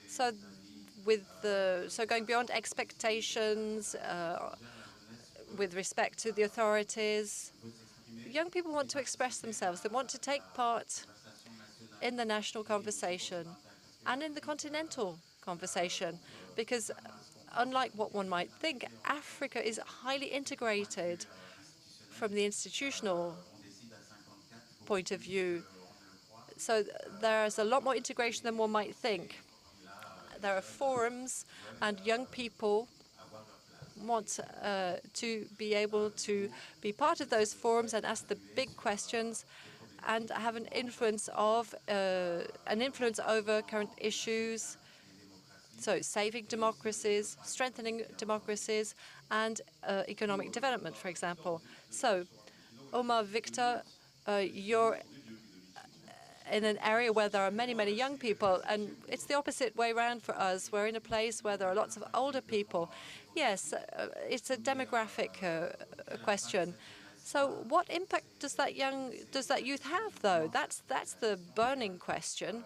So going beyond expectations with respect to the authorities, young people want to express themselves. They want to take part in the national conversation and in the continental conversation, because unlike what one might think, Africa is highly integrated from the institutional point of view. So there's a lot more integration than one might think. There are forums, and young people want to be able to be part of those forums and ask the big questions and have an influence over current issues. So saving democracies, strengthening democracies, and economic development, for example. So, Omar Victor, your in an area where there are many, many young people, and it's the opposite way around for us. We're in a place where there are lots of older people. Yes, it's a demographic question. So what impact does that youth have, though? That's the burning question.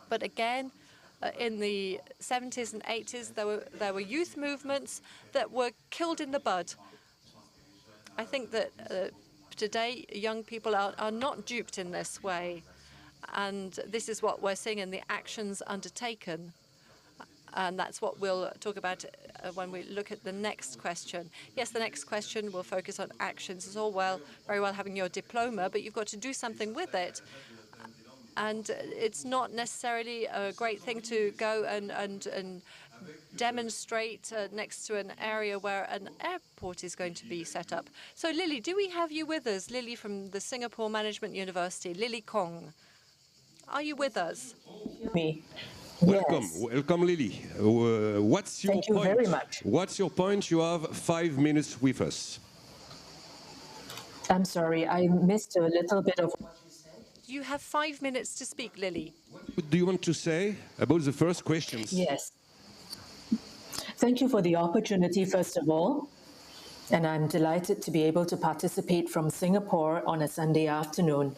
But again, in the 70s and 80s, there were youth movements that were killed in the bud. I think that today young people are not duped in this way, and this is what we're seeing in the actions undertaken. And that's what we'll talk about when we look at the next question. Yes, the next question will focus on actions. It's all very well having your diploma, but you've got to do something with it. And it's not necessarily a great thing to go and demonstrate next to an area where an airport is going to be set up. So, Lily, do we have you with us? Lily from the Singapore Management University, Lily Kong. Are you with us? Me. Welcome, Yes. welcome, Lily. What's your Thank you point? very much. What's your point? You have 5 minutes with us. I'm sorry, I missed a little bit of. You have 5 minutes to speak, Lily. What do you want to say about the first questions? Yes. Thank you for the opportunity, first of all. And I'm delighted to be able to participate from Singapore on a Sunday afternoon.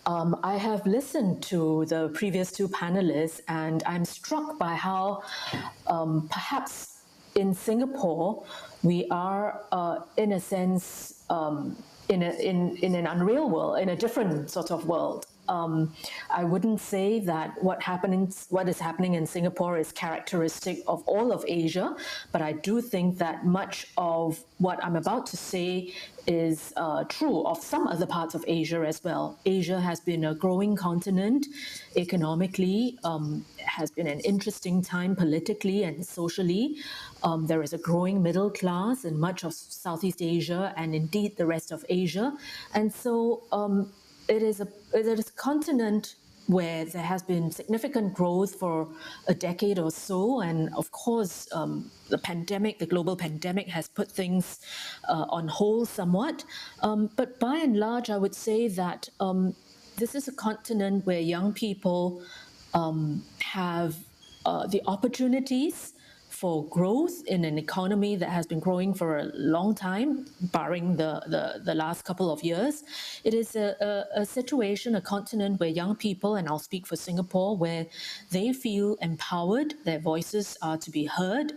I have listened to the previous two panelists, and I'm struck by how perhaps in Singapore we are, in a sense, in an unreal world, in a different sort of world. I wouldn't say that what is happening in Singapore is characteristic of all of Asia, but I do think that much of what I'm about to say is true of some other parts of Asia as well. Asia has been a growing continent economically, has been an interesting time politically and socially. There is a growing middle class in much of Southeast Asia and indeed the rest of Asia. And so it is a continent where there has been significant growth for a decade or so. And of course, the global pandemic has put things on hold somewhat. But by and large, I would say that this is a continent where young people have the opportunities for growth in an economy that has been growing for a long time, barring the last couple of years. It is a situation, a continent where young people, and I'll speak for Singapore, where they feel empowered, their voices are to be heard,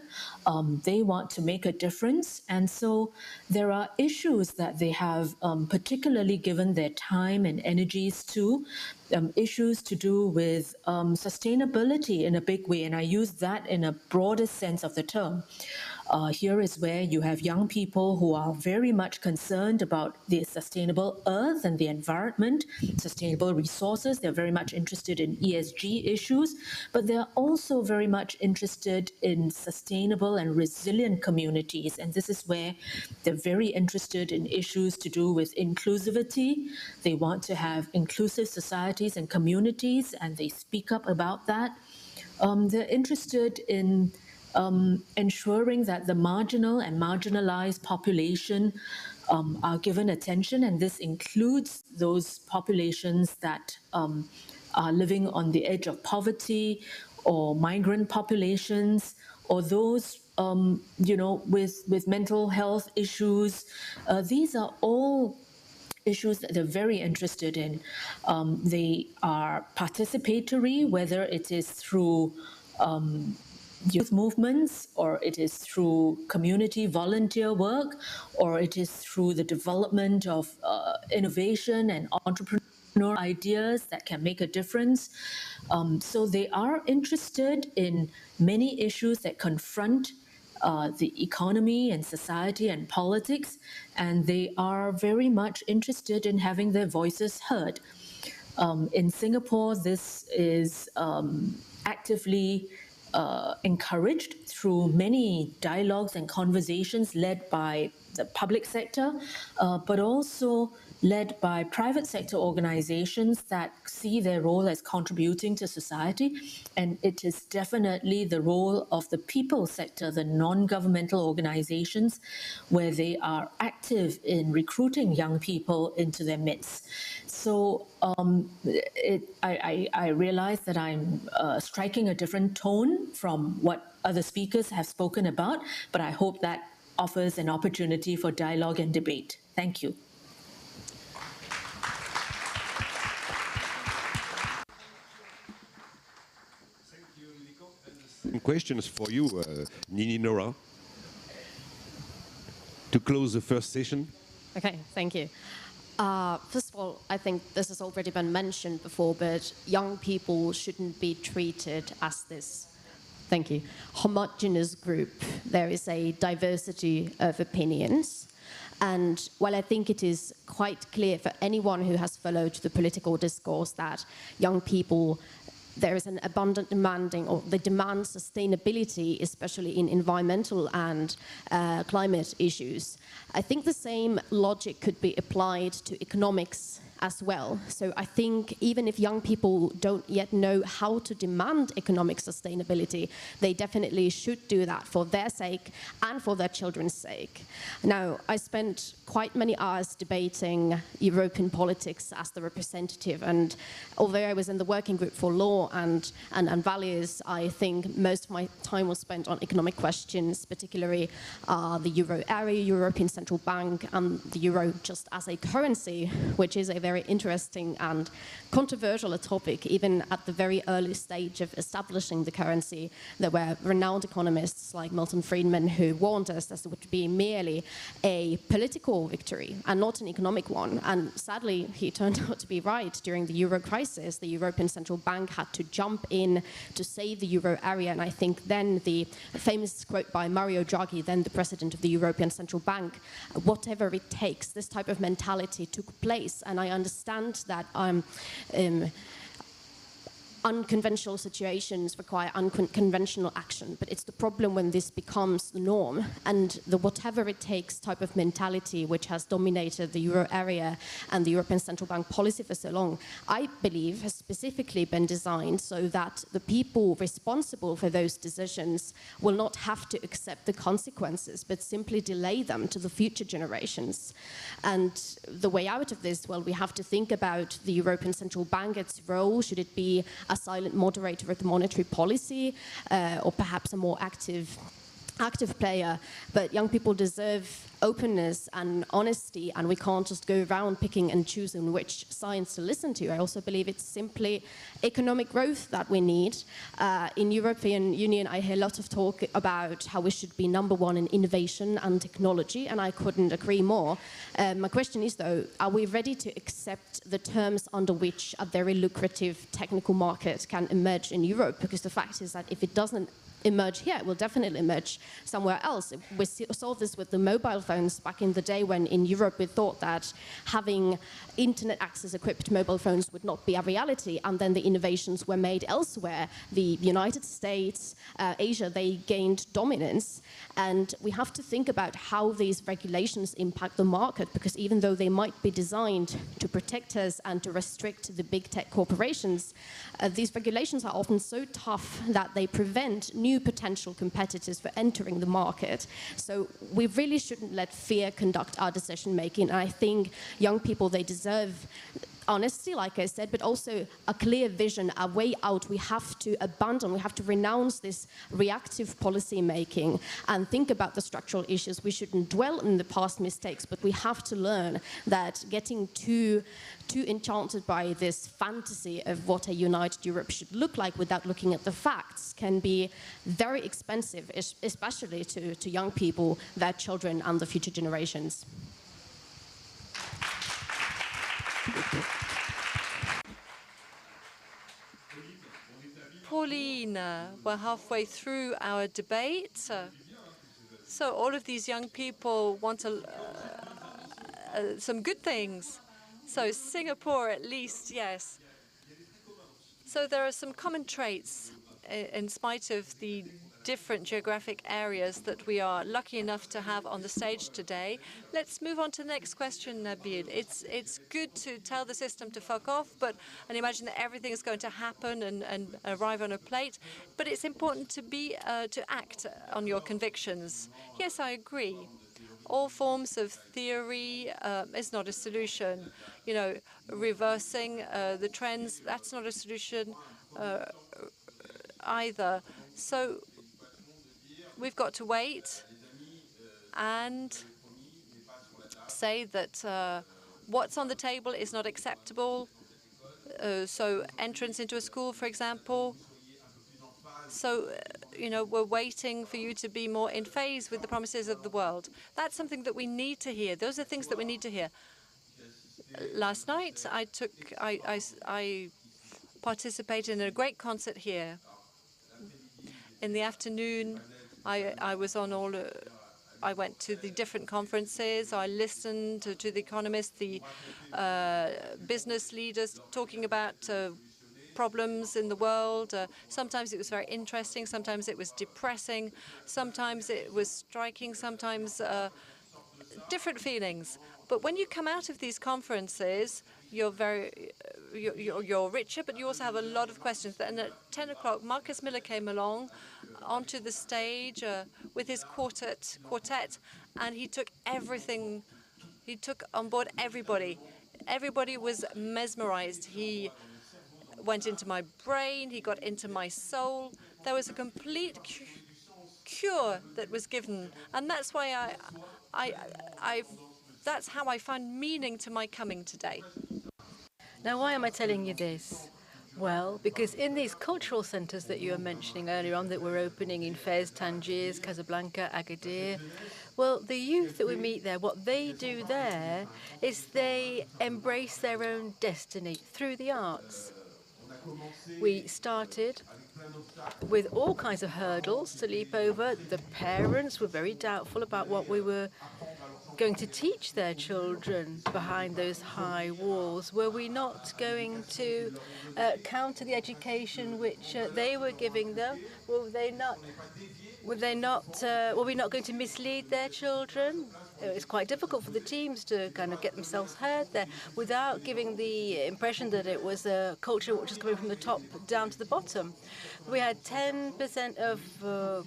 they want to make a difference. And so there are issues that they have particularly given their time and energies to, issues to do with sustainability in a big way, and I use that in a broader sense of the term. Here is where you have young people who are very much concerned about the sustainable earth and the environment, sustainable resources. They're very much interested in ESG issues, but they're also very much interested in sustainable and resilient communities. And this is where they're very interested in issues to do with inclusivity. They want to have inclusive societies and communities, and they speak up about that. They're interested in ensuring that the marginal and marginalized population are given attention, and this includes those populations that are living on the edge of poverty, or migrant populations, or those with mental health issues. These are all issues that they're very interested in. They are participatory, whether it is through youth movements, or it is through community volunteer work, or it is through the development of innovation and entrepreneurial ideas that can make a difference. So they are interested in many issues that confront the economy and society and politics, and they are very much interested in having their voices heard. In Singapore, this is actively encouraged through many dialogues and conversations led by the public sector, but also led by private sector organizations that see their role as contributing to society. And it is definitely the role of the people sector, the non-governmental organizations, where they are active in recruiting young people into their midst. So I realize that I'm striking a different tone from what other speakers have spoken about, but I hope that offers an opportunity for dialogue and debate. Thank you. Questions for you, Nini Nora, to close the first session. Okay, thank you. First of all, I think this has already been mentioned before, but young people shouldn't be treated as this, thank you, homogeneous group. There is a diversity of opinions. And while I think it is quite clear for anyone who has followed the political discourse that young people, there is an abundant demanding, or they demand sustainability, especially in environmental and climate issues. I think the same logic could be applied to economics as well. So I think even if young people don't yet know how to demand economic sustainability, they definitely should do that for their sake and for their children's sake. Now, I spent quite many hours debating European politics as the representative, and although I was in the working group for law and values, I think most of my time was spent on economic questions, particularly the euro area, European Central Bank, and the euro just as a currency, which is a very interesting and controversial topic. Even at the very early stage of establishing the currency, there were renowned economists like Milton Friedman who warned us that it would be merely a political victory and not an economic one. And sadly, he turned out to be right. During the euro crisis, the European Central Bank had to jump in to save the euro area. And I think then the famous quote by Mario Draghi, then the president of the European Central Bank, whatever it takes, this type of mentality took place. And I understand that unconventional situations require unconventional action, but it's the problem when this becomes the norm, and the whatever it takes type of mentality which has dominated the euro area and the European Central Bank policy for so long, I believe has specifically been designed so that the people responsible for those decisions will not have to accept the consequences, but simply delay them to the future generations. And the way out of this, well, we have to think about the European Central Bank, its role. Should it be a silent moderator of the monetary policy, or perhaps a more active player? But young people deserve openness and honesty, and we can't just go around picking and choosing which science to listen to. I also believe it's simply economic growth that we need. In European Union, I hear a lot of talk about how we should be #1 in innovation and technology, and I couldn't agree more. My question is, though, are we ready to accept the terms under which a very lucrative technical market can emerge in Europe? Because the fact is that if it doesn't emerge here, it will definitely emerge somewhere else. We saw this with the mobile phones back in the day, when in Europe we thought that having internet access equipped mobile phones would not be a reality, and then the innovations were made elsewhere. The United States, Asia, they gained dominance, and we have to think about how these regulations impact the market, because even though they might be designed to protect us and to restrict the big tech corporations, these regulations are often so tough that they prevent new potential competitors for entering the market. So we really shouldn't let fear conduct our decision making. And I think young people, they deserve honesty, like I said, but also a clear vision, a way out. We have to abandon, we have to renounce this reactive policy making and think about the structural issues. We shouldn't dwell on the past mistakes, but we have to learn that getting too enchanted by this fantasy of what a united Europe should look like without looking at the facts can be very expensive, especially to young people, their children, and the future generations. Pauline, we're halfway through our debate. So all of these young people want some good things. So Singapore, at least, yes. So there are some common traits in spite of the different geographic areas that we are lucky enough to have on the stage today. Let's move on to the next question, Nabil. It's good to tell the system to fuck off, and imagine that everything is going to happen and arrive on a plate. But it's important to act on your convictions. Yes, I agree. all forms of theory is not a solution. You know, reversing the trends, that's not a solution either. So we've got to wait and say that what's on the table is not acceptable. So entrance into a school, for example. So, you know, we're waiting for you to be more in phase with the promises of the world. That's something that we need to hear. Those are things that we need to hear. Last night, I participated in a great concert here. In the afternoon, I was on all. I went to the different conferences. I listened to the economists, the business leaders talking about problems in the world. Sometimes it was very interesting. Sometimes it was depressing. Sometimes it was striking. Sometimes different feelings. But when you come out of these conferences, you're richer, but you also have a lot of questions. And at 10 o'clock, Marcus Miller came along onto the stage with his quartet, and he took everything. He took on board everybody. Everybody was mesmerized. He went into my brain. He got into my soul. There was a complete cure that was given, and that's why that's how I find meaning to my coming today. Now, why am I telling you this? Well, because in these cultural centres that you were mentioning earlier on that we're opening in Fez, Tangiers, Casablanca, Agadir, well, the youth that we meet there, what they do there is they embrace their own destiny through the arts. We started with all kinds of hurdles to leap over. The parents were very doubtful about what we were going to teach their children behind those high walls. Were we not going to counter the education which they were giving them? Were we not going to mislead their children? It's quite difficult for the teams to kind of get themselves heard there without giving the impression that it was a culture which was coming from the top down to the bottom. We had 10% of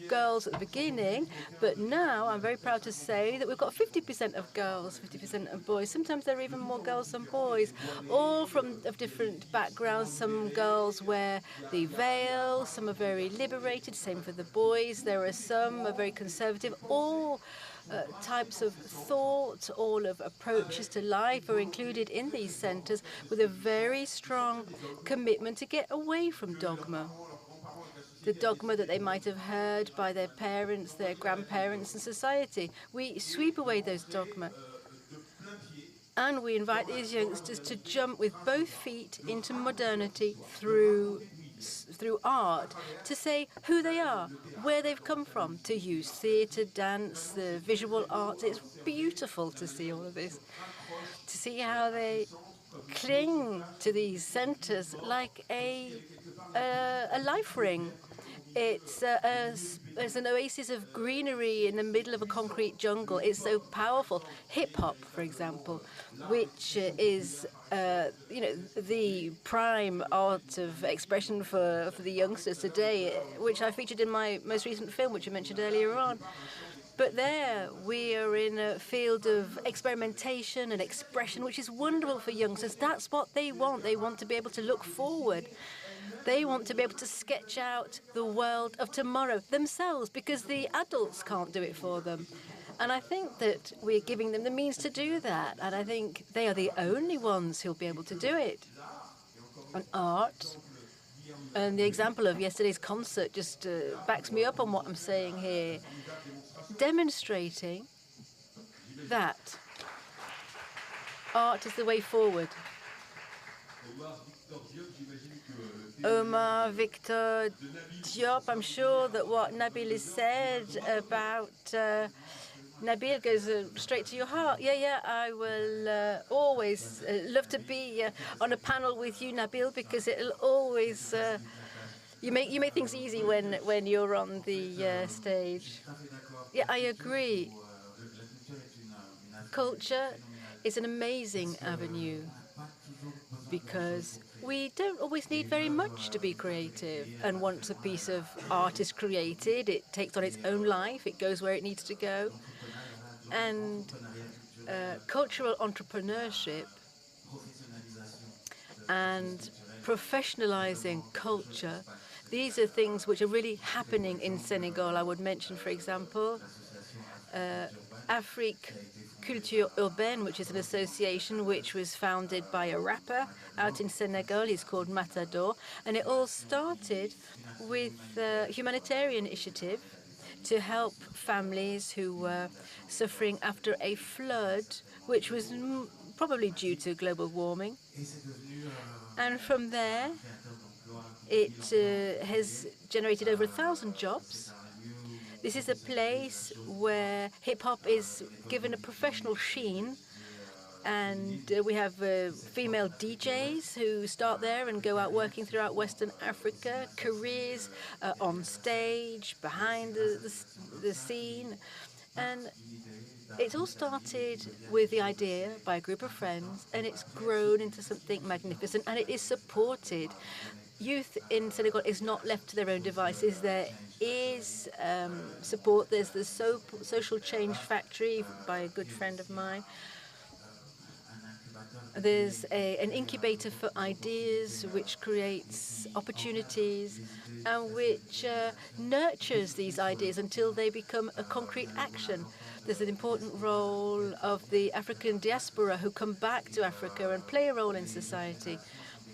girls at the beginning, but now I'm very proud to say that we've got 50% of girls, 50% of boys. Sometimes there are even more girls than boys, all of different backgrounds. Some girls wear the veil, some are very liberated, same for the boys. There are some are very conservative, all types of thought, all of approaches to life are included in these centres with a very strong commitment to get away from dogma. The dogma that they might have heard by their parents, their grandparents, and society. We sweep away those dogma. And we invite these youngsters to jump with both feet into modernity through art, to say who they are, where they've come from, to use theatre, dance, the visual arts. It's beautiful to see all of this, to see how they cling to these centres like a life ring. It's an oasis of greenery in the middle of a concrete jungle. It's so powerful. Hip-hop, for example, which is the prime art of expression for the youngsters today, which I featured in my most recent film, which I mentioned earlier on. But there we are in a field of experimentation and expression, which is wonderful for youngsters. That's what they want. They want to be able to look forward. They want to be able to sketch out the world of tomorrow themselves, because the adults can't do it for them. And I think that we're giving them the means to do that. And I think they are the only ones who'll be able to do it. And art, and the example of yesterday's concert just backs me up on what I'm saying here, demonstrating that art is the way forward. Omar, Victor, Diop, I'm sure that what Nabil has said about Nabil goes straight to your heart. Yeah, I will always love to be on a panel with you, Nabil, because it'll always you make things easy when you're on the stage. Yeah, I agree. Culture is an amazing avenue because we don't always need very much to be creative. And once a piece of art is created, it takes on its own life. It goes where it needs to go. and cultural entrepreneurship and professionalizing culture. These are things which are really happening in Senegal. I would mention, for example, Afrique Culture Urbaine, which is an association which was founded by a rapper out in Senegal. He's called Matador. And it all started with a humanitarian initiative to help families who were suffering after a flood, which was probably due to global warming. And from there, it has generated over 1,000 jobs. This is a place where hip-hop is given a professional sheen, and we have female DJs who start there and go out working throughout Western Africa, careers on stage, behind the scene. And it all started with the idea by a group of friends, and it's grown into something magnificent, and it is supported. Youth in Senegal is not left to their own devices. There is support. There's the Social Change Factory by a good friend of mine. There's an incubator for ideas which creates opportunities and which nurtures these ideas until they become a concrete action. There's an important role of the African diaspora who come back to Africa and play a role in society.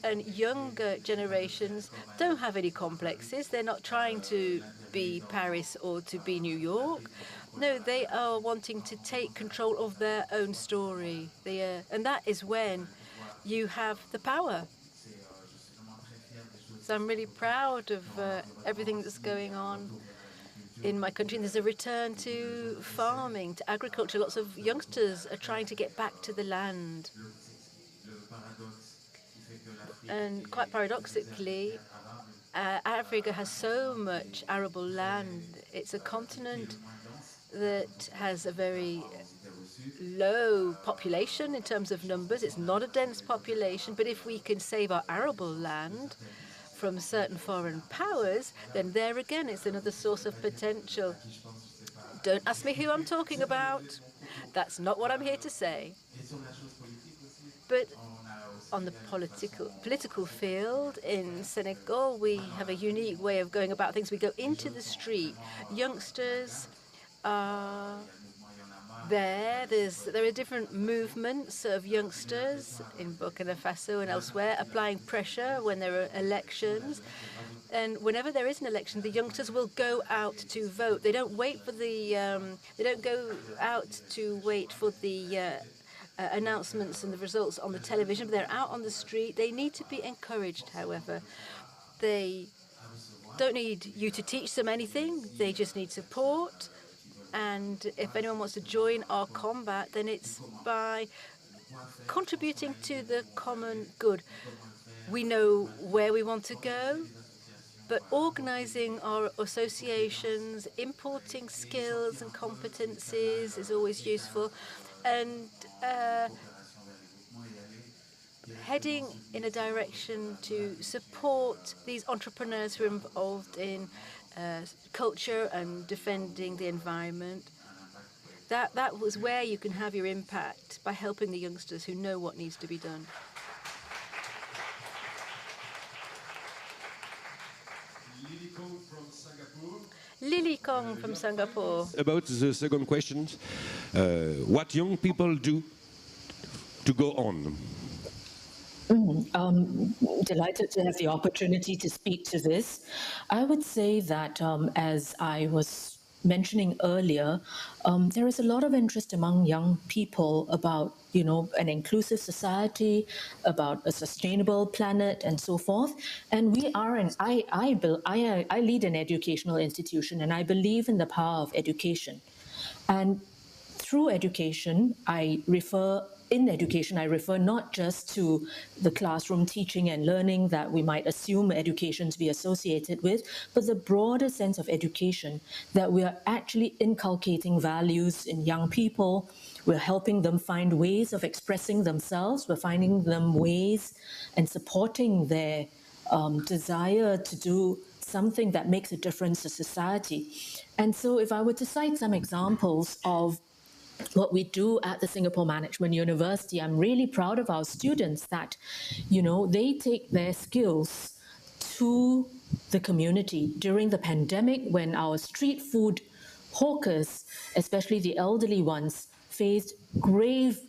And younger generations don't have any complexes. They're not trying to be Paris or to be New York. No, they are wanting to take control of their own story. And that is when you have the power. So I'm really proud of everything that's going on in my country. And there's a return to farming, to agriculture. Lots of youngsters are trying to get back to the land. And quite paradoxically, Africa has so much arable land. It's a continent that has a very low population in terms of numbers. It's not a dense population, but if we can save our arable land from certain foreign powers, then there again, it's another source of potential. Don't ask me who I'm talking about. That's not what I'm here to say. But on the political field in Senegal, we have a unique way of going about things. We go into the street. Youngsters are there. There are different movements of youngsters in Burkina Faso and elsewhere applying pressure when there are elections. And whenever there is an election, the youngsters will go out to vote. They don't wait for the. They don't go out to wait for the announcements and the results on the television, but they're out on the street. They need to be encouraged, however. They don't need you to teach them anything. They just need support. And if anyone wants to join our combat, then it's by contributing to the common good. We know where we want to go, but organizing our associations, importing skills and competencies is always useful. And heading in a direction to support these entrepreneurs who are involved in culture and defending the environment. That was where you can have your impact, by helping the youngsters who know what needs to be done. Lily Kong from Singapore. About the second question, what young people do to go on? Delighted to have the opportunity to speak to this. I would say that, as I was mentioning earlier, there is a lot of interest among young people about, an inclusive society, about a sustainable planet, and so forth. And we are, I lead an educational institution, and I believe in the power of education. And through education, in education, I refer not just to the classroom teaching and learning that we might assume education to be associated with, but the broader sense of education, that we are actually inculcating values in young people. We're helping them find ways of expressing themselves. We're finding them ways and supporting their desire to do something that makes a difference to society. And so if I were to cite some examples of what we do at the Singapore Management University, I'm really proud of our students that, you know, they take their skills to the community. During the pandemic, when our street food hawkers, especially the elderly ones, faced grave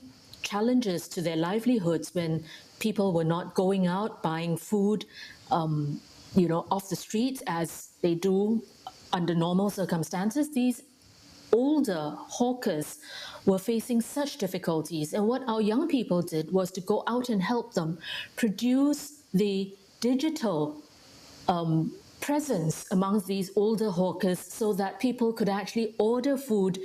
challenges to their livelihoods when people were not going out buying food, you know, off the streets as they do under normal circumstances, these older hawkers were facing such difficulties. And what our young people did was to go out and help them produce the digital presence amongst these older hawkers so that people could actually order food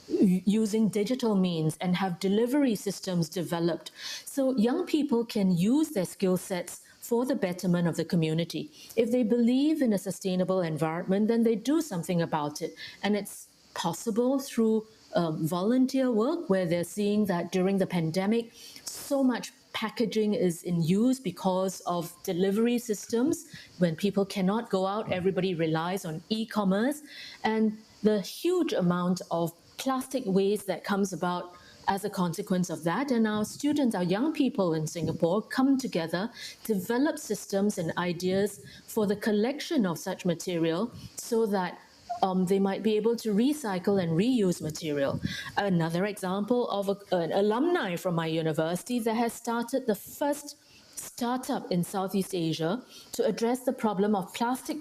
using digital means and have delivery systems developed. So young people can use their skill sets for the betterment of the community. If they believe in a sustainable environment, then they do something about it. And it's possible through volunteer work, where they're seeing that during the pandemic, so much packaging is in use because of delivery systems. When people cannot go out, everybody relies on e-commerce, and the huge amount of plastic waste that comes about as a consequence of that. And our students, our young people in Singapore, come together, develop systems and ideas for the collection of such material so that they might be able to recycle and reuse material. Another example of an alumni from my university that has started the first startup in Southeast Asia to address the problem of plastic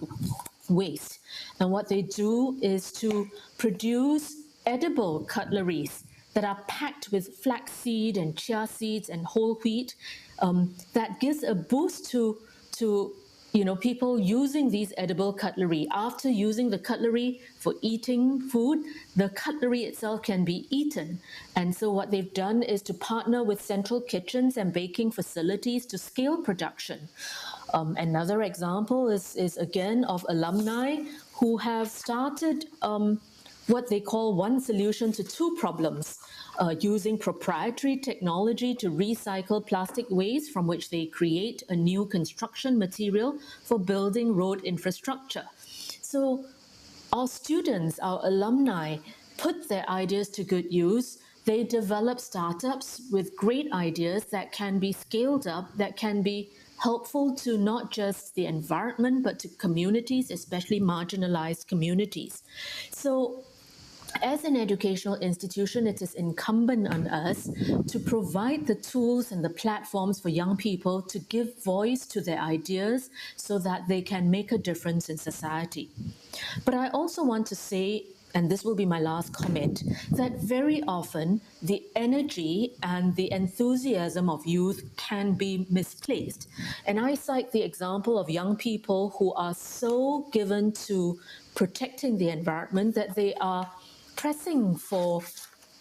waste. And what they do is to produce edible cutleries that are packed with flaxseed and chia seeds and whole wheat, that gives a boost to people using these edible cutlery. After using the cutlery for eating food, the cutlery itself can be eaten. And so what they've done is to partner with central kitchens and baking facilities to scale production. Another example is again of alumni who have started what they call one solution to two problems, using proprietary technology to recycle plastic waste from which they create a new construction material for building road infrastructure. So our students, our alumni, put their ideas to good use. They develop startups with great ideas that can be scaled up, that can be helpful to not just the environment, but to communities, especially marginalized communities. So as an educational institution, it is incumbent on us to provide the tools and the platforms for young people to give voice to their ideas so that they can make a difference in society. But I also want to say, and this will be my last comment, that very often the energy and the enthusiasm of youth can be misplaced. And I cite the example of young people who are so given to protecting the environment that they are pressing for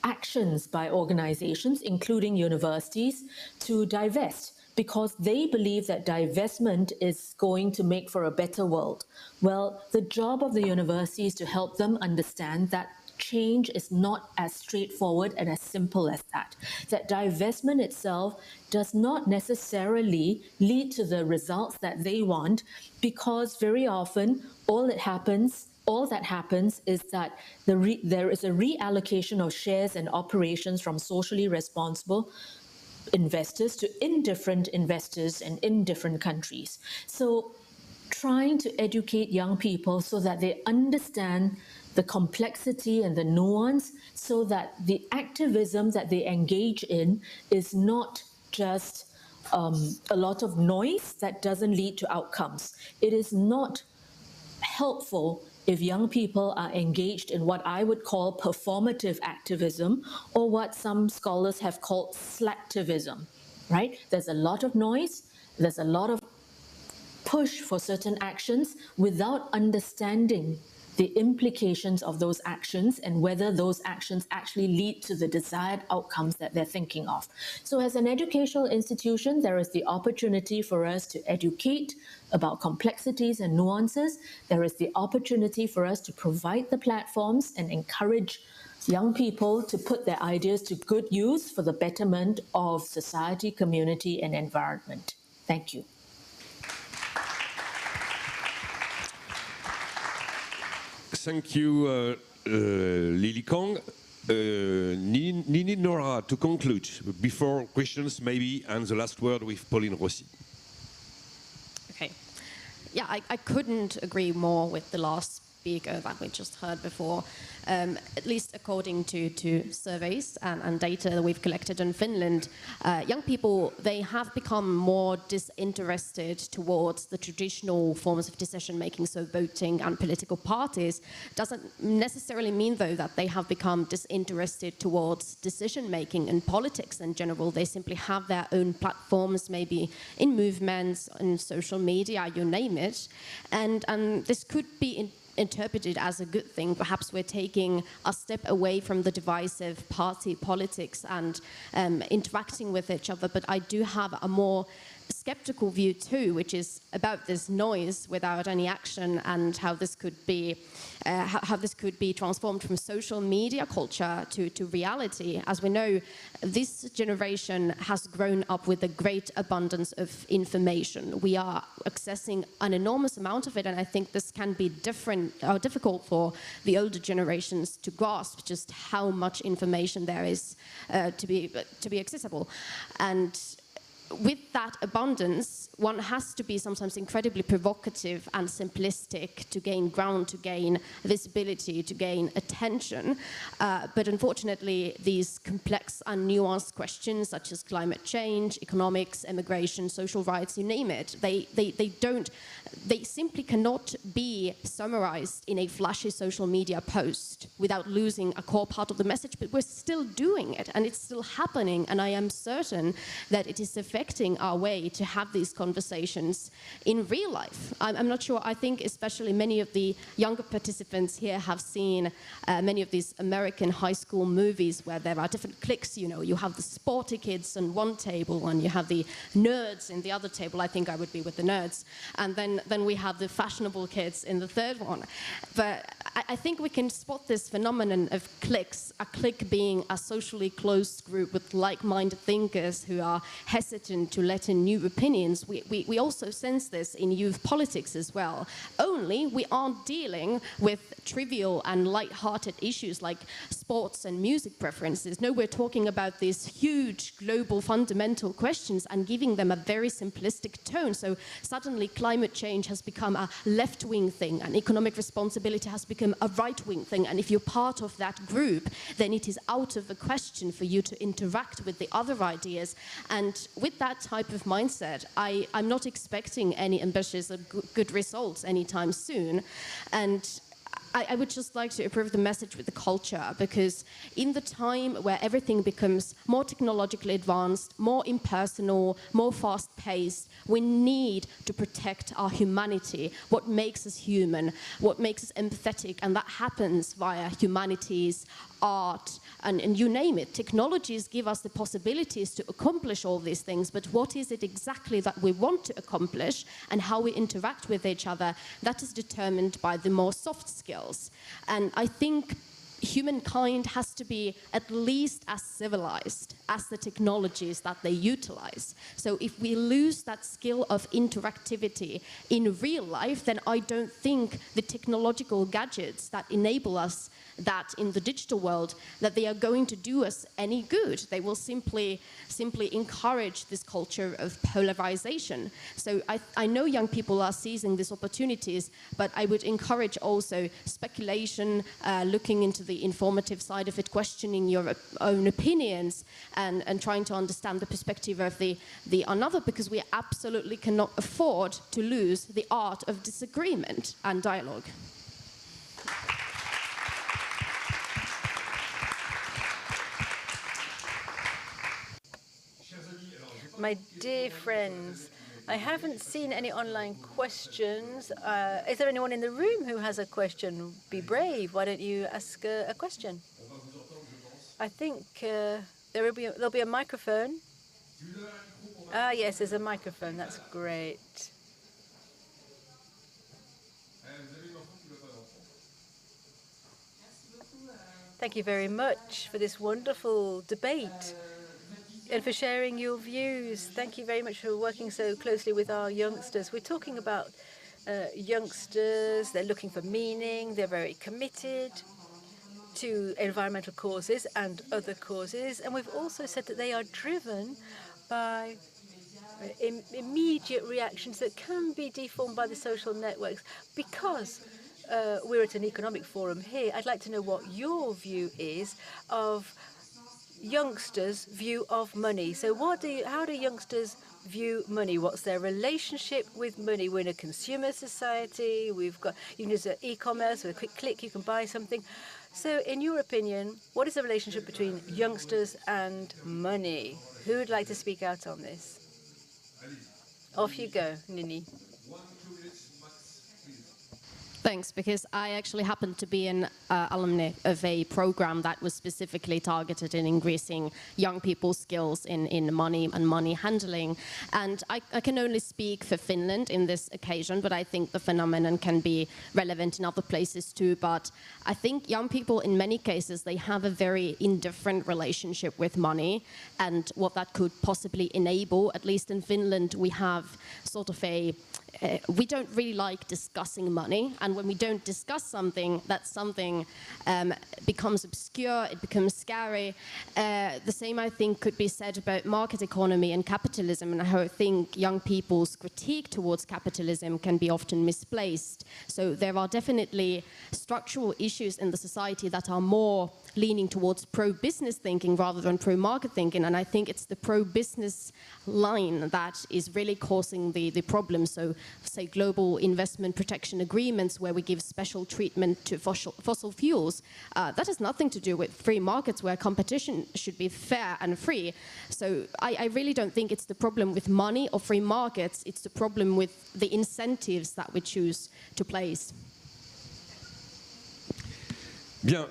actions by organizations, including universities, to divest because they believe that divestment is going to make for a better world. Well, the job of the university is to help them understand that change is not as straightforward and as simple as that. That divestment itself does not necessarily lead to the results that they want, because very often all that happens is that there is a reallocation of shares and operations from socially responsible investors to indifferent investors and in different countries. So trying to educate young people so that they understand the complexity and the nuance, so that the activism that they engage in is not just a lot of noise that doesn't lead to outcomes. It is not helpful if young people are engaged in what I would call performative activism, or what some scholars have called slacktivism, right? There's a lot of noise, there's a lot of push for certain actions without understanding the implications of those actions and whether those actions actually lead to the desired outcomes that they're thinking of. So as an educational institution, there is the opportunity for us to educate about complexities and nuances. There is the opportunity for us to provide the platforms and encourage young people to put their ideas to good use for the betterment of society, community, and environment. Thank you. Thank you, Lily Kong. Nini Nora, to conclude, before questions maybe, and the last word with Pauline Rossi. Okay. Yeah, I couldn't agree more with the last speaker that we just heard before. At least according to surveys and data that we've collected in Finland, young people, they have become more disinterested towards the traditional forms of decision making, so voting and political parties. Doesn't necessarily mean, though, that they have become disinterested towards decision making and politics in general. They simply have their own platforms, maybe in movements, in social media, you name it. And this could be interpreted as a good thing. Perhaps we're taking a step away from the divisive party politics and interacting with each other. But I do have a more skeptical view too, which is about this noise without any action and how this could be transformed from social media culture to reality. As we know, this generation has grown up with a great abundance of information. We are accessing an enormous amount of it, and I think this can be difficult for the older generations to grasp just how much information there is to be accessible. And with that abundance, one has to be sometimes incredibly provocative and simplistic to gain ground, to gain visibility, to gain attention. But unfortunately, these complex and nuanced questions, such as climate change, economics, immigration, social rights, you name it, they simply cannot be summarized in a flashy social media post without losing a core part of the message. But we're still doing it, and it's still happening. And I am certain that it is affecting our way to have these conversations in real life. I'm not sure. I think especially many of the younger participants here have seen many of these American high school movies where there are different cliques. You know, you have the sporty kids on one table and you have the nerds in the other table. I think I would be with the nerds. And then we have the fashionable kids in the third one. But I think we can spot this phenomenon of cliques, a clique being a socially closed group with like-minded thinkers who are hesitant to let in new opinions. We also sense this in youth politics as well. Only we aren't dealing with trivial and light-hearted issues like sports and music preferences. No, we're talking about these huge global fundamental questions and giving them a very simplistic tone. So suddenly climate change has become a left-wing thing and economic responsibility has become a right-wing thing. And if you're part of that group, then it is out of the question for you to interact with the other ideas. And with that type of mindset, I'm not expecting any ambitious or good results anytime soon. And I would just like to approve the message with the culture, because in the time where everything becomes more technologically advanced, more impersonal, more fast-paced, we need to protect our humanity, what makes us human, what makes us empathetic, and that happens via humanities, art, and you name it. Technologies give us the possibilities to accomplish all these things, but what is it exactly that we want to accomplish and how we interact with each other, that is determined by the more soft skills. And I think humankind has to be at least as civilized as the technologies that they utilize. So if we lose that skill of interactivity in real life, then I don't think the technological gadgets that enable us that in the digital world, that they are going to do us any good. They will simply encourage this culture of polarization. So I know young people are seizing these opportunities, but I would encourage also speculation, looking into the informative side of it, questioning your own opinions, and trying to understand the perspective of the another, because we absolutely cannot afford to lose the art of disagreement and dialogue. My dear friends, I haven't seen any online questions. Is there anyone in the room who has a question? Be brave. Why don't you ask a question? I think there'll be a microphone. Ah, yes, there's a microphone. That's great. Thank you very much for this wonderful debate and for sharing your views. Thank you very much for working so closely with our youngsters. We're talking about youngsters. They're looking for meaning. They're very committed. to environmental causes and other causes. And we've also said that they are driven by immediate reactions that can be deformed by the social networks. Because we're at an economic forum here, I'd like to know what your view is of youngsters' view of money. So how do youngsters view money? What's their relationship with money? We're in a consumer society. You can use e-commerce with a quick click, you can buy something. So in your opinion, what is the relationship between youngsters and money? Who would like to speak out on this? Off you go, Nini. Thanks, because I actually happen to be an alumni of a program that was specifically targeted in increasing young people's skills in money and money handling. And I can only speak for Finland in this occasion, but I think the phenomenon can be relevant in other places too. But I think young people, in many cases, they have a very indifferent relationship with money and what that could possibly enable. At least in Finland, we have sort of we don't really like discussing money, and when we don't discuss something, that something becomes obscure, it becomes scary. The same, I think, could be said about market economy and capitalism, and how I think young people's critique towards capitalism can be often misplaced. So there are definitely structural issues in the society that are more leaning towards pro-business thinking rather than pro-market thinking, and I think it's the pro-business line that is really causing the problem. So, say, global investment protection agreements where we give special treatment to fossil fuels, that has nothing to do with free markets where competition should be fair and free. So I really don't think it's the problem with money or free markets, it's the problem with the incentives that we choose to place. Bien,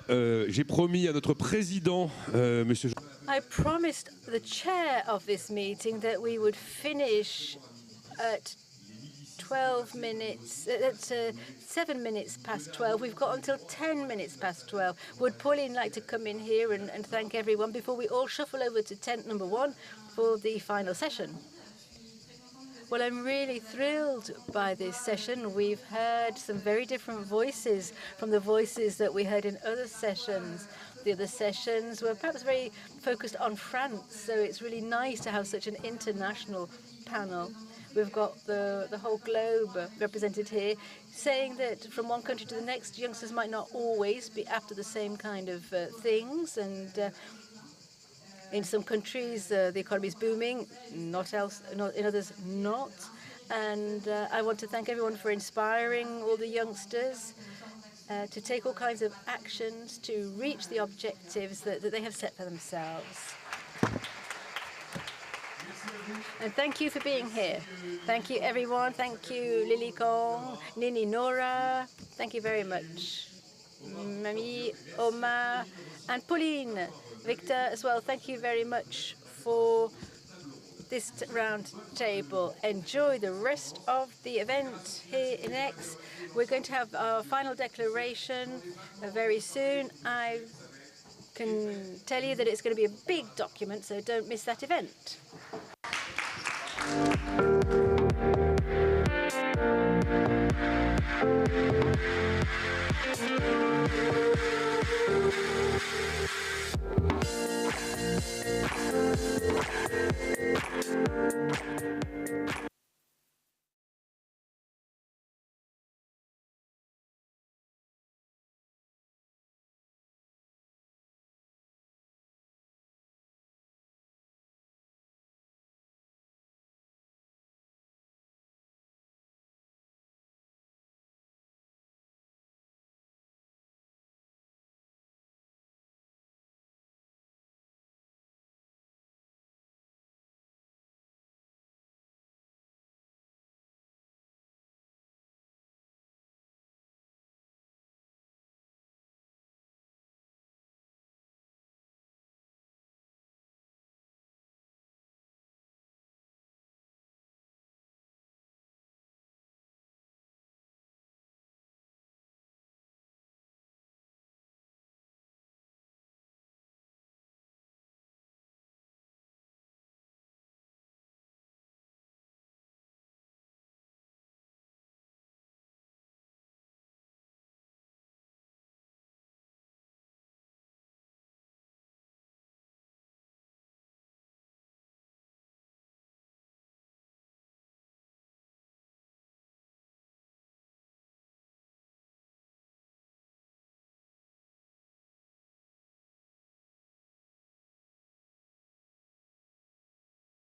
j'ai promis à notre président, Monsieur. I promised the chair of this meeting that we would finish at 12 minutes, at 7 minutes past 12. We've got until 10 minutes past 12. Would Pauline like to come in here and thank everyone before we all shuffle over to tent number 1 for the final session? Well, I'm really thrilled by this session. We've heard some very different voices from the voices that we heard in other sessions. The other sessions were perhaps very focused on France, so it's really nice to have such an international panel. We've got the whole globe represented here, saying that from one country to the next, youngsters might not always be after the same kind of things, and in some countries, the economy is booming, in others not. And I want to thank everyone for inspiring all the youngsters to take all kinds of actions to reach the objectives that they have set for themselves. And thank you for being here. Thank you, everyone. Thank you, Lily Kong, Nini Nora. Thank you very much. Mami, Omar, and Pauline. Victor as well, thank you very much for this round table. Enjoy the rest of the event here in Aix. We're going to have our final declaration very soon. I can tell you that it's going to be a big document, so don't miss that event.